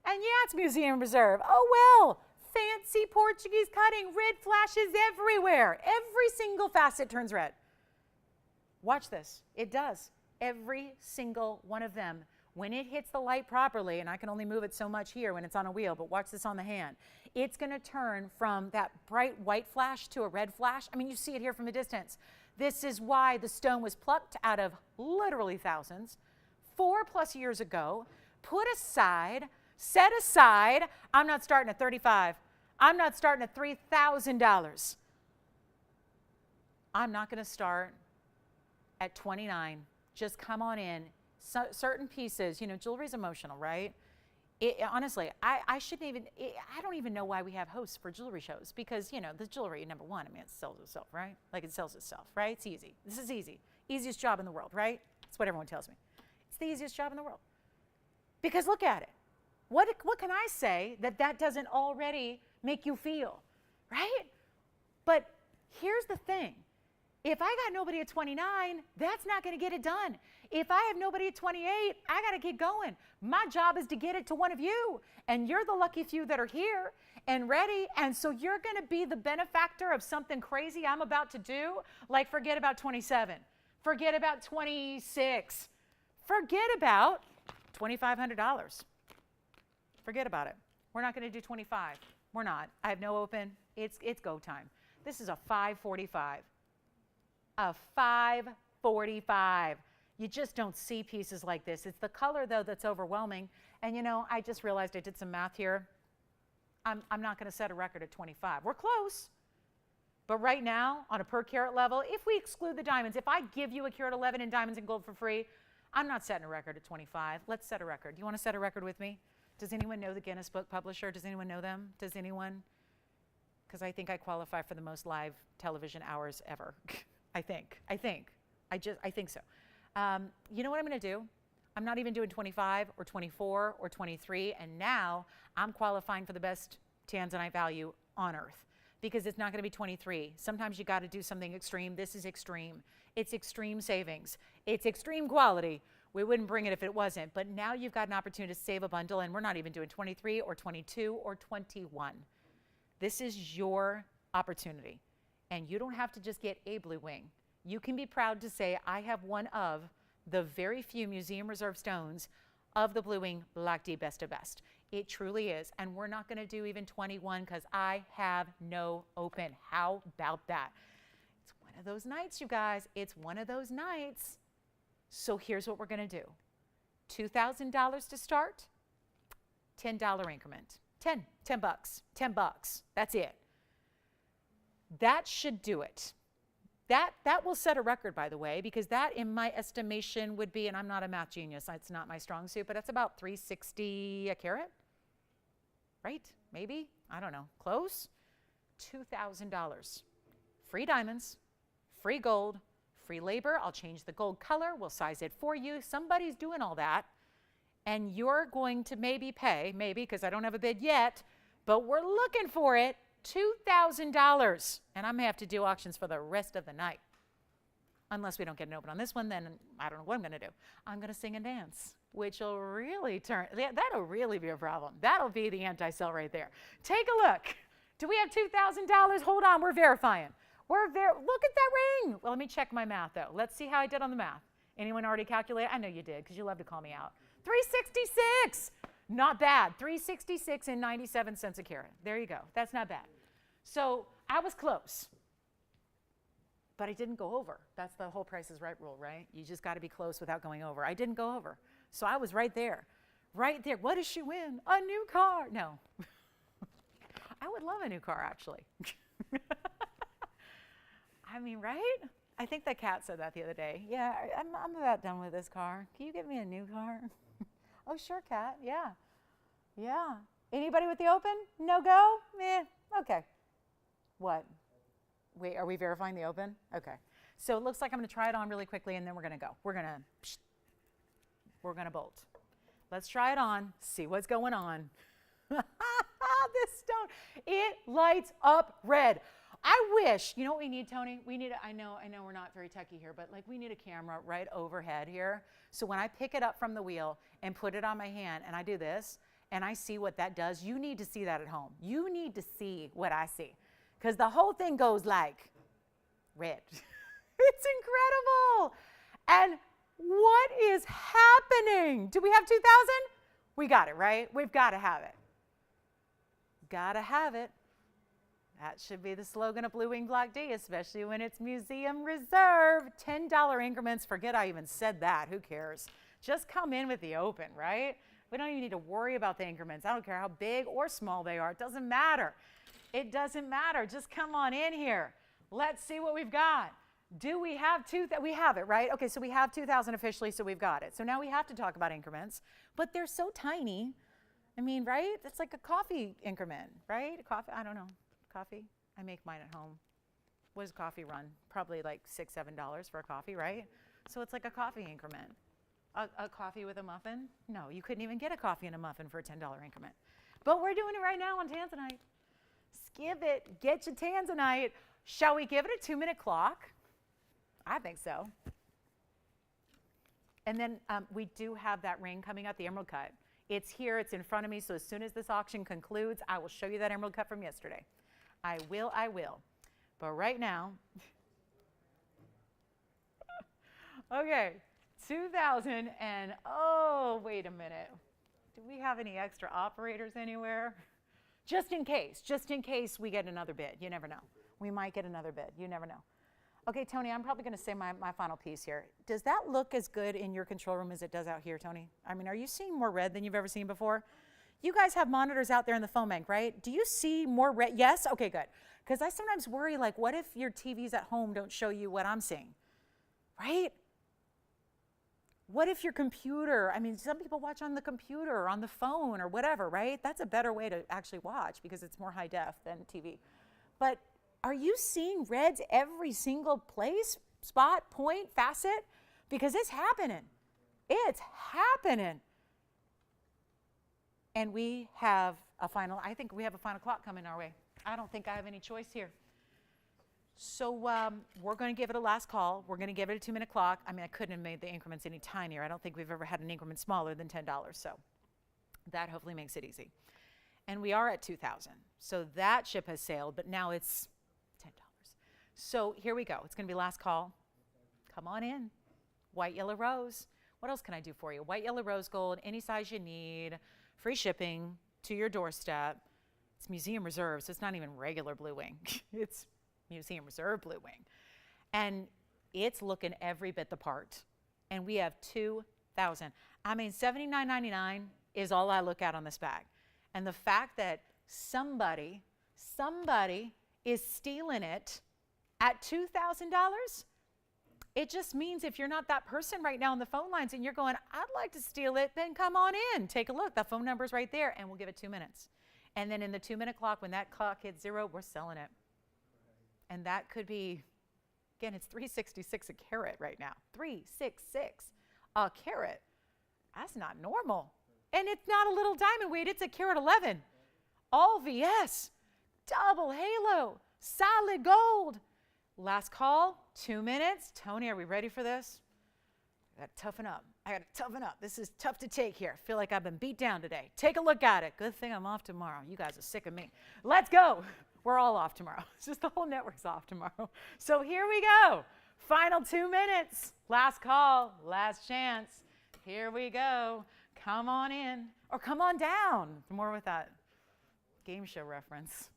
yeah, it's museum reserve. Oh well, fancy Portuguese cutting, red flashes everywhere. Every single facet turns red. Watch this. It does. Every single one of them. When it hits the light properly, and I can only move it so much here when it's on a wheel, but watch this on the hand. It's going to turn from that bright white flash to a red flash. I mean, you see it here from a distance. This is why the stone was plucked out of literally thousands 4+ years ago, put aside, set aside. I'm not starting at $35. I'm not starting at $3,000. I'm not going to start at $29. Just come on in. Certain pieces, jewelry's emotional, right? Honestly, I shouldn't even, I don't even know why we have hosts for jewelry shows, because, the jewelry, number one, I mean, it sells itself, right? Like, it sells itself, right? It's easy. This is easy. Easiest job in the world, right? That's what everyone tells me. It's the easiest job in the world. Because look at it. What can I say that doesn't already make you feel, right? But here's the thing. If I got nobody at 29, that's not going to get it done. If I have nobody at 28, I got to keep going. My job is to get it to one of you. And you're the lucky few that are here and ready. And so you're going to be the benefactor of something crazy I'm about to do. Like, forget about 27. Forget about 26. Forget about $2,500. Forget about it. We're not going to do 25. We're not. I have no open. It's go time. This is a 545. A 545. You just don't see pieces like this. It's the color, though, that's overwhelming. And, I just realized I did some math here. I'm not going to set a record at 25. We're close. But right now, on a per carat level, if we exclude the diamonds, if I give you a carat 11 in diamonds and gold for free, I'm not setting a record at 25. Let's set a record. You want to set a record with me? Does anyone know the Guinness Book publisher? Does anyone know them? Does anyone? Because I think I qualify for the most live television hours ever. I think so. You know what I'm going to do? I'm not even doing 25 or 24 or 23, and now I'm qualifying for the best Tanzanite value on earth, because it's not going to be 23. Sometimes you got to do something extreme. This is extreme. It's extreme savings. It's extreme quality. We wouldn't bring it if it wasn't, but now you've got an opportunity to save a bundle, and we're not even doing 23 or 22 or 21. This is your opportunity. And you don't have to just get a blue wing. You can be proud to say, I have one of the very few museum reserve stones of the blue wing Black D Best of Best. It truly is. And we're not going to do even 21 because I have no open. How about that? It's one of those nights, you guys. It's one of those nights. So here's what we're going to do. $2,000 to start, $10 increment. 10 bucks, 10 bucks. That's it. That should do it. That will set a record, by the way, because that, in my estimation, would be, and I'm not a math genius, it's not my strong suit, but it's about $360 a carat, right? Maybe, I don't know, close. $2,000. Free diamonds, free gold, free labor. I'll change the gold color. We'll size it for you. Somebody's doing all that. And you're going to maybe pay, maybe because I don't have a bid yet, but we're looking for it, $2,000. And I may have to do auctions for the rest of the night. Unless we don't get an open on this one, then I don't know what I'm going to do. I'm going to sing and dance, which will really that'll really be a problem. That'll be the anti-sell right there. Take a look. Do we have $2,000? Hold on, we're verifying. Look at that ring. Well, let me check my math, though. Let's see how I did on the math. Anyone already calculate? I know you did, because you love to call me out. 366. Not bad. 366 and 97 cents a carat. There you go. That's not bad. So I was close, but I didn't go over. That's the whole Price is Right rule, right? You just got to be close without going over. I didn't go over. So I was right there. Right there. What does she win? A new car. No. I would love a new car, actually. I mean, right? I think that cat said that the other day. Yeah, I'm about done with this car. Can you get me a new car? Oh, sure, cat. Yeah. Yeah. Anybody with the open? No go? Meh. Okay. What? Wait, are we verifying the open? Okay. So it looks like I'm going to try it on really quickly, and then we're going to go. We're going to bolt. Let's try it on, see what's going on. This stone, it lights up red. I wish, you know what we need, Tony? We need, I know we're not very techy here, but like we need a camera right overhead here. So when I pick it up from the wheel and put it on my hand and I do this and I see what that does, you need to see that at home. You need to see what I see because the whole thing goes like red. It's incredible. And what is happening? Do we have 2,000? We got it, right? We've got to have it. Got to have it. That should be the slogan of Blue Wing Block D, especially when it's museum reserve. $10 increments. Forget I even said that. Who cares? Just come in with the open, right? We don't even need to worry about the increments. I don't care how big or small they are. It doesn't matter. It doesn't matter. Just come on in here. Let's see what we've got. Do we have we have it, right? Okay, so we have 2,000 officially, so we've got it. So now we have to talk about increments, but they're so tiny. I mean, right? It's like a coffee increment, right? Coffee, I don't know. Coffee? I make mine at home. What does coffee run? Probably like $6, $7 for a coffee, right? So it's like a coffee increment. A coffee with a muffin? No, you couldn't even get a coffee and a muffin for a $10 increment. But we're doing it right now on Tanzanite. Skip it. Get your Tanzanite. Shall we give it a 2-minute clock? I think so. And then we do have that ring coming up, the emerald cut. It's here. It's in front of me. So as soon as this auction concludes, I will show you that emerald cut from yesterday. I will. But right now, okay, 2,000 and, oh, wait a minute. Do we have any extra operators anywhere? Just in case we get another bid. You never know. We might get another bid. You never know. Okay, Tony, I'm probably going to say my final piece here. Does that look as good in your control room as it does out here, Tony? I mean, are you seeing more red than you've ever seen before? You guys have monitors out there in the phone bank, right? Do you see more red? Yes? Okay, good. Because I sometimes worry, like, what if your TVs at home don't show you what I'm seeing, right? What if your computer, I mean, some people watch on the computer or on the phone or whatever, right? That's a better way to actually watch because it's more high def than TV. But are you seeing reds every single place, spot, point, facet? Because it's happening. It's happening. And we have I think we have a final clock coming our way. I don't think I have any choice here. So we're going to give it a last call. We're going to give it a 2-minute clock. I mean, I couldn't have made the increments any tinier. I don't think we've ever had an increment smaller than $10. So that hopefully makes it easy. And we are at 2,000. So that ship has sailed, but now it's $10. So here we go. It's going to be last call. Come on in. White, yellow, rose. What else can I do for you? White, yellow, rose gold, any size you need. free shipping to your doorstep. It's museum reserve, so it's not even regular blue wing. It's museum reserve blue wing. And it's looking every bit the part. And we have 2,000. I mean, $79.99 is all I look at on this bag. And the fact that somebody is stealing it at $2,000, it just means if you're not that person right now on the phone lines and you're going, I'd like to steal it, then come on in. Take a look. The phone number's right there, and we'll give it 2 minutes. And then in the 2-minute clock, when that clock hits 0, we're selling it. And that could be, again, it's $366 a carat right now. $366 a carat. That's not normal. And it's not a little diamond weight. It's a carat 11. All VS. Double halo. Solid gold. Last call, 2 minutes. Tony, are we ready for this? I got to toughen up. I got to toughen up. This is tough to take here. I feel like I've been beat down today. Take a look at it. Good thing I'm off tomorrow. You guys are sick of me. Let's go. We're all off tomorrow. It's just the whole network's off tomorrow. So here we go. Final 2 minutes. Last call. Last chance. Here we go. Come on in. Or come on down. More with that game show reference.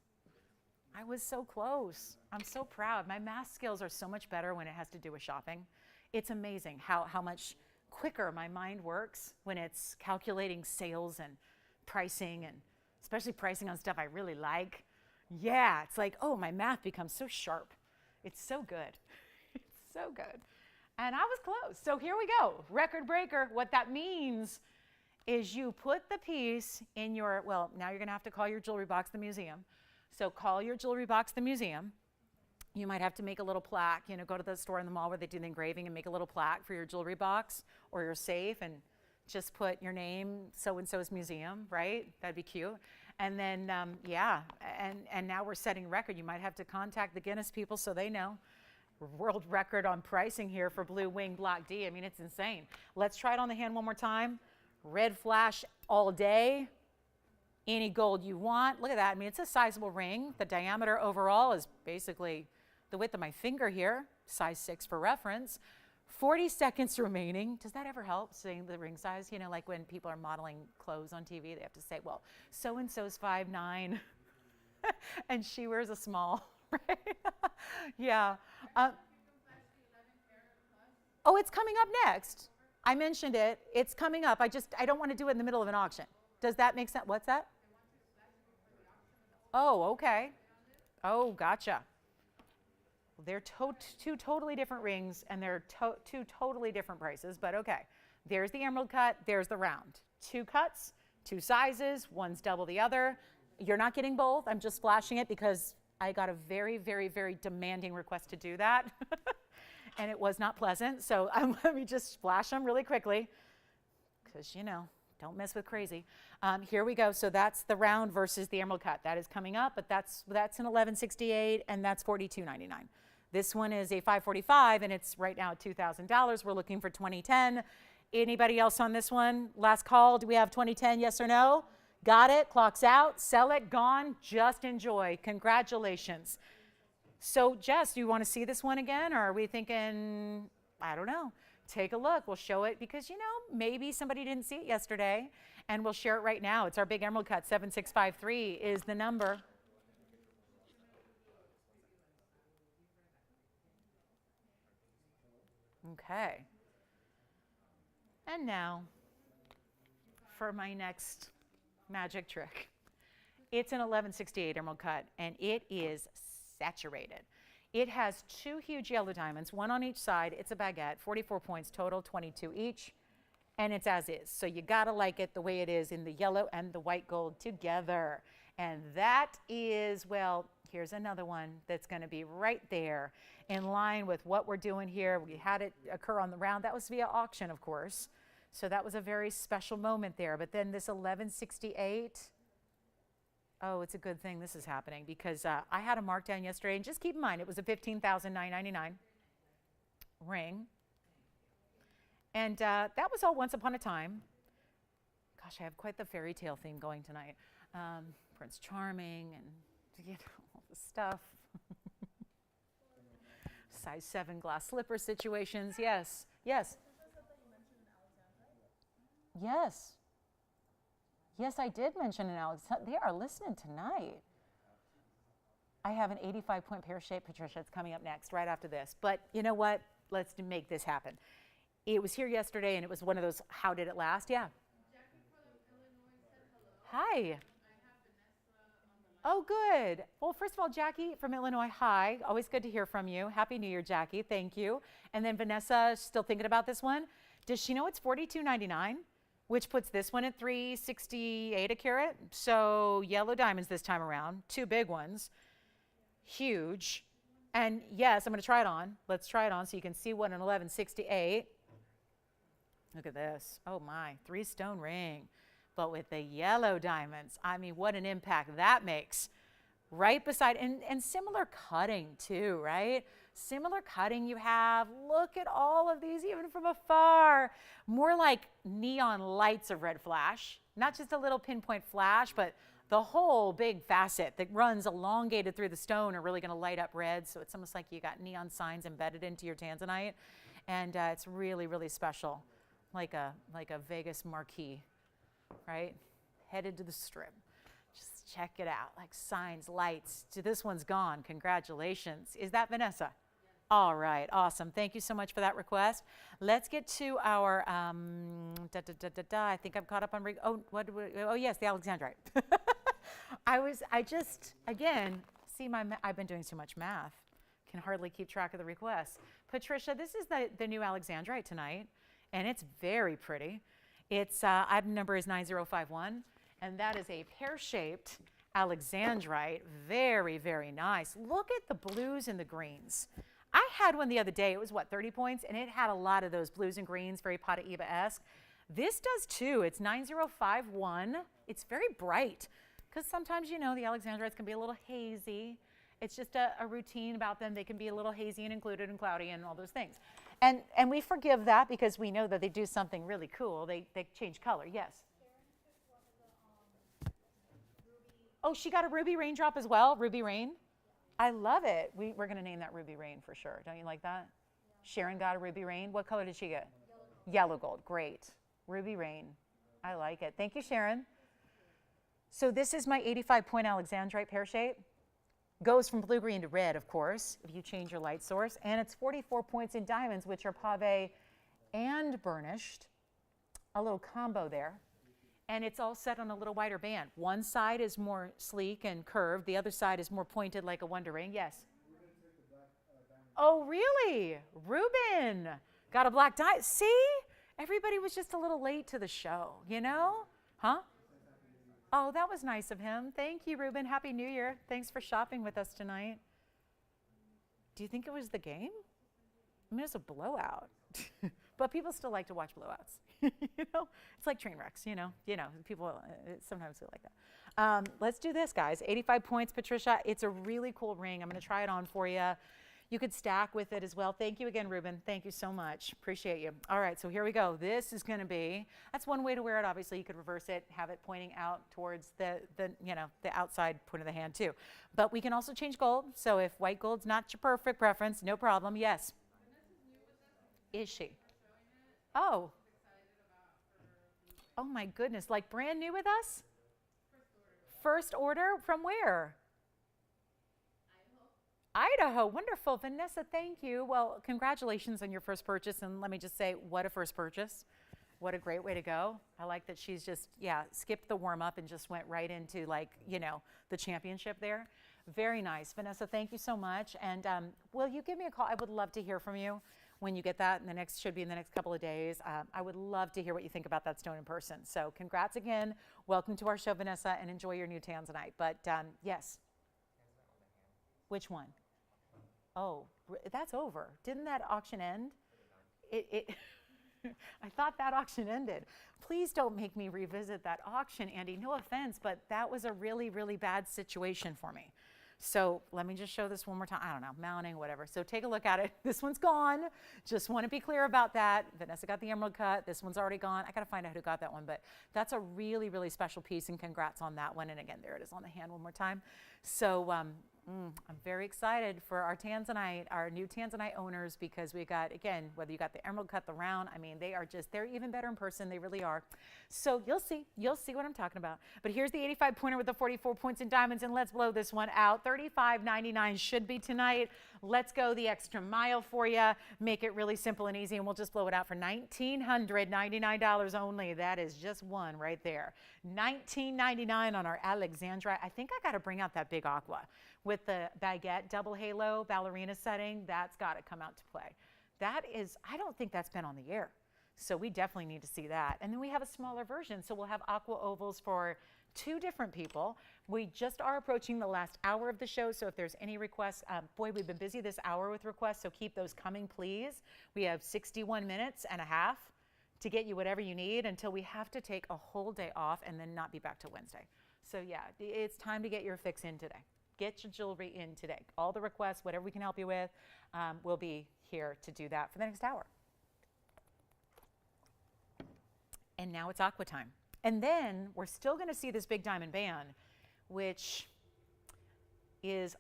I was so close. I'm so proud. My math skills are so much better when it has to do with shopping. It's amazing how much quicker my mind works when it's calculating sales and pricing, and especially pricing on stuff I really like. Yeah, it's like, oh, my math becomes so sharp. It's so good. It's so good. And I was close. So here we go. Record breaker. What that means is you put the piece in your, well, now you're going to have to call your jewelry box the museum. So call your jewelry box the museum. You might have to make a little plaque, you know, go to the store in the mall where they do the engraving and make a little plaque for your jewelry box or your safe and just put your name, so-and-so's museum, right? That'd be cute. And then, yeah, and now we're setting record. You might have to contact the Guinness people so they know. World record on pricing here for Blue Wing Block D. I mean, it's insane. Let's try it on the hand one more time. Red flash all day. Any gold you want. Look at that. I mean, it's a sizable ring. The diameter overall is basically the width of my finger here, size 6 for reference. 40 seconds remaining. Does that ever help, saying the ring size? You know, like when people are modeling clothes on TV, they have to say, well, so-and-so's 5'9", and she wears a small, right? Yeah. Oh, it's coming up next. I mentioned it. It's coming up. I don't want to do it in the middle of an auction. Does that make sense? What's that? Oh, okay. Oh, gotcha. They're two totally different rings, and they're two totally different prices, but okay. There's the emerald cut, there's the round. 2 cuts, 2 sizes, one's double the other. You're not getting both. I'm just flashing it because I got a very, very, very demanding request to do that, and it was not pleasant. So let me just flash them really quickly because, you know, don't mess with crazy. Here we go. So that's the round versus the emerald cut. That is coming up, but that's an 1168, and that's $42.99. This one is a $545, and it's right now at $2,000. We're looking for 2010. Anybody else on this one? Last call. Do we have 2010? Yes or no? Got it. Clock's out. Sell it. Gone. Just enjoy. Congratulations. So, Jess, do you want to see this one again, or are we thinking, I don't know. Take a look. We'll show it because, you know, maybe somebody didn't see it yesterday, and we'll share it right now. It's our big emerald cut. 7653 is the number. Okay. And now for my next magic trick. It's an 1168 emerald cut, and it is saturated. It has 2 huge yellow diamonds, 1 on each side. It's a baguette, 44 points total, 22 each, and it's as is. So you gotta like it the way it is in the yellow and the white gold together. And that is, well, here's another one that's gonna be right there in line with what we're doing here. We had it occur on the round. That was via auction, of course. So that was a very special moment there. But then this 1168, oh, it's a good thing this is happening because I had a markdown yesterday. And just keep in mind, it was a $15,999 ring. And that was all once upon a time. Gosh, I have quite the fairy tale theme going tonight. Prince Charming and, you know, all the stuff. Size 7 glass slipper situations. Yes. Yes. Yes. Yes, I did mention an Alex. They are listening tonight. I have an 85-point pear shape, Patricia. It's coming up next, right after this. But you know what? Let's make this happen. It was here yesterday, and it was one of those, how did it last? Yeah. Jackie from Illinois said hello. Hi. Oh, good. Well, first of all, Jackie from Illinois, hi. Always good to hear from you. Happy New Year, Jackie. Thank you. And then Vanessa, still thinking about this one. Does she know it's $42.99, which puts this one at $368 a carat? So yellow diamonds this time around, 2 big ones, huge. And yes, I'm going to try it on. Let's try it on so you can see what an 1168. Look at this. Oh my, 3-stone ring. But with the yellow diamonds, I mean, what an impact that makes. Right beside, and similar cutting too, right? Similar cutting you have. Look at all of these, even from afar. More like neon lights of red flash. Not just a little pinpoint flash, but the whole big facet that runs elongated through the stone are really going to light up red. So it's almost like you got neon signs embedded into your Tanzanite. And it's really, really special, like a Vegas marquee. Right? Headed to the strip. Just check it out. Like signs, lights. So this one's gone. Congratulations. Is that Vanessa? Yes. All right. Awesome. Thank you so much for that request. Let's get to our, I think I'm caught up on, oh yes, the Alexandrite. Again, see I've been doing so much math. Can hardly keep track of the requests. Patricia, this is the new Alexandrite tonight, and it's very pretty. Its item number is 9051, and that is a pear-shaped Alexandrite. Very, very nice. Look at the blues and the greens. I had one the other day. It was, 30 points? And it had a lot of those blues and greens, very Paraíba-esque. This does too. It's 9051. It's very bright because sometimes, the Alexandrites can be a little hazy. It's just a routine about them. They can be a little hazy and included and cloudy and all those things. And we forgive that because we know that they do something really cool. They change color. Yes. Oh, she got a ruby raindrop as well? Ruby rain? I love it. We're going to name that Ruby Rain for sure. Don't you like that? Yeah. Sharon got a Ruby Rain. What color did she get? Yellow gold. Great. Ruby Rain. I like it. Thank you, Sharon. So this is my 85-point Alexandrite pear shape. Goes from blue-green to red, of course, if you change your light source. And it's 44 points in diamonds, which are pave and burnished. A little combo there. And it's all set on a little wider band. One side is more sleek and curved. The other side is more pointed like a wonder ring. Yes? Oh, really? Ruben got a black diamond. See? Everybody was just a little late to the show, Huh? Oh, that was nice of him. Thank you, Ruben. Happy New Year. Thanks for shopping with us tonight. Do you think it was the game? I mean, it's a blowout. But people still like to watch blowouts. It's like train wrecks, people sometimes feel like that. Let's do this, guys. 85 points, Patricia. It's a really cool ring. I'm going to try it on for you. You could stack with it as well. Thank you again, Ruben. Thank you so much. Appreciate you. All right, so here we go. This is going to be, that's one way to wear it. Obviously, you could reverse it, have it pointing out towards the outside point of the hand too. But we can also change gold. So if white gold's not your perfect preference, no problem. Yes. Is she? Oh. Oh my goodness, like brand new with us? First order from where? Idaho, wonderful. Vanessa, thank you. Well, congratulations on your first purchase. And let me just say, what a first purchase. What a great way to go. I like that she's just, skipped the warm up and just went right into the championship there. Very nice. Vanessa, thank you so much. And will you give me a call? I would love to hear from you when you get that. Should be in the next couple of days. I would love to hear what you think about that stone in person. So congrats again. Welcome to our show, Vanessa, and enjoy your new Tanzanite. But yes. Which one? Oh, that's over. Didn't that auction end? I thought that auction ended. Please don't make me revisit that auction, Andy. No offense, but that was a really, really bad situation for me. So let me just show this one more time. I don't know, mounting, whatever. So take a look at it. This one's gone. Just want to be clear about that. Vanessa got the emerald cut. This one's already gone. I got to find out who got that one, but that's a really, really special piece, and congrats on that one. And again, there it is on the hand one more time. So I'm very excited for our Tanzanite, our new Tanzanite owners, because we got, again, whether you got the emerald cut, the round, I mean, they're even better in person. They really are. So you'll see what I'm talking about. But here's the 85 pointer with the 44 points in diamonds, and let's blow this one out. $35.99 should be tonight. Let's go the extra mile for you. Make it really simple and easy, and we'll just blow it out for $1,999 only. That is just one right there. $19.99 on our Alexandrite. I think I got to bring out that big aqua with the baguette double halo ballerina setting. That's got to come out to play. That is, I don't think that's been on the air. So we definitely need to see that. And then we have a smaller version. So we'll have aqua ovals for 2 different people. We just are approaching the last hour of the show. So if there's any requests, boy, we've been busy this hour with requests. So keep those coming, please. We have 61 minutes and a half to get you whatever you need until we have to take a whole day off and then not be back till Wednesday. So yeah, it's time to get your fix in today. Get your jewelry in today. All the requests, whatever we can help you with, we'll be here to do that for the next hour. And now it's aqua time. And then we're still going to see this big diamond band, which is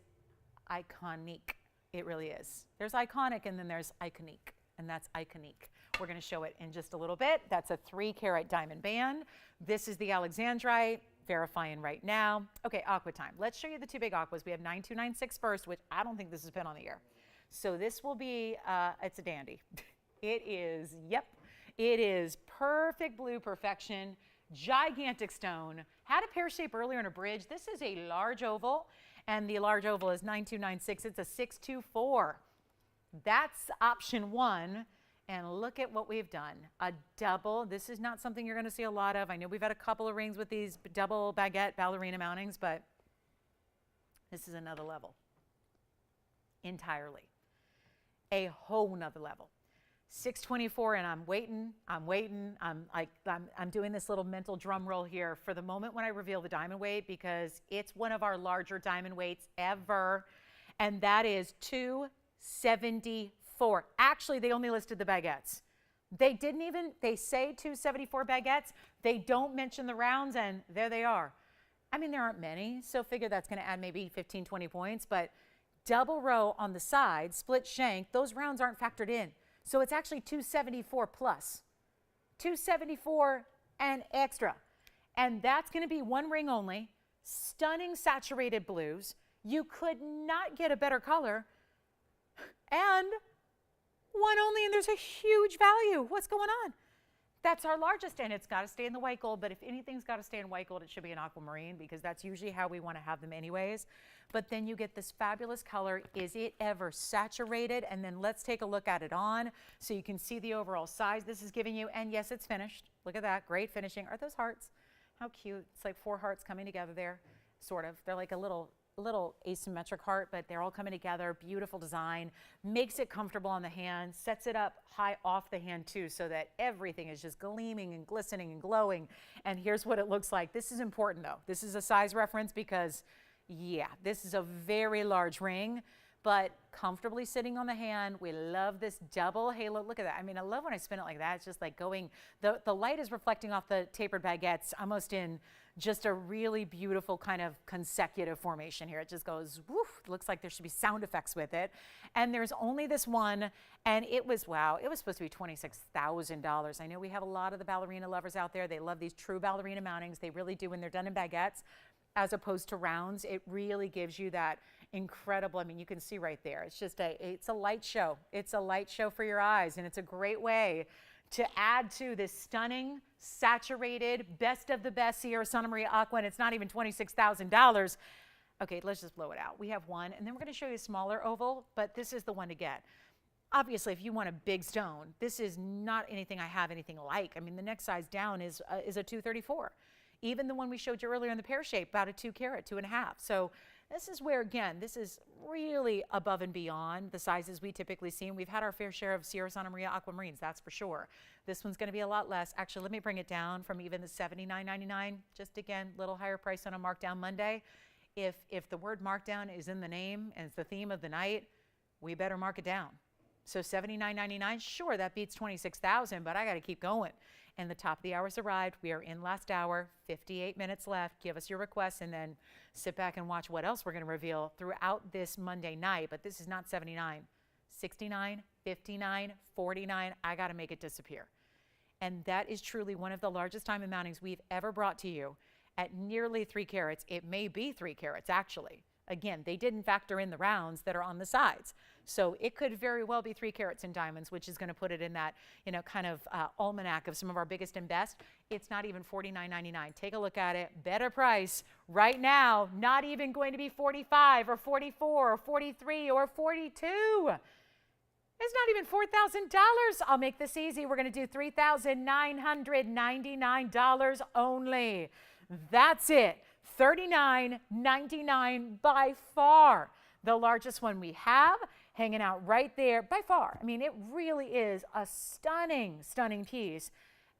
iconic. It really is. There's iconic and then there's iconic, and that's iconic. We're going to show it in just a little bit. That's a 3-carat diamond band. This is the Alexandrite. Verifying right now. Okay, aqua time. Let's show you the 2 big aquas. We have 9296 first, which I don't think this has been on the air. So this will be, it's a dandy. It is, yep, it is perfect blue perfection, gigantic stone. Had a pear shape earlier in a bridge. This is a large oval, and the large oval is 9296. It's a 624. That's option 1. And look at what we've done. A double. This is not something you're going to see a lot of. I know we've had a couple of rings with these double baguette ballerina mountings, but this is another level entirely. A whole nother level. 624, and I'm waiting. I'm doing this little mental drum roll here for the moment when I reveal the diamond weight, because it's one of our larger diamond weights ever, and that is 274. Actually, they only listed the baguettes. They say 274 baguettes. They don't mention the rounds, and there they are. I mean, there aren't many, so figure that's going to add maybe 15, 20 points, but double row on the side, split shank, those rounds aren't factored in. So it's actually 274 plus. 274 and extra. And that's going to be 1 ring only, stunning saturated blues. You could not get a better color, and 1 only, and there's a huge value. What's going on? That's our largest, and it's got to stay in the white gold, but if anything's got to stay in white gold, it should be an aquamarine, because that's usually how we want to have them anyways. But then you get this fabulous color. Is it ever saturated? And then let's take a look at it on so you can see the overall size this is giving you. And yes, it's finished. Look at that. Great finishing. Are those hearts? How cute. It's like 4 hearts coming together there, sort of. They're like a little asymmetric heart, but they're all coming together. Beautiful design, makes it comfortable on the hand, sets it up high off the hand too, so that everything is just gleaming and glistening and glowing. And here's what it looks like. This is important though. This is a size reference because, yeah, this is a very large ring, but comfortably sitting on the hand. We love this double halo. Look at that. I mean, I love when I spin it like that. It's just like going, the light is reflecting off the tapered baguettes almost in just a really beautiful kind of consecutive formation here. It just goes, woof, looks like there should be sound effects with it. And there's only this one, and it was, wow, it was supposed to be $26,000. I know we have a lot of the ballerina lovers out there. They love these true ballerina mountings. They really do when they're done in baguettes, as opposed to rounds. It really gives you that incredible, I mean, you can see right there. It's just it's a light show. It's a light show for your eyes, and it's a great way to add to this stunning, saturated, best of the best Sierra Santa Maria Aqua, and it's not even $26,000. Okay, let's just blow it out. We have one, and then we're going to show you a smaller oval, but this is the one to get. Obviously, if you want a big stone, this is not anything I have anything like. I mean, the next size down is a 234. Even the one we showed you earlier in the pear shape, about a 2 carat, 2.5. So this is where, again, this is really above and beyond the sizes we typically see. And we've had our fair share of Sierra Santa Maria aquamarines, that's for sure. This one's going to be a lot less. Actually, let me bring it down from even the $79.99. Just again, little higher price on a markdown Monday. If the word markdown is in the name and it's the theme of the night, we better mark it down. So $79.99, sure, that beats $26,000, but I got to keep going. And the top of the hour's arrived. We are in last hour, 58 minutes left. Give us your requests and then sit back and watch what else we're going to reveal throughout this Monday night. But this is not 79, 69, 59, 49. I got to make it disappear. And that is truly one of the largest diamond mountings we've ever brought to you at nearly 3 carats. It may be 3 carats, actually. Again, they didn't factor in the rounds that are on the sides. So it could very well be 3 carats in diamonds, which is going to put it in that, kind of almanac of some of our biggest and best. It's not even $49.99. Take a look at it. Better price right now. Not even going to be $45 or $44 or $43 or $42. It's not even $4,000. I'll make this easy. We're going to do $3,999 only. That's it. $39.99 by far the largest one we have, hanging out right there by far. I mean, it really is a stunning, stunning piece.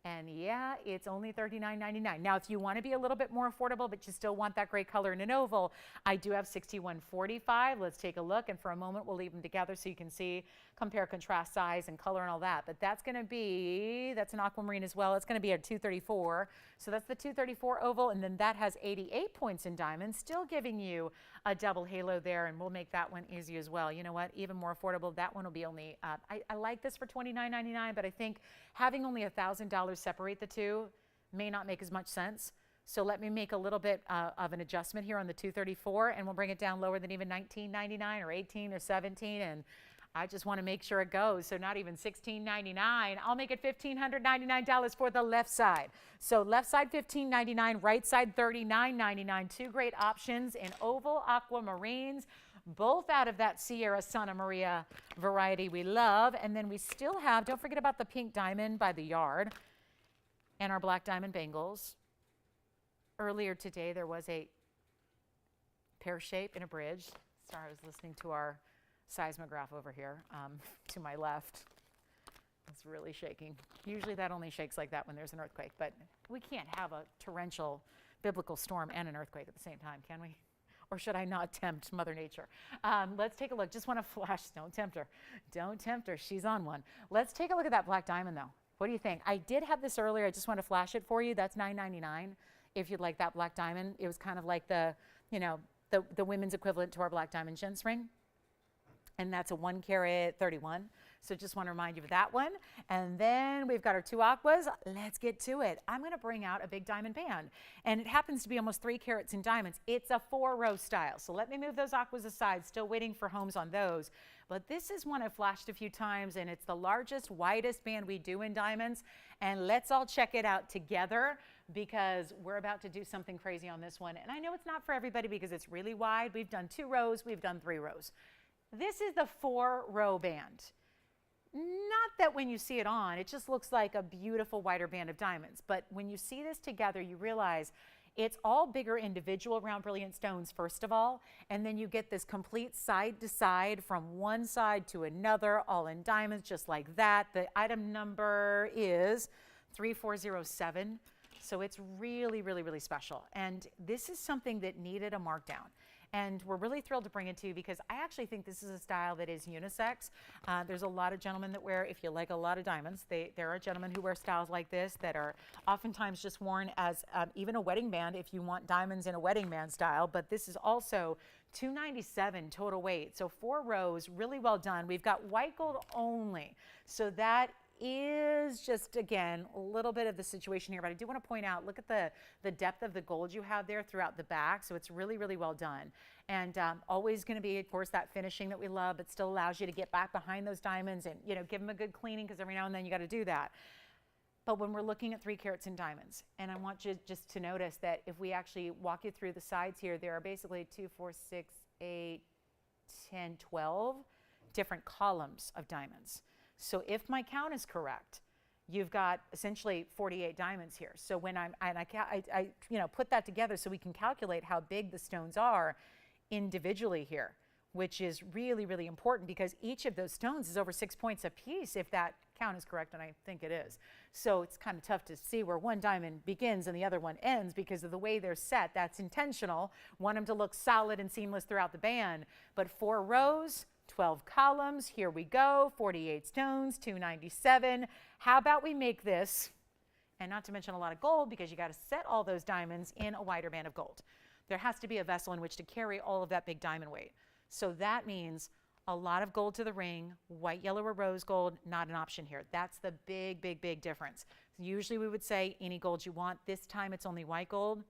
And yeah, it's only $39.99. Now, if you want to be a little bit more affordable, but you still want that great color in an oval, I do have 6145. Let's take a look. And for a moment, we'll leave them together so you can see, compare, contrast size and color and all that. But that's going to be, that's an aquamarine as well. It's going to be a 234. So that's the 234 oval. And then that has 88 points in diamonds, still giving you a double halo there. And we'll make that one easy as well. You know what? Even more affordable. That one will be only, I like this for $29.99, but I think having only $1,000 separate the two may not make as much sense. So let me make a little bit of an adjustment here on the 234, and we'll bring it down lower than even $19.99 or $18 or $17. And I just want to make sure it goes. So not even $16.99. I'll make it $1,599 for the left side. So left side $15.99, right side $39.99. Two great options in oval aquamarines, both out of that Sierra Santa Maria variety we love. And then we still have, don't forget about the pink diamond by the yard and our black diamond bangles. Earlier today, there was a pear shape in a bridge. Sorry, I was listening to our seismograph over here to my left. It's really shaking. Usually that only shakes like that when there's an earthquake, but we can't have a torrential biblical storm and an earthquake at the same time, can we? Or should I not tempt Mother Nature? Let's take a look. Just want to flash. Don't tempt her. Don't tempt her. She's on one. Let's take a look at that black diamond, though. What do you think? I did have this earlier. I just want to flash it for you. That's $9.99 if you'd like that black diamond. It was kind of like the women's equivalent to our black diamond Gents ring. And that's a 1 carat 31. So just want to remind you of that one. And then we've got our two aquas. Let's get to it. I'm going to bring out a big diamond band. And it happens to be almost 3 carats in diamonds. It's a 4-row style. So let me move those aquas aside. Still waiting for homes on those. But this is one I've flashed a few times, and it's the largest, widest band we do in diamonds. And let's all check it out together, because we're about to do something crazy on this one. And I know it's not for everybody because it's really wide. We've done 2 rows. We've done 3 rows. This is the 4-row band. Not that when you see it on, it just looks like a beautiful wider band of diamonds. But when you see this together, you realize it's all bigger individual round brilliant stones, first of all. And then you get this complete side to side from one side to another, all in diamonds, just like that. The item number is 3407. So it's really, really, really special. And this is something that needed a markdown. And we're really thrilled to bring it to you because I actually think this is a style that is unisex. There's a lot of gentlemen that wear, if you like a lot of diamonds, there are gentlemen who wear styles like this that are oftentimes just worn as even a wedding band if you want diamonds in a wedding band style. But this is also $297 total weight. So 4 rows, really well done. We've got white gold only. So that is just, again, a little bit of the situation here, but I do want to point out, look at the depth of the gold you have there throughout the back. So it's really, really well done. And always going to be, of course, that finishing that we love, but still allows you to get back behind those diamonds and, give them a good cleaning, because every now and then you got to do that. But when we're looking at 3 carats in diamonds, and I want you just to notice that if we actually walk you through the sides here, there are basically 2, 4, 6, 8, 10, 12 different columns of diamonds. So if my count is correct, you've got essentially 48 diamonds here. So when I put that together so we can calculate how big the stones are individually here, which is really, really important because each of those stones is over 6 points a piece if that count is correct, and I think it is. So it's kind of tough to see where one diamond begins and the other one ends because of the way they're set. That's intentional. Want them to look solid and seamless throughout the band. But 4 rows, 12 columns, here we go, 48 stones, $297. How about we make this, and not to mention a lot of gold, because you got to set all those diamonds in a wider band of gold. There has to be a vessel in which to carry all of that big diamond weight. So that means a lot of gold to the ring, white, yellow, or rose gold, not an option here. That's the big, big, big difference. Usually we would say any gold you want. This time it's only white gold,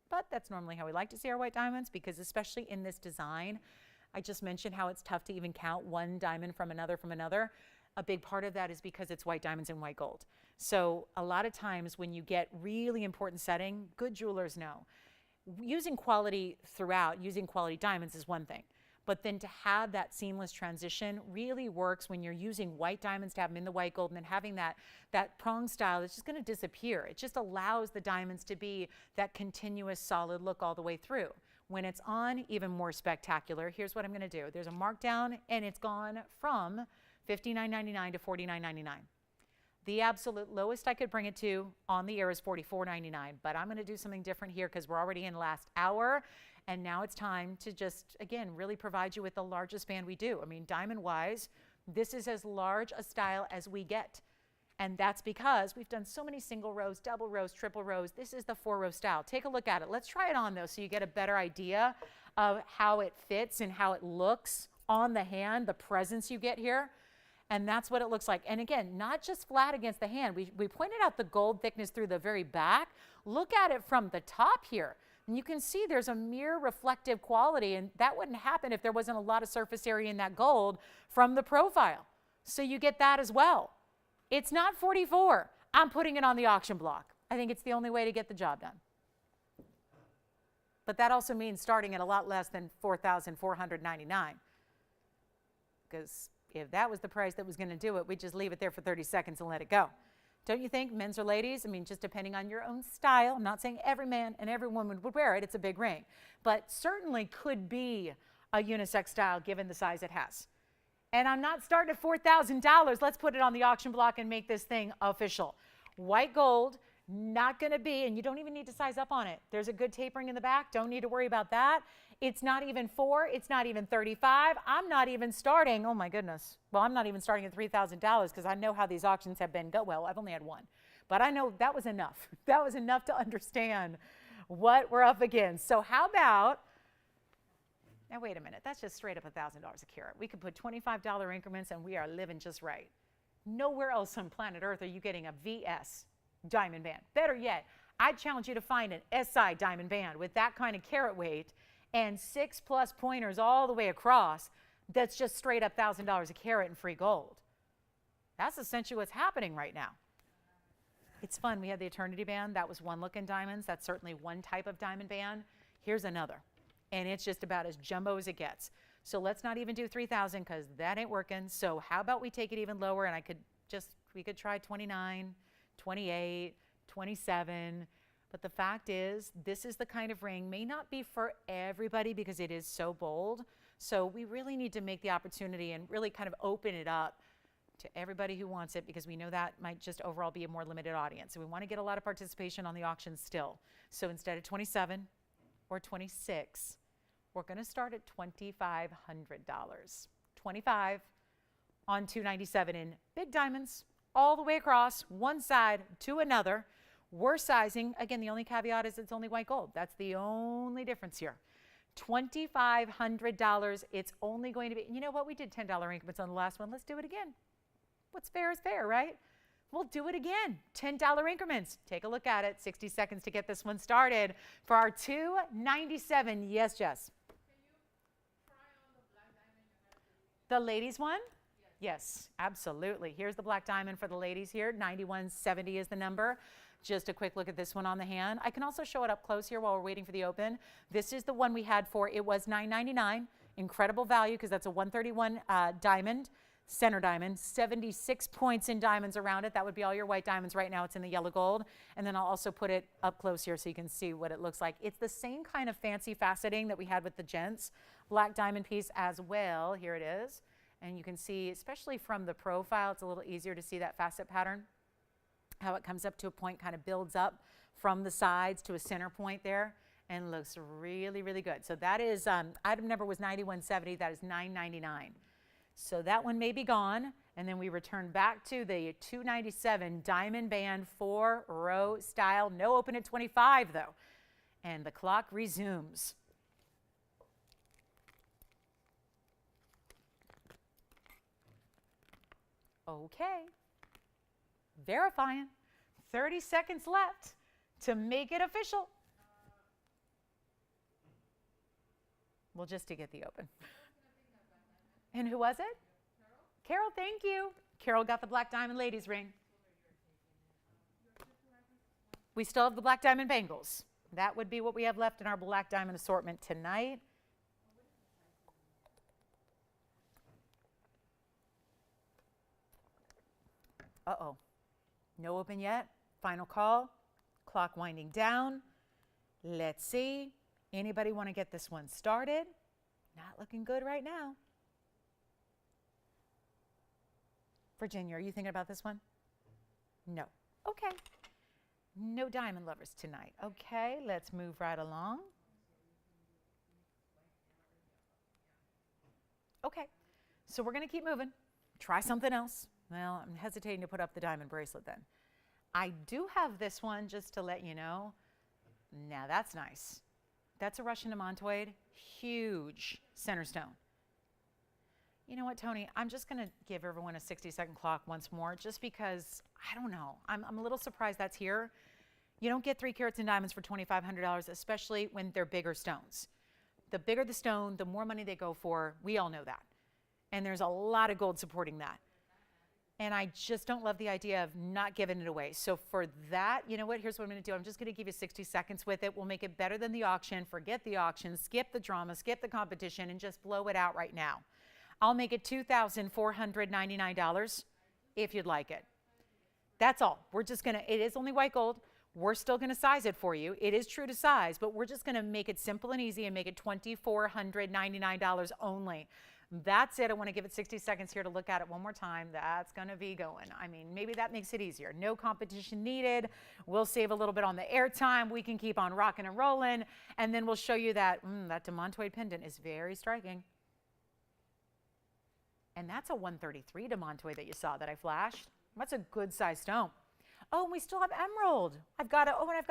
but that's normally how we like to see our white diamonds, because especially in this design, I just mentioned how it's tough to even count one diamond from another from another. A big part of that is because it's white diamonds and white gold. So a lot of times when you get really important setting, good jewelers know. Using quality throughout, using quality diamonds is one thing. But then to have that seamless transition really works when you're using white diamonds, to have them in the white gold, and then having that prong style that's just going to disappear. It just allows the diamonds to be that continuous solid look all the way through. When it's on, even more spectacular. Here's what I'm going to do. There's a markdown, and it's gone from $59.99 to $49.99. The absolute lowest I could bring it to on the air is $44.99, but I'm going to do something different here because we're already in last hour. And now it's time to just, again, really provide you with the largest band we do. I mean, diamond-wise, this is as large a style as we get. And that's because we've done so many single rows, double rows, triple rows. This is the 4-row style. Take a look at it. Let's try it on, though, so you get a better idea of how it fits and how it looks on the hand, the presence you get here. And that's what it looks like. And again, not just flat against the hand. We pointed out the gold thickness through the very back. Look at it from the top here. And you can see there's a mirror reflective quality, and that wouldn't happen if there wasn't a lot of surface area in that gold from the profile. So you get that as well. It's not 44. I'm putting it on the auction block. I think it's the only way to get the job done. But that also means starting at a lot less than $4,499. Because if that was the price that was going to do it, we'd just leave it there for 30 seconds and let it go. Don't you think, men's or ladies? I mean, just depending on your own style. I'm not saying every man and every woman would wear it. It's a big ring. But certainly could be a unisex style given the size it has. And I'm not starting at $4,000. Let's put it on the auction block and make this thing official. White gold, not going to be, and you don't even need to size up on it. There's a good tapering in the back. Don't need to worry about that. It's not even 4. It's not even 35. I'm not even starting, oh my goodness. Well, I'm not even starting at $3,000 because I know how these auctions have been. Well, I've only had one. But I know that was enough. That was enough to understand what we're up against. So how about, now wait a minute. That's just straight up $1,000 a carat. We could put $25 increments and we are living just right. Nowhere else on planet Earth are you getting a VS diamond band. Better yet, I'd challenge you to find an SI diamond band with that kind of carat weight and 6+ pointers all the way across that's just straight up $1,000 a carat in free gold. That's essentially what's happening right now. It's fun. We had the Eternity band. That was one look in diamonds. That's certainly one type of diamond band. Here's another. And it's just about as jumbo as it gets. So let's not even do 3,000 because that ain't working. So how about we take it even lower, and we could try 29, 28, 27. But the fact is, this is the kind of ring, may not be for everybody because it is so bold. So we really need to make the opportunity and really kind of open it up to everybody who wants it, because we know that might just overall be a more limited audience. So we want to get a lot of participation on the auction still. So instead of 27 or 26, we're going to start at $2,500. 25 on $297 in big diamonds all the way across one side to another. We're sizing, again, the only caveat is it's only white gold. That's the only difference here. $2,500. It's only going to be, you know what? We did $10 increments on the last one. Let's do it again. What's fair is fair, right? We'll do it again. $10 increments. Take a look at it. 60 seconds to get this one started for our $297. Yes, Jess. Can you try on the black diamond you have? The ladies one? Yes, absolutely. Here's the black diamond for the ladies here. 9170 is the number. Just a quick look at this one on the hand. I can also show it up close here while we're waiting for the open. This is the one we had for, it was $9.99. Incredible value because that's a 131 diamond, center diamond, 76 points in diamonds around it. That would be all your white diamonds right now. It's in the yellow gold. And then I'll also put it up close here so you can see what it looks like. It's the same kind of fancy faceting that we had with the Gents black diamond piece as well. Here it is. And you can see, especially from the profile, it's a little easier to see that facet pattern, how it comes up to a point, kind of builds up from the sides to a center point there, and looks really, really good. So that is, item number was 9170, that is $9.99. So that one may be gone. And then we return back to the 297 diamond band 4-row style. No open at 25 though. And the clock resumes. Okay. Verifying. 30 seconds left to make it official. Well, just to get the open. And who was it? Carol, thank you. Carol got the black diamond ladies ring. We still have the black diamond bangles. That would be what we have left in our black diamond assortment tonight. Uh-oh. No open yet. Final call. Clock winding down. Let's see. Anybody want to get this one started? Not looking good right now. Virginia, are you thinking about this one? No. Okay. No diamond lovers tonight. Okay, let's move right along. Okay, so we're going to keep moving. Try something else. Well, I'm hesitating to put up the diamond bracelet then. I do have this one just to let you know. Now that's nice. That's a Russian demantoid. Huge center stone. You know what, Tony? I'm just going to give everyone a 60-second clock once more just because, I don't know. I'm a little surprised that's here. You don't get 3 carats in diamonds for $2,500, especially when they're bigger stones. The bigger the stone, the more money they go for. We all know that. And there's a lot of gold supporting that. And I just don't love the idea of not giving it away. So for that, you know what? Here's what I'm going to do. I'm just going to give you 60 seconds with it. We'll make it better than the auction. Forget the auction. Skip the drama. Skip the competition. And just blow it out right now. I'll make it $2,499 if you'd like it. That's all. We're just going to, it is only white gold. We're still going to size it for you. It is true to size, but we're just going to make it simple and easy and make it $2,499 only. That's it. I want to give it 60 seconds here to look at it one more time. That's going to be going. I mean, maybe that makes it easier. No competition needed. We'll save a little bit on the air time. We can keep on rocking and rolling. And then we'll show you that that demantoid pendant is very striking. And that's a 133 demantoid that you saw that I flashed. That's a good size stone. Oh, and we still have emerald. I've got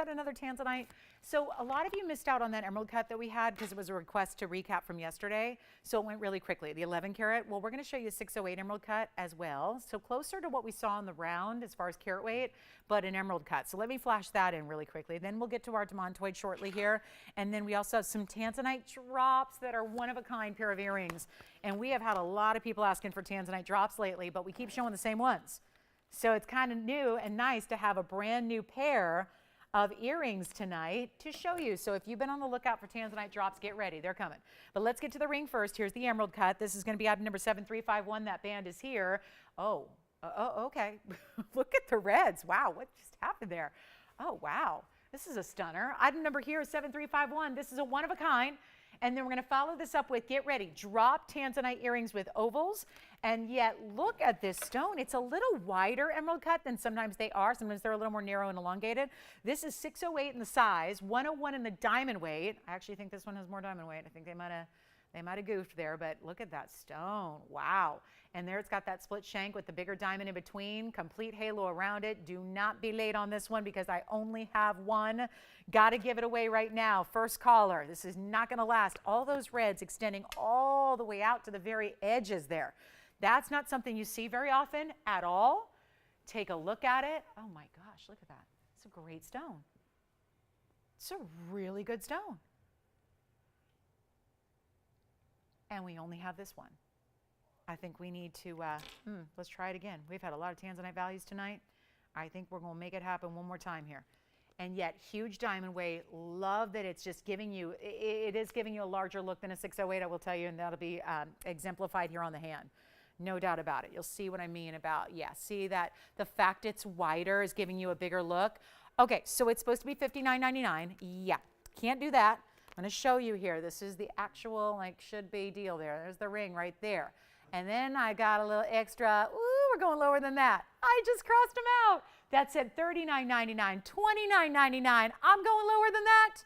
another Tanzanite. So a lot of you missed out on that emerald cut that we had because it was a request to recap from yesterday. So it went really quickly. The 11 carat, well, we're going to show you a 608 emerald cut as well. So closer to what we saw on the round as far as carat weight, but an emerald cut. So let me flash that in really quickly. Then we'll get to our demantoid shortly here. And then we also have some Tanzanite drops that are one of a kind pair of earrings. And we have had a lot of people asking for Tanzanite drops lately, but we keep showing the same ones. So it's kind of new and nice to have a brand new pair of earrings tonight to show you. So if you've been on the lookout for Tanzanite drops, get ready. They're coming. But let's get to the ring first. Here's the emerald cut. This is going to be item number 7351. That band is here. Oh, okay. Look at the reds. Wow, what just happened there? Oh, wow. This is a stunner. Item number here is 7351. This is a one of a kind. And then we're going to follow this up with, get ready, drop Tanzanite earrings with ovals. And yet, look at this stone. It's a little wider emerald cut than sometimes they are. Sometimes they're a little more narrow and elongated. This is 608 in the size, 101 in the diamond weight. I actually think this one has more diamond weight. I think they might have goofed there, but look at that stone. Wow. And there it's got that split shank with the bigger diamond in between, complete halo around it. Do not be late on this one because I only have one. Got to give it away right now. First caller. This is not going to last. All those reds extending all the way out to the very edges there. That's not something you see very often at all. Take a look at it. Oh my gosh, look at that. It's a great stone. It's a really good stone. And we only have this one. I think we need to, let's try it again. We've had a lot of Tanzanite values tonight. I think we're going to make it happen one more time here. And yet, huge diamond weight. Love that it's just giving you, it is giving you a larger look than a 608, I will tell you, and that'll be exemplified here on the hand. No doubt about it. You'll see what I mean about, yeah, see that the fact it's wider is giving you a bigger look. Okay, so it's supposed to be $59.99. Yeah, can't do that. I'm going to show you here. This is the actual, like, should be deal there. There's the ring right there. And then I got a little extra. Ooh, we're going lower than that. I just crossed them out. That's at $39.99, $29.99. I'm going lower than that.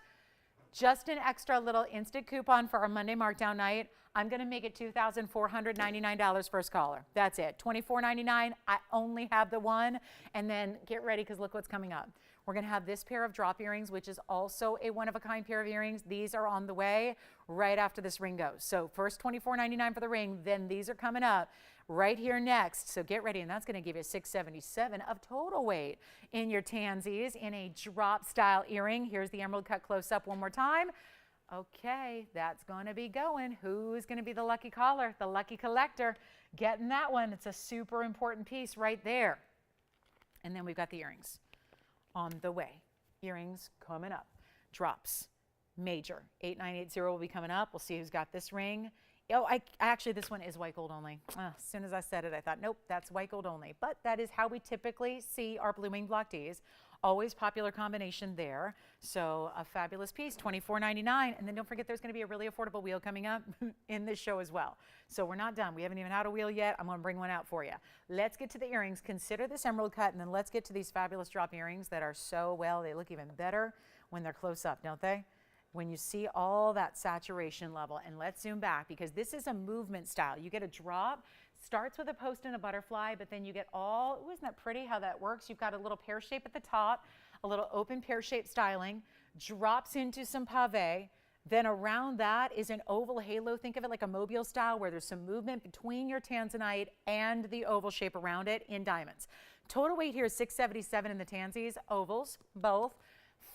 Just an extra little instant coupon for our Monday markdown night. I'm going to make it $2,499 first caller. That's it. $24.99. I only have the one. And then get ready because look what's coming up. We're going to have this pair of drop earrings, which is also a one-of-a-kind pair of earrings. These are on the way right after this ring goes. So first $24.99 for the ring, then these are coming up right here next. So get ready, and that's going to give you $677 of total weight in your tansies in a drop style earring. Here's the emerald cut close up one more time. Okay, that's going to be going. Who's going to be the lucky caller, the lucky collector? Getting that one. It's a super important piece right there. And then we've got the earrings on the way. Earrings coming up. Drops. Major. 8980 will be coming up. We'll see who's got this ring. Oh, actually, this one is white gold only. As soon as I said it, I thought, nope, that's white gold only. But that is how we typically see our blue wing block Ds. Always popular combination there. So a fabulous piece, $24.99. And then don't forget there's going to be a really affordable wheel coming up in this show as well. So we're not done. We haven't even had a wheel yet. I'm going to bring one out for you. Let's get to the earrings. Consider this emerald cut, and then let's get to these fabulous drop earrings that are so, well, they look even better when they're close up, don't they? When you see all that saturation level. And let's zoom back because this is a movement style. You get a drop, starts with a post and a butterfly, but then you get all, isn't that pretty how that works? You've got a little pear shape at the top, a little open pear shaped styling, drops into some pave. Then around that is an oval halo. Think of it like a mobile style where there's some movement between your Tanzanite and the oval shape around it in diamonds. Total weight here is 677 in the tansies, ovals, both.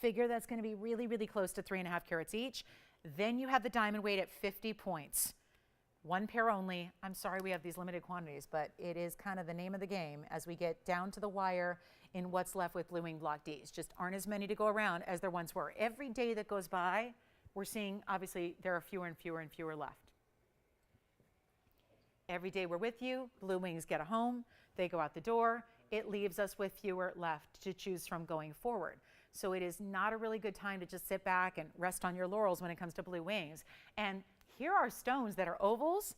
Figure that's going to be really, really close to 3.5 carats each. Then you have the diamond weight at 50 points. One pair only. I'm sorry we have these limited quantities, but it is kind of the name of the game as we get down to the wire in what's left with blue wing block Ds. Just aren't as many to go around as there once were. Every day that goes by, we're seeing, obviously, there are fewer and fewer and fewer left. Every day we're with you, blue wings get a home, they go out the door. It leaves us with fewer left to choose from going forward. So it is not a really good time to just sit back and rest on your laurels when it comes to blue wings. And here are stones that are ovals,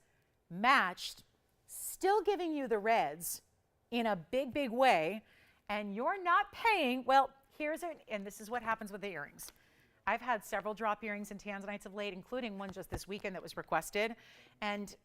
matched, still giving you the reds in a big, big way. And you're not paying, well, here's it, and this is what happens with the earrings. I've had several drop earrings and Tanzanites of late, including one just this weekend that was requested. And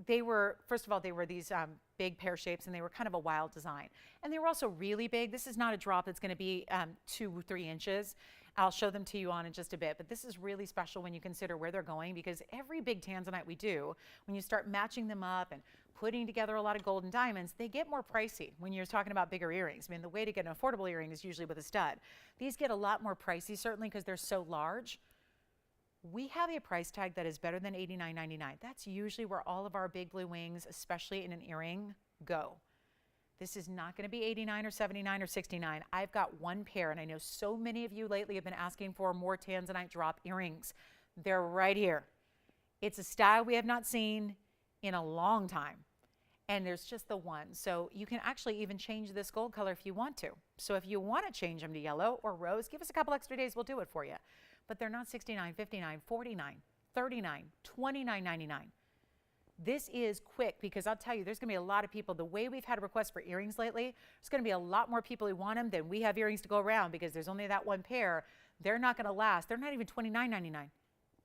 they were, first of all, they were these big pear shapes, and they were kind of a wild design. And they were also really big. This is not a drop that's going to be 2-3 inches. I'll show them to you on in just a bit, but this is really special when you consider where they're going, because every big Tanzanite we do, when you start matching them up and putting together a lot of gold and diamonds, they get more pricey when you're talking about bigger earrings. I mean, the way to get an affordable earring is usually with a stud. These get a lot more pricey, certainly because they're so large. We have a price tag that is better than $89.99. That's usually where all of our big blue wings, especially in an earring, go. This is not going to be $89 or $79 or $69. I've got one pair, and I know so many of you lately have been asking for more Tanzanite drop earrings. They're right here. It's a style we have not seen in a long time, and there's just the one. So you can actually even change this gold color if you want to. So if you want to change them to yellow or rose, give us a couple extra days, we'll do it for you. But they're not $69, $59, $49, $39, $29.99. This is quick, because I'll tell you, there's going to be a lot of people. The way we've had requests for earrings lately, there's going to be a lot more people who want them than we have earrings to go around, because there's only that one pair. They're not going to last. They're not even $29.99.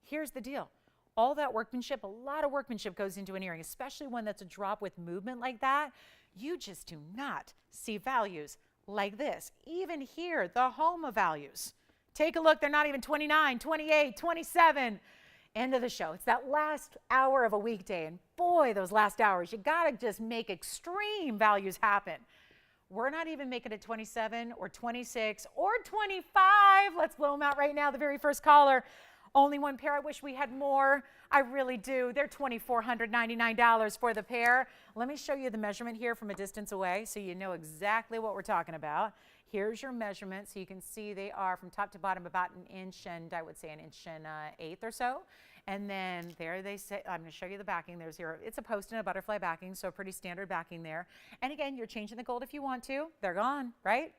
Here's the deal. All that workmanship, a lot of workmanship goes into an earring, especially one that's a drop with movement like that. You just do not see values like this. Even here, the home of values. Take a look. They're not even 29, 28, 27. End of the show. It's that last hour of a weekday, and boy, those last hours, you got to just make extreme values happen. We're not even making it 27 or 26 or 25. Let's blow them out right now. The very first caller. Only one pair. I wish we had more. I really do. They're $2,499 for the pair. Let me show you the measurement here from a distance away so you know exactly what we're talking about. Here's your measurement, so you can see they are from top to bottom about 1 inch and I would say 1 1/8 inches or so. And then there they say, I'm going to show you the backing. There's your, it's a post and a butterfly backing, so pretty standard backing there. And again, you're changing the gold if you want to. They're gone, right?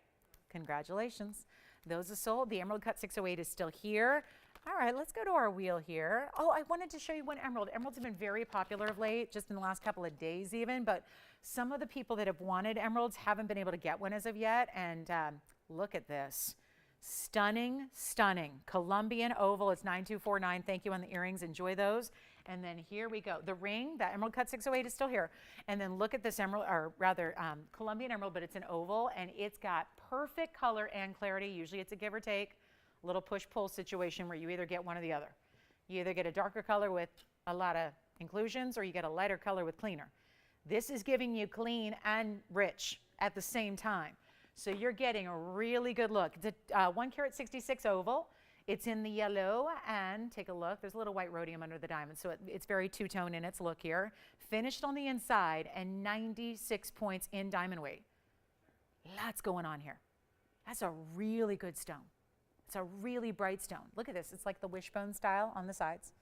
Congratulations. Those are sold. The emerald cut 608 is still here. All right, let's go to our wheel here. Oh, I wanted to show you one emerald. Emeralds have been very popular of late, just in the last couple of days even, but some of the people that have wanted emeralds haven't been able to get one as of yet. And look at this. Stunning, stunning. Colombian oval, it's 9249. Thank you on the earrings, enjoy those. And then here we go. The ring, that emerald cut 608 is still here. And then look at this emerald, or rather Colombian emerald, but it's an oval and it's got perfect color and clarity. Usually it's a give or take, little push-pull situation where you either get one or the other. You either get a darker color with a lot of inclusions or you get a lighter color with cleaner. This is giving you clean and rich at the same time. So you're getting a really good look. It's a 1 carat 66 oval. It's in the yellow, and take a look. There's a little white rhodium under the diamond, so it's very two-tone in its look here. Finished on the inside and 96 points in diamond weight. Lots going on here. That's a really good stone. It's a really bright stone. Look at this. It's like the wishbone style on the sides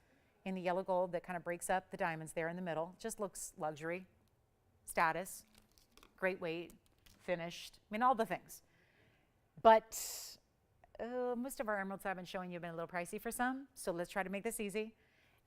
in the yellow gold that kind of breaks up the diamonds there in the middle. Just looks luxury, status, great weight. Finished, I mean, all the things. But most of our emeralds I've been showing you have been a little pricey for some, so let's try to make this easy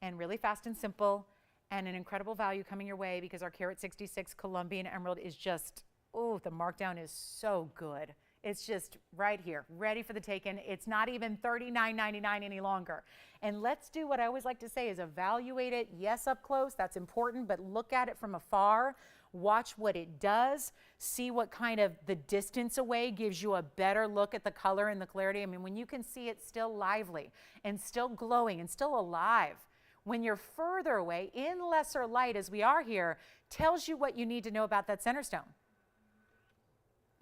and really fast and simple, and an incredible value coming your way because our carat 66 Colombian emerald is just, oh, the markdown is so good. It's just right here, ready for the taking. It's not even $39.99 any longer. And let's do what I always like to say is evaluate it, yes, up close, that's important, but look at it from afar. Watch what it does, see what kind of the distance away gives you a better look at the color and the clarity. I mean, when you can see it still lively and still glowing and still alive, when you're further away in lesser light as we are here, tells you what you need to know about that center stone.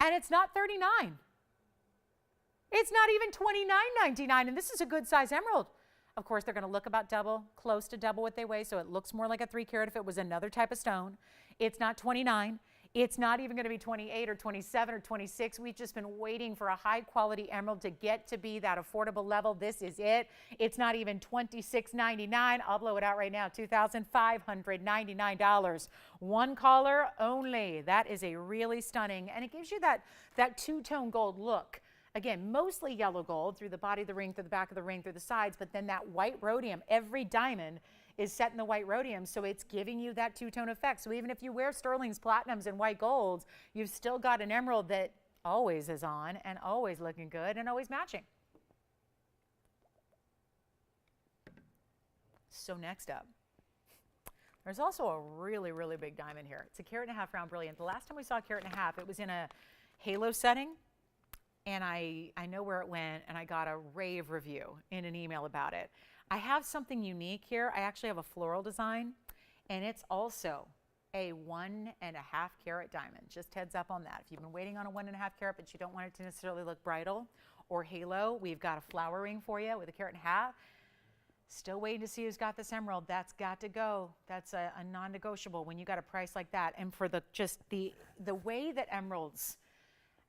And it's not $39. It's not even $29.99, and this is a good size emerald. Of course, they're going to look about double, close to double what they weigh, so it looks more like a 3 carat if it was another type of stone. It's not 29. It's not even going to be 28 or 27 or 26. We've just been waiting for a high quality emerald to get to be that affordable level. This is it. It's not even $26.99. I'll blow it out right now, $2,599. One caller only. That is a really stunning, and it gives you that two-tone gold look. Again, mostly yellow gold through the body of the ring, through the back of the ring, through the sides, but then that white rhodium, every diamond is set in the white rhodium, so it's giving you that two-tone effect. So even if you wear sterlings, platinums, and white golds, you've still got an emerald that always is on and always looking good and always matching. So next up, there's also a really, really big diamond here. It's a 1.5 carat round brilliant. The last time we saw a 1.5 carat, it was in a halo setting. And I know where it went, and I got a rave review in an email about it. I have something unique here. I actually have a floral design, and it's also a 1.5 carat diamond. Just heads up on that. If you've been waiting on a 1.5 carat, but you don't want it to necessarily look bridal or halo, we've got a flower ring for you with a 1.5 carat. Still waiting to see who's got this emerald. That's got to go. That's a non-negotiable when you got a price like that. And for the way that emeralds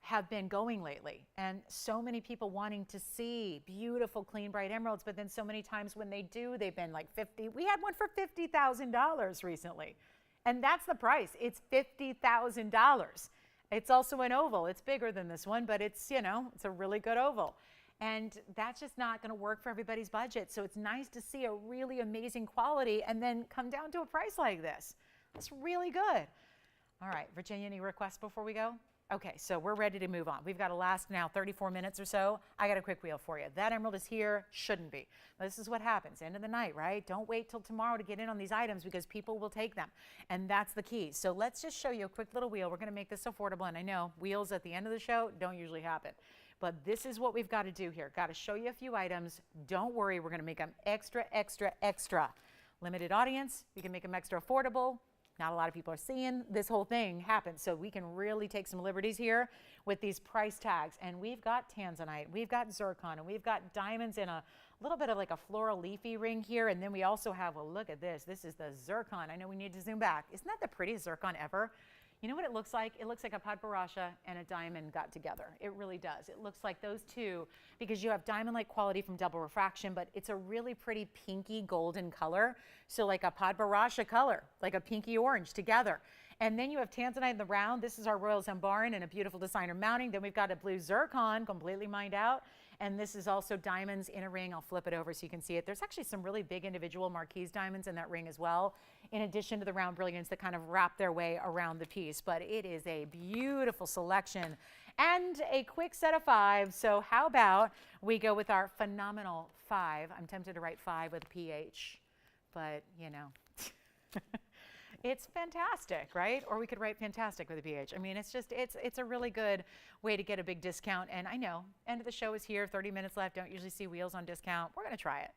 have been going lately, and so many people wanting to see beautiful, clean, bright emeralds, but then so many times when they do, they've been like 50. We had one for $50,000 recently, and that's the price. It's $50,000. It's also an oval. It's bigger than this one, but it's, you know, it's a really good oval. And that's just not going to work for everybody's budget. So it's nice to see a really amazing quality and then come down to a price like this. That's really good. All right, Virginia, any requests before we go? Okay, so we're ready to move on. We've got to last now 34 minutes or so. I got a quick wheel for you. That emerald is here, shouldn't be. This is what happens, end of the night, right? Don't wait till tomorrow to get in on these items because people will take them, and that's the key. So let's just show you a quick little wheel. We're going to make this affordable, and I know wheels at the end of the show don't usually happen, but this is what we've got to do here. Got to show you a few items. Don't worry, we're going to make them extra, extra, extra. Limited audience, we can make them extra affordable. Not a lot of people are seeing this whole thing happen, so we can really take some liberties here with these price tags. And we've got Tanzanite, we've got zircon, and we've got diamonds in a little bit of like a floral leafy ring here. And then we also have, well, look at this. This is the zircon. I know we need to zoom back. Isn't that the prettiest zircon ever? You know what it looks like? It looks like a padbarasha and a diamond got together. It really does. It looks like those two, because you have diamond-like quality from double refraction, but it's a really pretty pinky golden color. So like a padbarasha color, like a pinky orange together. And then you have Tanzanite in the round. This is our royal zambar and a beautiful designer mounting. Then we've got a blue zircon, completely mined out. And this is also diamonds in a ring. I'll flip it over so you can see it. There's actually some really big individual marquise diamonds in that ring as well, in addition to the round brilliants that kind of wrap their way around the piece. But it is a beautiful selection and a quick set of 5. So how about we go with our phenomenal 5? I'm tempted to write 5 with a PH, but you know. It's fantastic, right? Or we could write fantastic with a PH. I mean, it's just, it's a really good way to get a big discount. And I know, end of the show is here, 30 minutes left. Don't usually see wheels on discount. We're going to try it.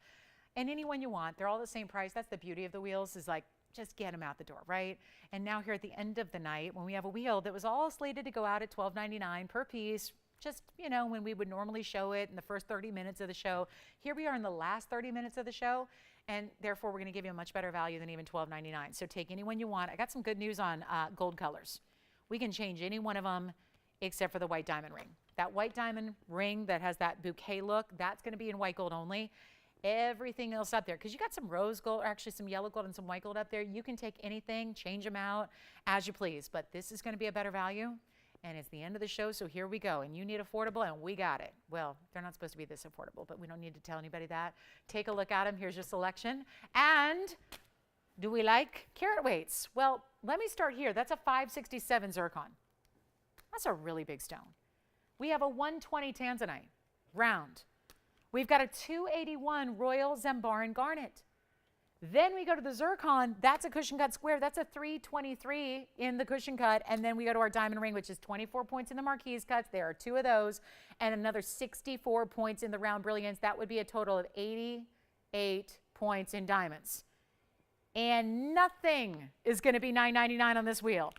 And any one you want, they're all the same price. That's the beauty of the wheels, is like, just get them out the door, right? And now here at the end of the night, when we have a wheel that was all slated to go out at $12.99 per piece, just, you know, when we would normally show it in the first 30 minutes of the show, here we are in the last 30 minutes of the show. And therefore, we're going to give you a much better value than even $12.99. So take any one you want. I got some good news on gold colors. We can change any one of them except for the white diamond ring. That white diamond ring that has that bouquet look, that's going to be in white gold only. Everything else up there, because you got some rose gold, or actually some yellow gold and some white gold up there. You can take anything, change them out as you please. But this is going to be a better value. And it's the end of the show, so here we go. And you need affordable, and we got it. Well, they're not supposed to be this affordable, but we don't need to tell anybody that. Take a look at them. Here's your selection. And do we like carat weights? Well, let me start here. That's a 567 zircon. That's a really big stone. We have a 120 Tanzanite, round. We've got a 281 royal zambar and garnet. Then we go to the zircon. That's a cushion cut square. That's a 323 in the cushion cut. And then we go to our diamond ring, which is 24 points in the marquise cuts. There are 2 of those. And another 64 points in the round brilliance. That would be a total of 88 points in diamonds. And nothing is going to be $9.99 on this wheel.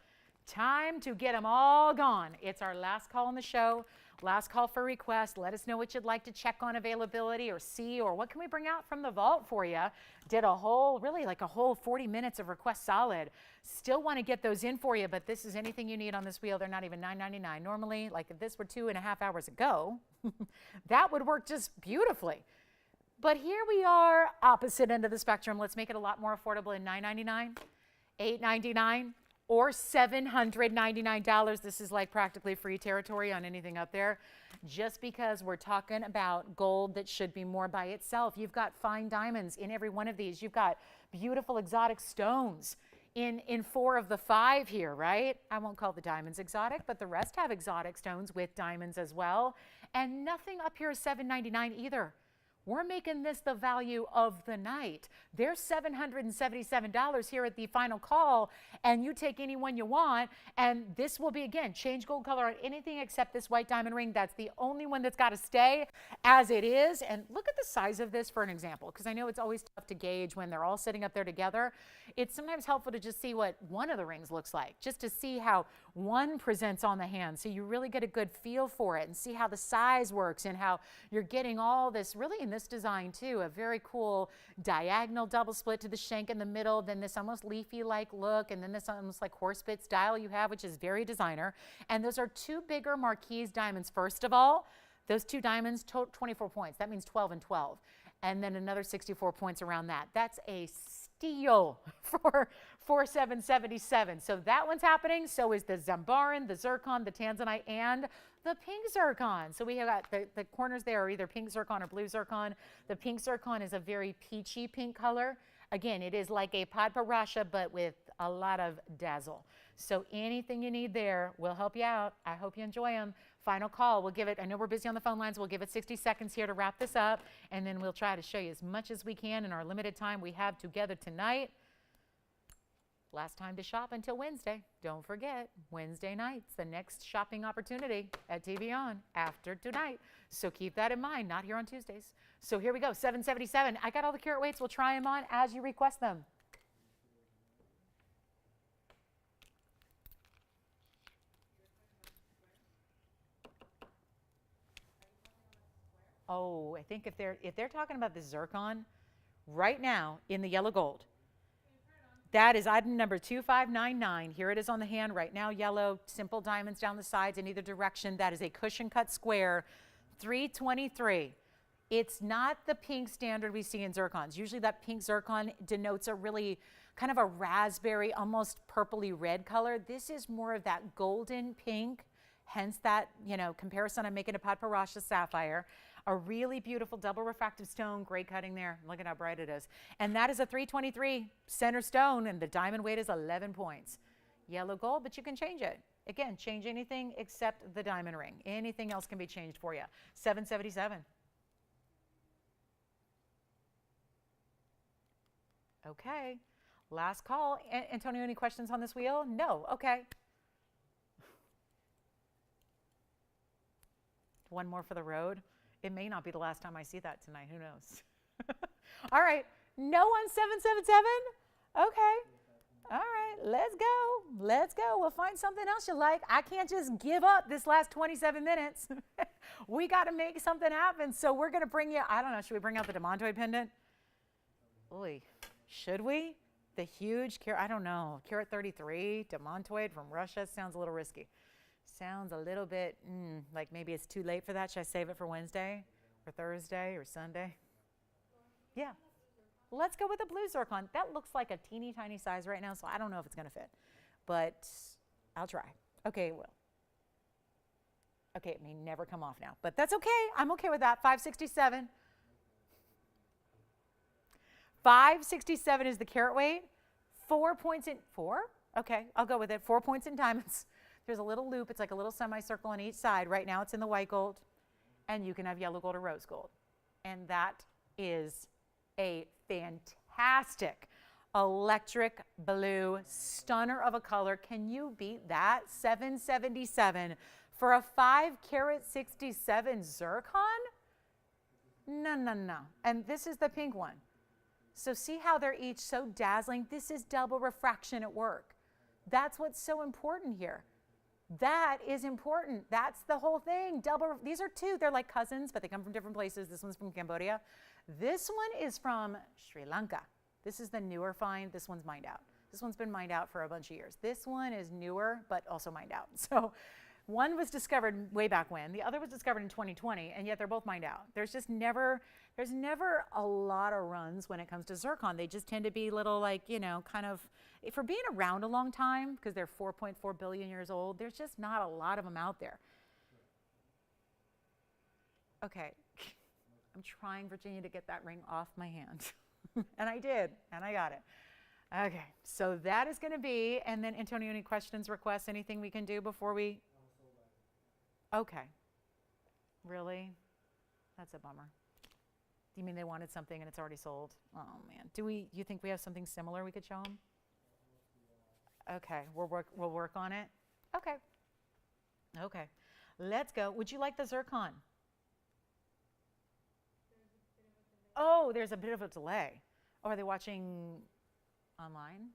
Time to get them all gone. It's our last call on the show. Last call for requests. Let us know what you'd like to check on availability or see, or what can we bring out from the vault for you. Did a whole, really like a whole 40 minutes of requests solid. Still want to get those in for you, but this is anything you need on this wheel. They're not even $9.99. Normally, like if this were 2.5 hours ago, that would work just beautifully. But here we are, opposite end of the spectrum. Let's make it a lot more affordable in $9.99, $8.99. or $799. This is like practically free territory on anything up there. Just because we're talking about gold that should be more by itself. You've got fine diamonds in every one of these. You've got beautiful exotic stones in 4 of the 5 here, right? I won't call the diamonds exotic, but the rest have exotic stones with diamonds as well. And nothing up here is $799 either. We're making this the value of the night. There's $777 here at the final call, and you take any one you want, and this will be, again, change gold color on anything except this white diamond ring. That's the only one that's got to stay as it is. And look at the size of this for an example, because I know it's always tough to gauge when they're all sitting up there together. It's sometimes helpful to just see what one of the rings looks like, just to see how one presents on the hand, so you really get a good feel for it and see how the size works and how you're getting all this, really in this design too, a very cool diagonal double split to the shank in the middle, then this almost leafy-like look, and then this almost like horsebit style you have, which is very designer. And those are 2 bigger marquise diamonds. First of all, those 2 diamonds, 24 points. That means 12 and 12. And then another 64 points around that. That's a steal for $777. So that one's happening. So is the zambaran, the zircon, the tanzanite, and the pink zircon. So we have got the corners there are either pink zircon or blue zircon. The pink zircon is a very peachy pink color. Again, it is like a padparasha, but with a lot of dazzle. So anything you need there will help you out. I hope you enjoy them. Final call. We'll give it, I know we're busy on the phone lines. We'll give it 60 seconds here to wrap this up, and then we'll try to show you as much as we can in our limited time we have together tonight. Last time to shop until Wednesday. Don't forget, Wednesday night's the next shopping opportunity at TVON after tonight. So keep that in mind, not here on Tuesdays. So here we go, $777. I got all the carat weights. We'll try them on as you request them. Oh, I think if they're talking about the zircon right now in the yellow gold, that is item number 2599. Here it is on the hand right now, yellow, simple diamonds down the sides in either direction. That is a cushion cut square, 323. It's not the pink standard we see in zircons. Usually that pink zircon denotes a really kind of a raspberry, almost purpley red color. This is more of that golden pink, hence that, you know, comparison I'm making to padparasha sapphire. A really beautiful double refractive stone, great cutting there. Look at how bright it is. And that is a 323 center stone, and the diamond weight is 11 points. Yellow gold, but you can change it. Again, change anything except the diamond ring. Anything else can be changed for you. 777. Okay. Last call. Antonio, any questions on this wheel? No. Okay. One more for the road. It may not be the last time I see that tonight. Who knows? All right. No on 777? Okay. All right. Let's go. Let's go. We'll find something else you like. I can't just give up this last 27 minutes. We got to make something happen. So we're going to bring you, I don't know, should we bring out the demantoid pendant? Oy, should we? The huge, I don't know, carat 33, demantoid from Russia sounds a little risky. Sounds a little bit like maybe it's too late for that. Should I save it for Wednesday or Thursday or Sunday? Yeah. Let's go with the blue zircon. That looks like a teeny tiny size right now, so I don't know if it's going to fit. But I'll try. Okay, it will. Okay, it may never come off now, but that's okay. I'm okay with that. 567. 567 is the carat weight. 4 points in, 4? Okay, I'll go with it. 4 points in diamonds. There's a little loop. It's like a little semicircle on each side. Right now it's in the white gold, and you can have yellow gold or rose gold. And that is a fantastic electric blue stunner of a color. Can you beat that? 777 for a 5 carat 67 zircon? No, no, no. And this is the pink one. So see how they're each so dazzling? This is double refraction at work. That's what's so important here. That is important. That's the whole thing. These are two. They're like cousins, but they come from different places. This one's from Cambodia. This one is from Sri Lanka. This is the newer find. This one's mined out. This one's been mined out for a bunch of years. This one is newer, but also mined out. So one was discovered way back when. The other was discovered in 2020, and yet they're both mined out. There's never a lot of runs when it comes to zircon. They just tend to be little, like, you know, kind of, for being around a long time, because they're 4.4 billion years old, there's just not a lot of them out there. Okay, I'm trying, Virginia, to get that ring off my hand. And I did, and I got it. Okay, so that is going to be, and then Antonio, any questions, requests, anything we can do before we? Okay. Really? That's a bummer. You mean they wanted something and it's already sold? Oh man. You think we have something similar we could show them? Okay, we'll work on it. Okay. Okay. Let's go. Would you like the zircon? Oh, there's a bit of a delay. Oh, are they watching online?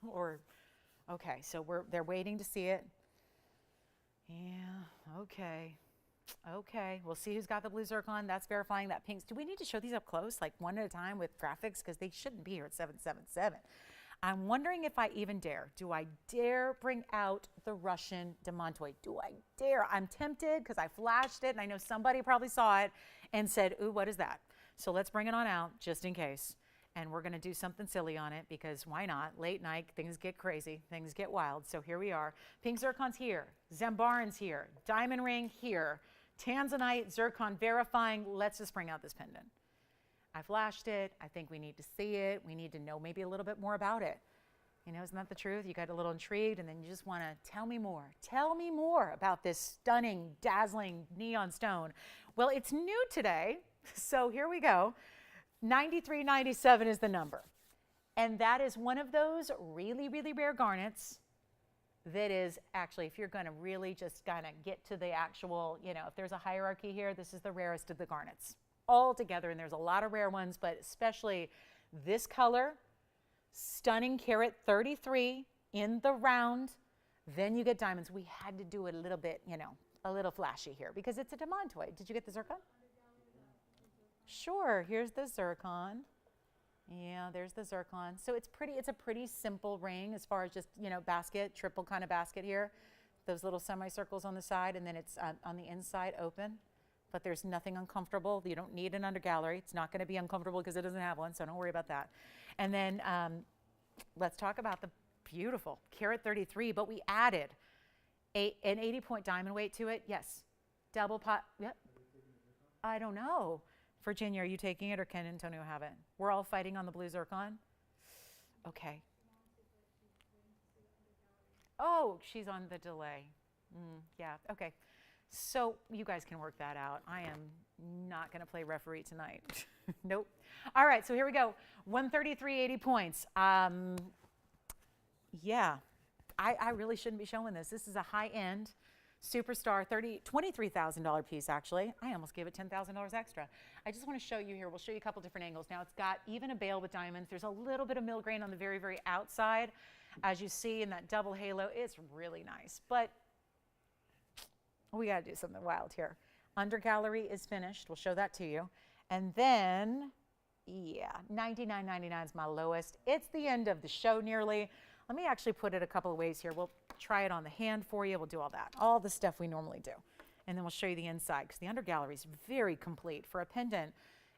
Or okay, so they're waiting to see it. Yeah, okay. Okay, we'll see who's got the blue zircon. That's verifying that pinks. Do we need to show these up close, like one at a time with graphics? Because they shouldn't be here at 777. I'm wondering if I even dare. Do I dare bring out the Russian demantoid? Do I dare? I'm tempted because I flashed it, and I know somebody probably saw it and said, ooh, what is that? So let's bring it on out just in case. And we're going to do something silly on it because why not? Late night, things get crazy, things get wild. So here we are. Pink zircon's here. Zambarin's here. Diamond ring here. Tanzanite, zircon verifying. Let's just bring out this pendant. I flashed it. I think we need to see it. We need to know maybe a little bit more about it. You know, isn't that the truth? You got a little intrigued and then you just want to tell me more. Tell me more about this stunning, dazzling neon stone. Well, it's new today. So here we go. 9397 is the number. And that is one of those really, really rare garnets that is actually, if you're going to really just kind of get to the actual, you know, if there's a hierarchy here, this is the rarest of the garnets all together. And there's a lot of rare ones, but especially this color, stunning carat 33 in the round. Then you get diamonds. We had to do it a little bit, you know, a little flashy here because it's a demantoid. Did you get the zircon? Sure, here's the zircon. Yeah, there's the zircon. So it's a pretty simple ring as far as just, you know, basket, triple kind of basket here. Those little semicircles on the side, and then it's on the inside open. But there's nothing uncomfortable. You don't need an under gallery. It's not going to be uncomfortable because it doesn't have one, so don't worry about that. And then let's talk about the beautiful carat 33, but we added an 80-point diamond weight to it. Yes, double pot. Yep. I don't know. Virginia, are you taking it or can Antonio have it? We're all fighting on the blue zircon? Okay. Oh, she's on the delay. Yeah, okay. So you guys can work that out. I am not going to play referee tonight. Nope. All right, so here we go. 133.80 points. Yeah, I really shouldn't be showing this. This is a high-end superstar $23,000 piece, actually. I almost gave it $10,000 extra. I just want to show you here. We'll show you a couple different angles. Now, it's got even a bail with diamonds. There's a little bit of milligrain on the very, very outside. As you see in that double halo, it's really nice. But we got to do something wild here. Under gallery is finished. We'll show that to you. And then, yeah, $99.99 is my lowest. It's the end of the show nearly. Let me actually put it a couple of ways here. We'll try it on the hand for you. We'll do all that, all the stuff we normally do. And then we'll show you the inside because the under gallery is very complete. For a pendant,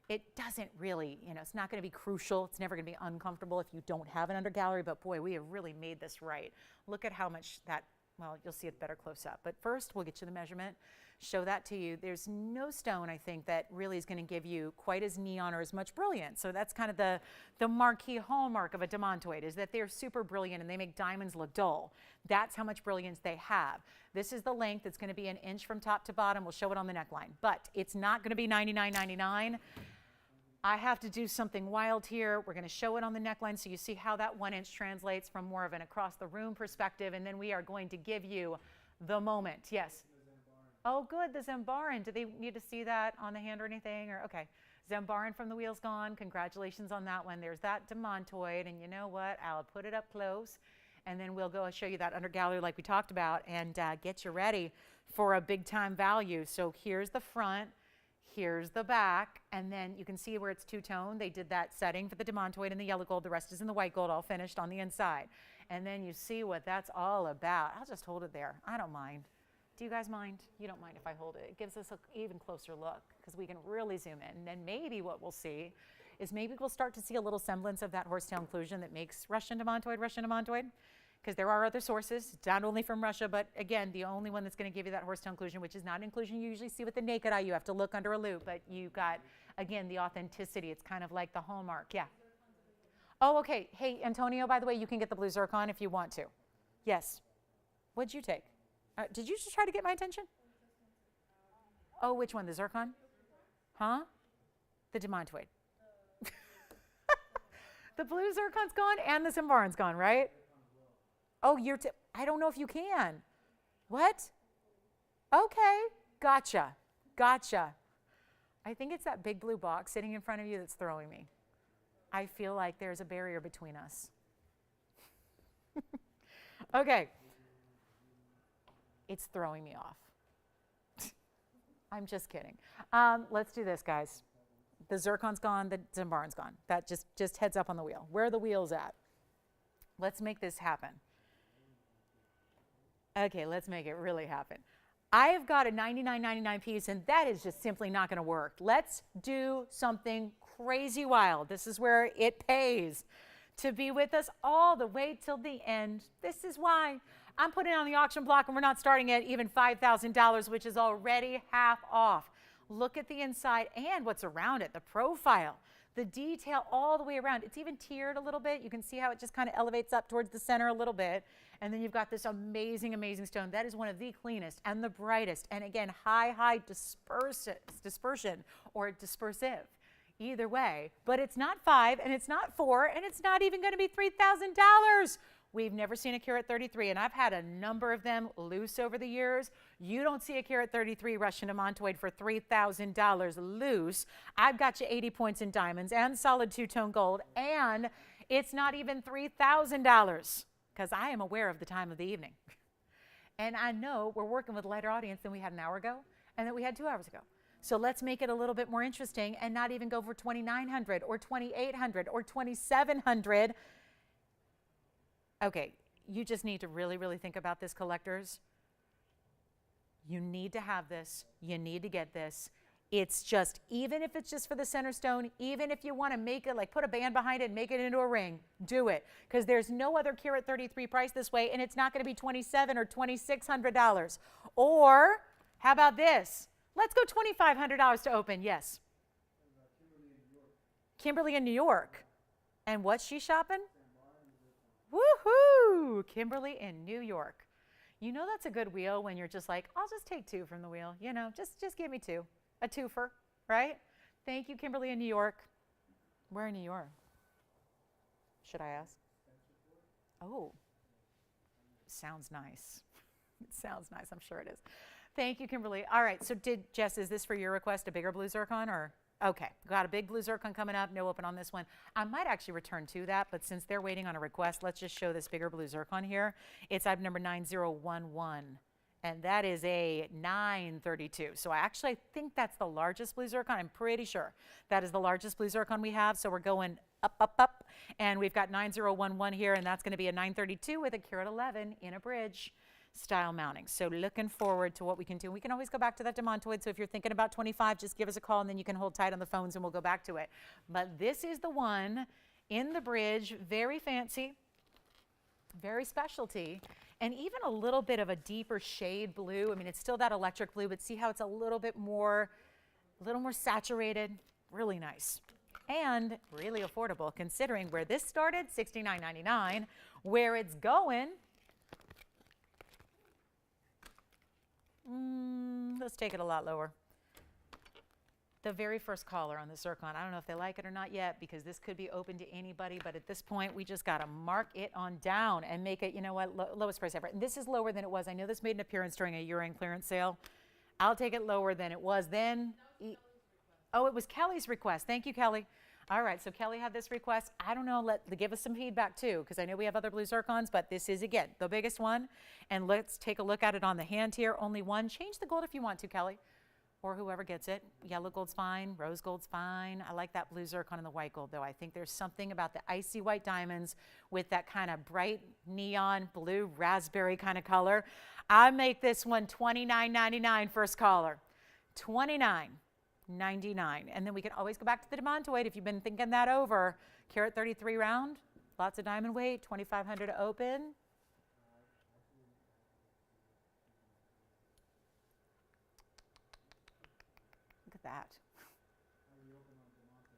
it doesn't really, it's not going to be crucial. It's never going to be uncomfortable if you don't have an under gallery. But boy, we have really made this right. Look at how much that, well, you'll see it better close up. But first, we'll get you the measurement, show that to you. There's no stone, I think, that really is going to give you quite as neon or as much brilliance. So that's kind of the marquee hallmark of a demantoid, is that they're super brilliant and they make diamonds look dull. That's how much brilliance they have. This is the length. It's going to be an inch from top to bottom. We'll show it on the neckline. But it's not going to be $99.99. I have to do something wild here. We're going to show it on the neckline so you see how that 1 inch translates from more of an across the room perspective. And then we are going to give you the moment. Yes. Oh, good, the zambaran. Do they need to see that on the hand or anything? Or okay, zambaran from the Wheels Gone. Congratulations on that one. There's that demantoid, and you know what? I'll put it up close, and then we'll go and show you that under gallery like we talked about, and get you ready for a big time value. So here's the front, here's the back, and then you can see where it's two-tone. They did that setting for the demantoid in the yellow gold. The rest is in the white gold, all finished on the inside. And then you see what that's all about. I'll just hold it there. I don't mind. Do you guys mind? You don't mind if I hold it. It gives us an even closer look because we can really zoom in. And then maybe what we'll see is maybe we'll start to see a little semblance of that horsetail inclusion that makes Russian demantoid, because there are other sources, not only from Russia, but again, the only one that's going to give you that horsetail inclusion, which is not an inclusion you usually see with the naked eye. You have to look under a loupe, but you got, again, the authenticity. It's kind of like the hallmark. Yeah. Oh, okay. Hey, Antonio, by the way, you can get the blue zircon if you want to. Yes. What'd you take? Did you just try to get my attention? Oh, which one? The zircon? Huh? The demantoid. The blue zircon's gone and the zambaran's gone, right? Oh, I don't know if you can. What? Okay. Gotcha. I think it's that big blue box sitting in front of you that's throwing me. I feel like there's a barrier between us. Okay. It's throwing me off. I'm just kidding. Let's do this, guys. The zircon's gone, the zambaran's gone. That just heads up on the wheel. Where are the wheels at? Let's make this happen. Okay, let's make it really happen. I have got a $99.99 piece, and that is just simply not going to work. Let's do something crazy wild. This is where it pays to be with us all the way till the end. This is why I'm putting it on the auction block, and we're not starting at even $5,000, which is already half off. Look at the inside and what's around it, the profile, the detail all the way around. It's even tiered a little bit. You can see how it just kind of elevates up towards the center a little bit. And then you've got this amazing, amazing stone. That is one of the cleanest and the brightest. And again, high dispersion or dispersive. Either way. But it's not $5 and it's not $4 and it's not even going to be $3,000. We've never seen a carat 33, and I've had a number of them loose over the years. You don't see a carat 33 Russian demantoid for $3,000 loose. I've got you 80 points in diamonds and solid two-tone gold, and it's not even $3,000 because I am aware of the time of the evening. And I know we're working with a lighter audience than we had an hour ago and that we had 2 hours ago. So let's make it a little bit more interesting and not even go for $2,900 or $2,800 or $2,700. Okay, you just need to really, really think about this, collectors. You need to have this. You need to get this. It's just, even if it's just for the center stone, even if you want to make it, like put a band behind it and make it into a ring, do it. Because there's no other carat 33 price this way, and it's not going to be $2,700 or $2,600. Or, how about this? Let's go $2,500 to open, yes. Kimberly in New York. And what's she shopping? Woohoo! Kimberly in New York. You know that's a good wheel when you're just like, I'll just take 2 from the wheel. You know, just give me 2. A twofer, right? Thank you, Kimberly in New York. Where in New York? Should I ask? Oh, sounds nice. It sounds nice. I'm sure it is. Thank you, Kimberly. All right. So Jess, is this for your request, a bigger blue zircon or? Okay. Got a big blue zircon coming up. No open on this one. I might actually return to that, but since they're waiting on a request, let's just show this bigger blue zircon here. It's item number 9011. And that is a 932. So I think that's the largest blue zircon. I'm pretty sure that is the largest blue zircon we have. So we're going up, up, up. And we've got 9011 here, and that's going to be a 932 with a carat 11 in a bridge style mounting. So looking forward to what we can do. We can always go back to that demantoid. So if you're thinking about 25, just give us a call, and then you can hold tight on the phones, and we'll go back to it. But this is the one in the bridge, very fancy, very specialty. And even a little bit of a deeper shade blue. I mean, it's still that electric blue, but see how it's a little more saturated? Really nice. And really affordable considering where this started, $69.99. Where it's going, let's take it a lot lower. The very first caller on the zircon. I don't know if they like it or not yet because this could be open to anybody, but at this point we just got to mark it on down and make it, you know what, lowest price ever. And this is lower than it was. I know this made an appearance during a year-end clearance sale. I'll take it lower than it was then. Oh, it was Kelly's request. Thank you, Kelly. All right, so Kelly had this request. I don't know, give us some feedback too, because I know we have other blue zircons, but this is, again, the biggest one. And let's take a look at it on the hand here. Only one. Change the gold if you want to, Kelly. Or whoever gets it. Yellow gold's fine, rose gold's fine. I like that blue zircon and the white gold though. I think there's something about the icy white diamonds with that kind of bright neon blue raspberry kind of color. I make this one $29.99 first caller. $29.99. And then we can always go back to the demantoid if you've been thinking that over. Carat 33 round, lots of diamond weight, 2,500 to open. That.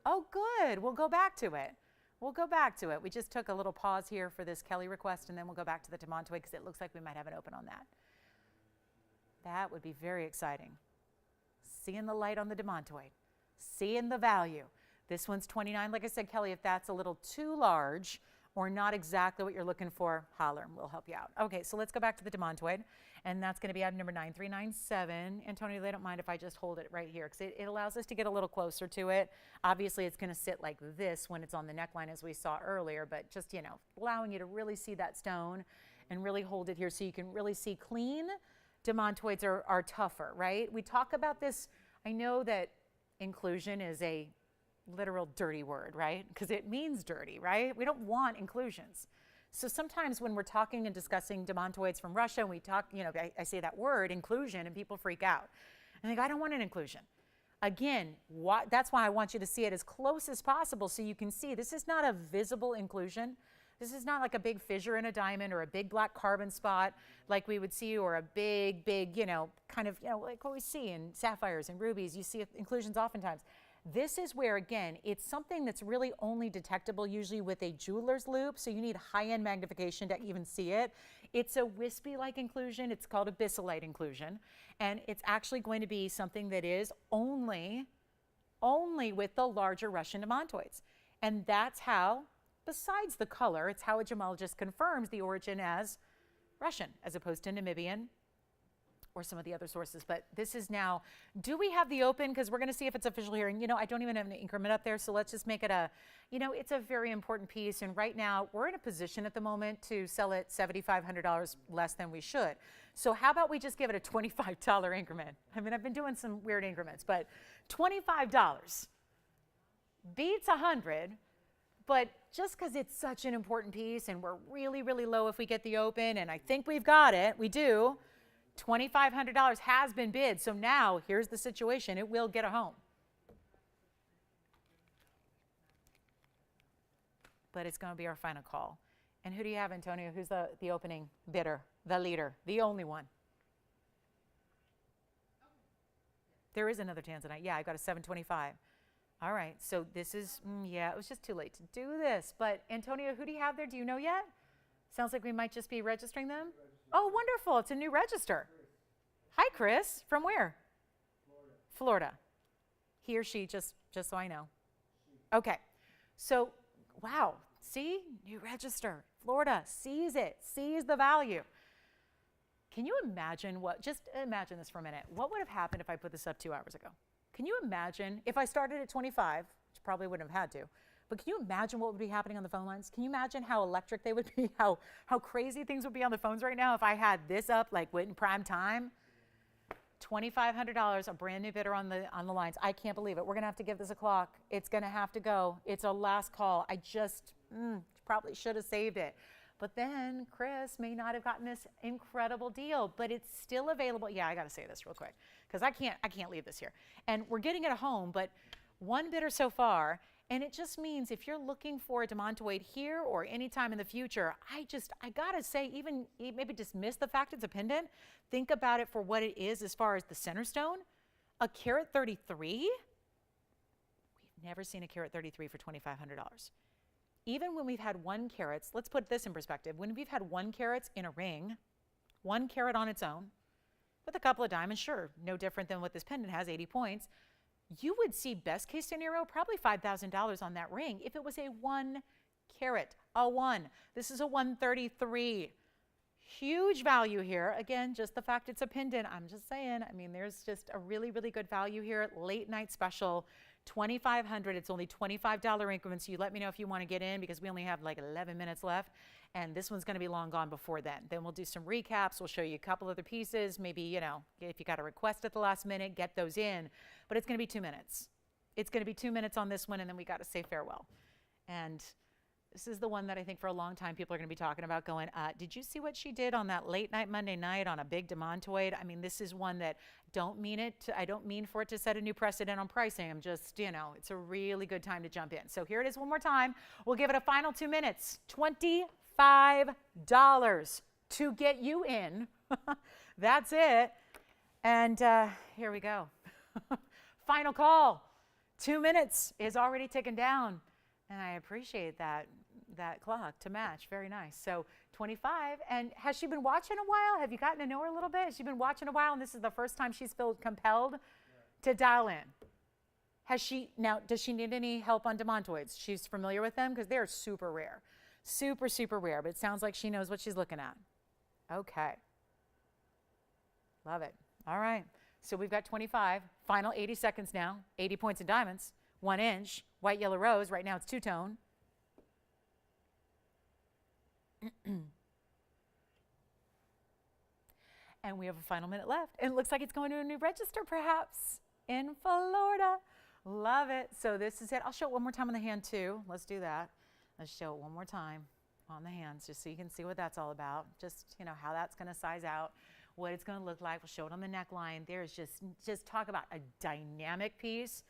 Oh, good. We'll go back to it. We'll go back to it. We just took a little pause here for this Kelly request, and then we'll go back to the demantoid because it looks like we might have an open on that. That would be very exciting. Seeing the light on the demantoid, seeing the value. This one's 29. Like I said, Kelly, if that's a little too large or not exactly what you're looking for, holler. We'll help you out. Okay, so let's go back to the demantoid. And that's going to be item number 9397. Antonio, they don't mind if I just hold it right here because it allows us to get a little closer to it. Obviously, it's going to sit like this when it's on the neckline as we saw earlier, but just, you know, allowing you to really see that stone and really hold it here so you can really see clean. Demantoids are tougher, right? We talk about this. I know that inclusion is a literal dirty word, right? Because it means dirty, right? We don't want inclusions. So sometimes when we're talking and discussing demantoids from Russia, and we talk, you know, I say that word, inclusion, and people freak out. And they go, I don't want an inclusion. Again, that's why I want you to see it as close as possible so you can see this is not a visible inclusion. This is not like a big fissure in a diamond or a big black carbon spot like we would see, or a big, you know, kind of, you know, like what we see in sapphires and rubies. You see inclusions oftentimes. This is where, again, it's something that's really only detectable usually with a jeweler's loupe, so you need high-end magnification to even see it. It's a wispy-like inclusion. It's called a bacillite inclusion, and it's actually going to be something that is only with the larger Russian demantoids. And that's how, besides the color, it's how a gemologist confirms the origin as Russian as opposed to Namibian or some of the other sources. But this is now, do we have the open? Because we're going to see if it's official here. And, you know, I don't even have an increment up there, so let's just make it a, you know, it's a very important piece. And right now, we're in a position at the moment to sell it $7,500 less than we should. So how about we just give it a $25 increment? I mean, I've been doing some weird increments, but $25 beats 100. But just because it's such an important piece and we're really, really low if we get the open, and I think we've got it, we do, $2,500 has been bid. So now here's the situation. It will get a home. But it's going to be our final call. And who do you have, Antonio? Who's the opening bidder, the leader, the only one? There is another Tanzanite. Yeah, I got a 725. All right, so this is, yeah, it was just too late to do this. But Antonio, who do you have there? Do you know yet? Sounds like we might just be registering them. Oh, wonderful. It's a new register. Hi, Chris. From where? Florida. He or she, just so I know. Okay. So, wow. See? New register. Florida sees it, sees the value. Can you imagine just imagine this for a minute. What would have happened if I put this up 2 hours ago? Can you imagine if I started at 25, which probably wouldn't have had to, but can you imagine what would be happening on the phone lines? Can you imagine how electric they would be, how crazy things would be on the phones right now if I had this up like in prime time? $2,500, a brand new bidder on the lines. I can't believe it. We're gonna have to give this a clock. It's gonna have to go. It's a last call. I just probably should have saved it. But then Chris may not have gotten this incredible deal, but it's still available. Yeah, I got to say this real quick because I can't leave this here. And we're getting it at home, but one bidder so far, and it just means if you're looking for a demantoid here or anytime in the future, I got to say, even maybe dismiss the fact it's a pendant. Think about it for what it is as far as the center stone. A carat 33? We've never seen a carat 33 for $2,500. Even when we've had 1 carats, let's put this in perspective. When we've had 1 carats in a ring, 1 carat on its own, with a couple of diamonds, sure, no different than what this pendant has, 80 points, you would see best case scenario, probably $5,000 on that ring if it was a 1 carat, a 1. This is a 133. Huge value here. Again, just the fact it's a pendant, I'm just saying, I mean, there's just a really, really good value here. Late night special. $2,500. It's only $25 increments. You let me know if you want to get in because we only have like 11 minutes left. And this one's going to be long gone before then. Then we'll do some recaps. We'll show you a couple other pieces. Maybe, you know, if you got a request at the last minute, get those in. But it's going to be 2 minutes. It's going to be 2 minutes on this one, and then we got to say farewell. And this is the one that I think for a long time people are going to be talking about going, did you see what she did on that late night Monday night on a big demantoid? I mean, this is one that I don't mean for it to set a new precedent on pricing. I'm just, you know, it's a really good time to jump in. So here it is one more time. We'll give it a final 2 minutes. $25 to get you in. That's it. And here we go. Final call. 2 minutes is already ticking down. And I appreciate that clock to match. Very nice. So 25. And has she been watching a while? Have you gotten to know her a little bit? Has she been watching a while and this is the first time she's felt compelled to dial in? Does she need any help on demantoids? She's familiar with them because they're super rare. Super, super rare. But it sounds like she knows what she's looking at. Okay. Love it. All right. So we've got 25. Final 80 seconds now. 80 points in diamonds. 1 inch. White, yellow, rose. Right now it's two-tone. And we have a final minute left. And it looks like it's going to a new register, perhaps, in Florida. Love it. So this is it. I'll show it one more time on the hand, too. Let's do that. Let's show it one more time on the hands, just so you can see what that's all about. Just, you know, how that's going to size out, what it's going to look like. We'll show it on the neckline. There's just talk about a dynamic piece.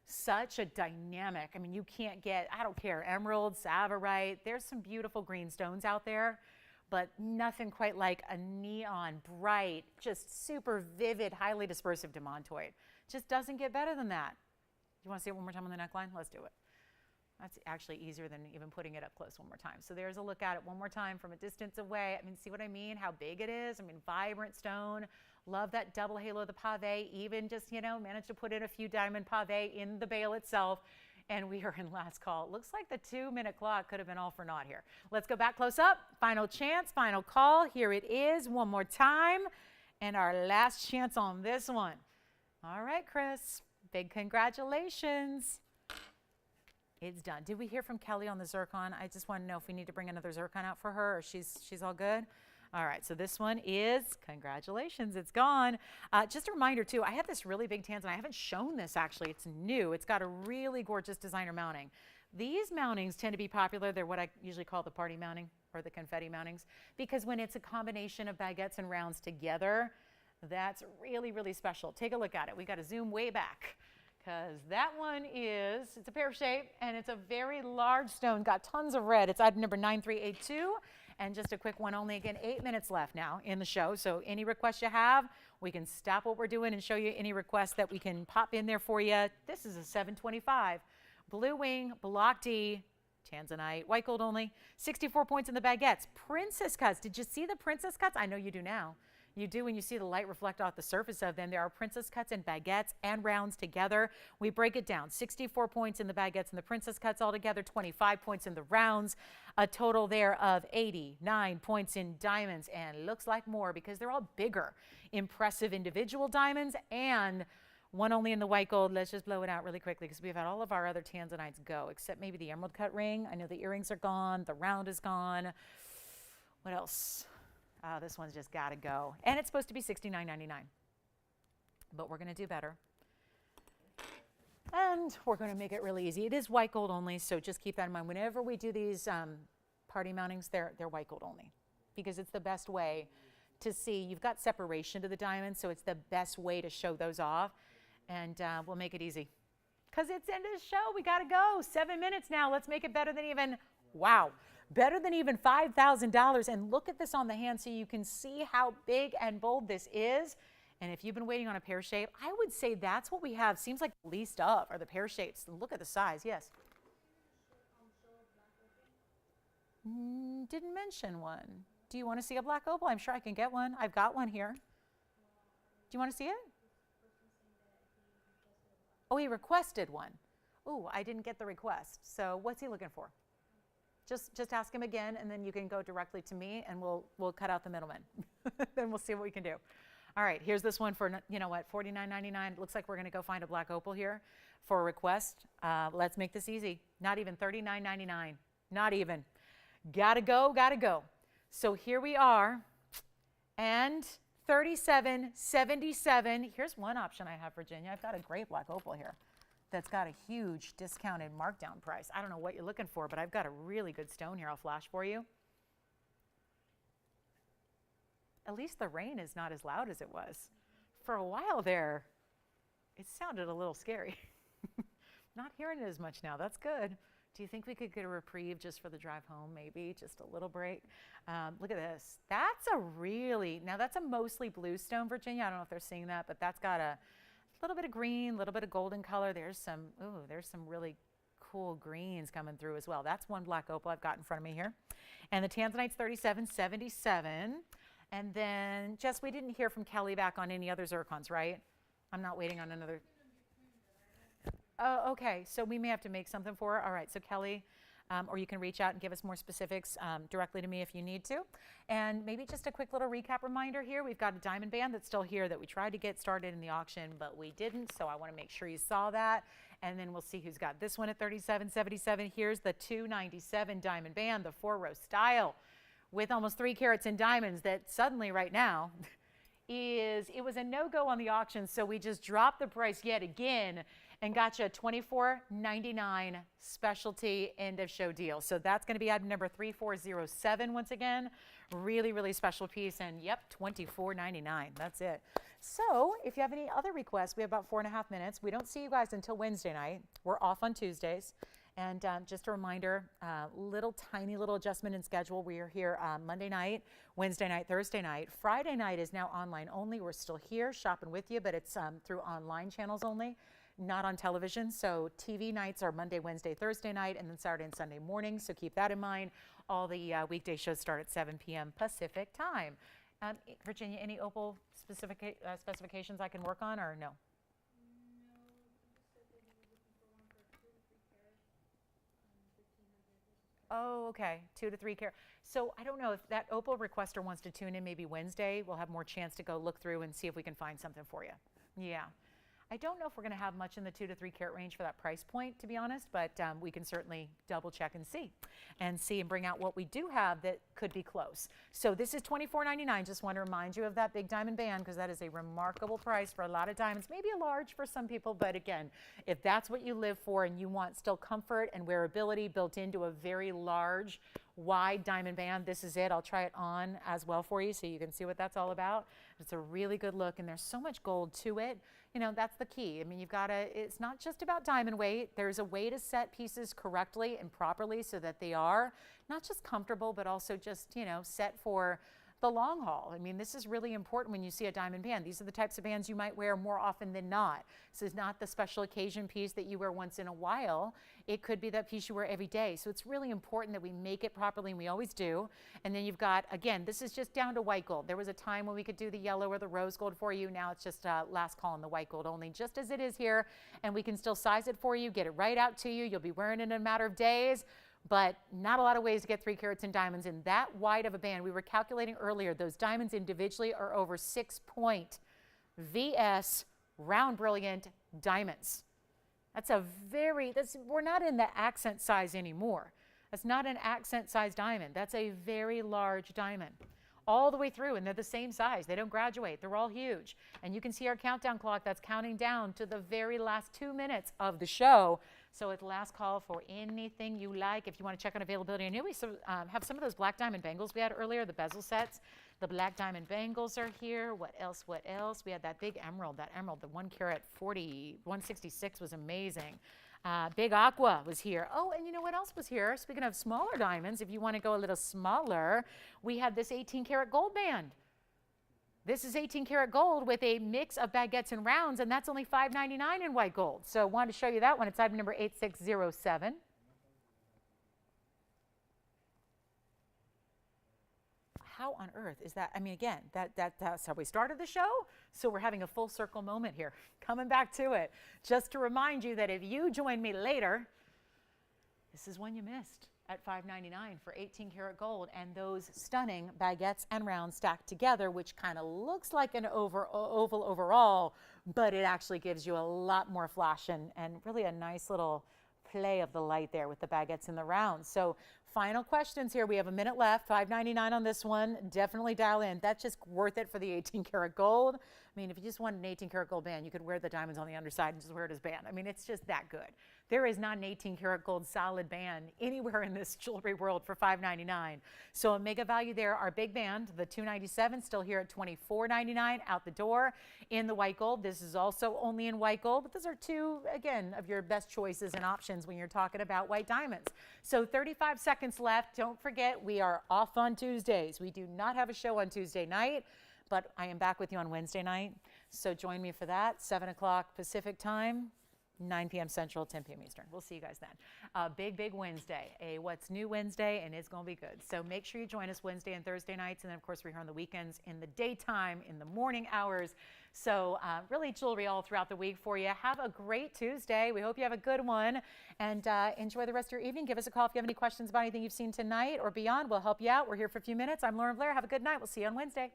Such a dynamic. I mean, you can't get, I don't care, emerald, Alexandrite. There's some beautiful green stones out there, but nothing quite like a neon, bright, just super vivid, highly dispersive demantoid. Just doesn't get better than that. You want to see it one more time on the neckline? Let's do it. That's actually easier than even putting it up close one more time. So there's a look at it one more time from a distance away. I mean, see what I mean? How big it is? I mean, vibrant stone. Love that double halo of the pave. Even just, you know, managed to put in a few diamond pave in the bale itself. And we are in last call. It looks like the 2 minute clock could have been all for naught here. Let's go back close up. Final chance, final call. Here it is one more time. And our last chance on this one. All right, Chris. Big congratulations. It's done. Did we hear from Kelly on the zircon? I just want to know if we need to bring another zircon out for her or she's all good. All right, so this one is, congratulations, it's gone. Just a reminder too, I have this really big Tanzanite. I haven't shown this actually, it's new. It's got a really gorgeous designer mounting. These mountings tend to be popular. They're what I usually call the party mounting or the confetti mountings because when it's a combination of baguettes and rounds together, that's really, really special. Take a look at it. We got to zoom way back. Because that one it's a pear shape, and it's a very large stone, got tons of red. It's item number 9382, and just a quick one only. Again, 8 minutes left now in the show, so any requests you have, we can stop what we're doing and show you any requests that we can pop in there for you. This is a 725. Blue wing, block D, Tanzanite, white gold only, 64 points in the baguettes. Princess cuts. Did you see the princess cuts? I know you do now. You do when you see the light reflect off the surface of them. There are princess cuts and baguettes and rounds together. We break it down. 64 points in the baguettes and the princess cuts all together, 25 points in the rounds, a total there of 89 points in diamonds, and looks like more because they're all bigger, impressive individual diamonds and one only in the white gold. Let's just blow it out really quickly because we've had all of our other Tanzanites go, except maybe the emerald cut ring. I know the earrings are gone. The round is gone. What else? This one's just got to go. And it's supposed to be $69.99. But we're going to do better. And we're going to make it really easy. It is white gold only, so just keep that in mind. Whenever we do these party mountings, they're white gold only because it's the best way to see. You've got separation to the diamonds, so it's the best way to show those off. And we'll make it easy. Because it's the end of the show. We got to go. 7 minutes now. Let's make it better than even, wow, better than even $5,000. And look at this on the hand so you can see how big and bold this is. And if you've been waiting on a pear shape, I would say that's what we have. Seems like the least of are the pear shapes. Look at the size. Yes. Didn't mention one. Do you want to see a black opal? I'm sure I can get one. I've got one here. Do you want to see it? Oh, he requested one. Oh, I didn't get the request. So what's he looking for? Just ask him again, and then you can go directly to me, and we'll cut out the middleman. Then we'll see what we can do. All right, here's this one for, you know what, $49.99. Looks like we're going to go find a black opal here for a request. Let's make this easy. Not even $39.99. Not even. Gotta go, gotta go. So here we are, and $37.77. Here's one option I have, Virginia. I've got a great black opal here that's got a huge discounted markdown price. I don't know what you're looking for, but I've got a really good stone here. I'll flash for you. At least the rain is not as loud as it was. For a while there, it sounded a little scary. Not hearing it as much now. That's good. Do you think we could get a reprieve just for the drive home, maybe? Just a little break? Look at this. That's a really, now that's a mostly blue stone, Virginia. I don't know if they're seeing that, but that's got a little bit of green, a little bit of golden color. There's some really cool greens coming through as well. That's one black opal I've got in front of me here. And the Tanzanite's $37.77. And then, Jess, we didn't hear from Kelly back on any other zircons, right? I'm not waiting on another. Oh, okay. So we may have to make something for her. All right. So Kelly, or you can reach out and give us more specifics directly to me if you need to. And maybe just a quick little recap reminder here. We've got a diamond band that's still here that we tried to get started in the auction, but we didn't. So I want to make sure you saw that. And then we'll see who's got this one at $37.77. Here's the $297 diamond band, the 4-row style, with almost 3 carats in diamonds that suddenly right now it was a no-go on the auction, so we just dropped the price yet again and got you a $24.99 specialty end of show deal. So that's going to be item number 3407 once again. Really, really special piece, and yep, $24.99. That's it. So if you have any other requests, we have about 4.5 minutes. We don't see you guys until Wednesday night. We're off on Tuesdays. And just a reminder, tiny little adjustment in schedule. We are here Monday night, Wednesday night, Thursday night. Friday night is now online only. We're still here shopping with you, but it's through online channels only, not on television. So TV nights are Monday, Wednesday, Thursday night, and then Saturday and Sunday morning. So keep that in mind. All the weekday shows start at 7 p.m. Pacific time. Virginia, any opal specifications I can work on, or no? Oh, okay, 2 to 3 carat. So I don't know if that opal requester wants to tune in maybe Wednesday. We'll have more chance to go look through and see if we can find something for you. Yeah. I don't know if we're going to have much in the 2 to 3 carat range for that price point, to be honest, but we can certainly double check and see and bring out what we do have that could be close. So this is $24.99. Just want to remind you of that big diamond band because that is a remarkable price for a lot of diamonds, maybe a large for some people, but again, if that's what you live for and you want still comfort and wearability built into a very large, wide diamond band, this is it. I'll try it on as well for you so you can see what that's all about. It's a really good look, and there's so much gold to it. You know, that's the key. I mean, it's not just about diamond weight. There's a way to set pieces correctly and properly so that they are not just comfortable, but also just, set for the long haul. I mean, this is really important when you see a diamond band. These are the types of bands you might wear more often than not. This is not the special occasion piece that you wear once in a while. It could be that piece you wear every day. So it's really important that we make it properly, and we always do. And then you've got, again, this is just down to white gold. There was a time when we could do the yellow or the rose gold for you. Now it's just last call on the white gold only, just as it is here. And we can still size it for you, get it right out to you. You'll be wearing it in a matter of days. But not a lot of ways to get 3 carats in diamonds in that wide of a band. We were calculating earlier, those diamonds individually are over 6-point VS round brilliant diamonds. We're not in the accent size anymore. That's not an accent size diamond. That's a very large diamond. All the way through, and they're the same size. They don't graduate. They're all huge. And you can see our countdown clock that's counting down to the very last 2 minutes of the show. So it's last call for anything you like. If you want to check on availability, I knew we have some of those black diamond bangles we had earlier, the bezel sets. The black diamond bangles are here. What else? What else? We had that big emerald. That emerald, the 1 carat 166 was amazing. Big aqua was here. Oh, and you know what else was here? Speaking of smaller diamonds, if you want to go a little smaller, we had this 18 karat gold band. This is 18 karat gold with a mix of baguettes and rounds, and that's only $5.99 in white gold. So I wanted to show you that one. It's item number 8607. How on earth is that? I mean, again, that's how we started the show. So we're having a full circle moment here, coming back to it. Just to remind you that if you join me later, this is one you missed at $5.99 for 18 karat gold, and those stunning baguettes and rounds stacked together, which kind of looks like an oval overall, but it actually gives you a lot more flash and really a nice little play of the light there with the baguettes and the rounds. So final questions here. We have a minute left. $5.99 on this one. Definitely dial in. That's just worth it for the 18 karat gold. I mean, if you just want an 18 karat gold band, you could wear the diamonds on the underside and just wear it as band. I mean, it's just that good. There is not an 18 karat gold solid band anywhere in this jewelry world for $5.99. So a mega value there. Our big band, the 297, still here at $24.99 out the door in the white gold. This is also only in white gold, but those are two, again, of your best choices and options when you're talking about white diamonds. So 35 seconds left. Don't forget, we are off on Tuesdays. We do not have a show on Tuesday night, but I am back with you on Wednesday night. So join me for that, 7 o'clock Pacific time, 9 p.m. Central, 10 p.m. Eastern. We'll see you guys then. Big Wednesday, a What's New Wednesday, and it's going to be good. So make sure you join us Wednesday and Thursday nights, and then, of course, we're here on the weekends in the daytime, in the morning hours. So really jewelry all throughout the week for you. Have a great Tuesday. We hope you have a good one, and enjoy the rest of your evening. Give us a call if you have any questions about anything you've seen tonight or beyond. We'll help you out. We're here for a few minutes. I'm Lauren Blair. Have a good night. We'll see you on Wednesday.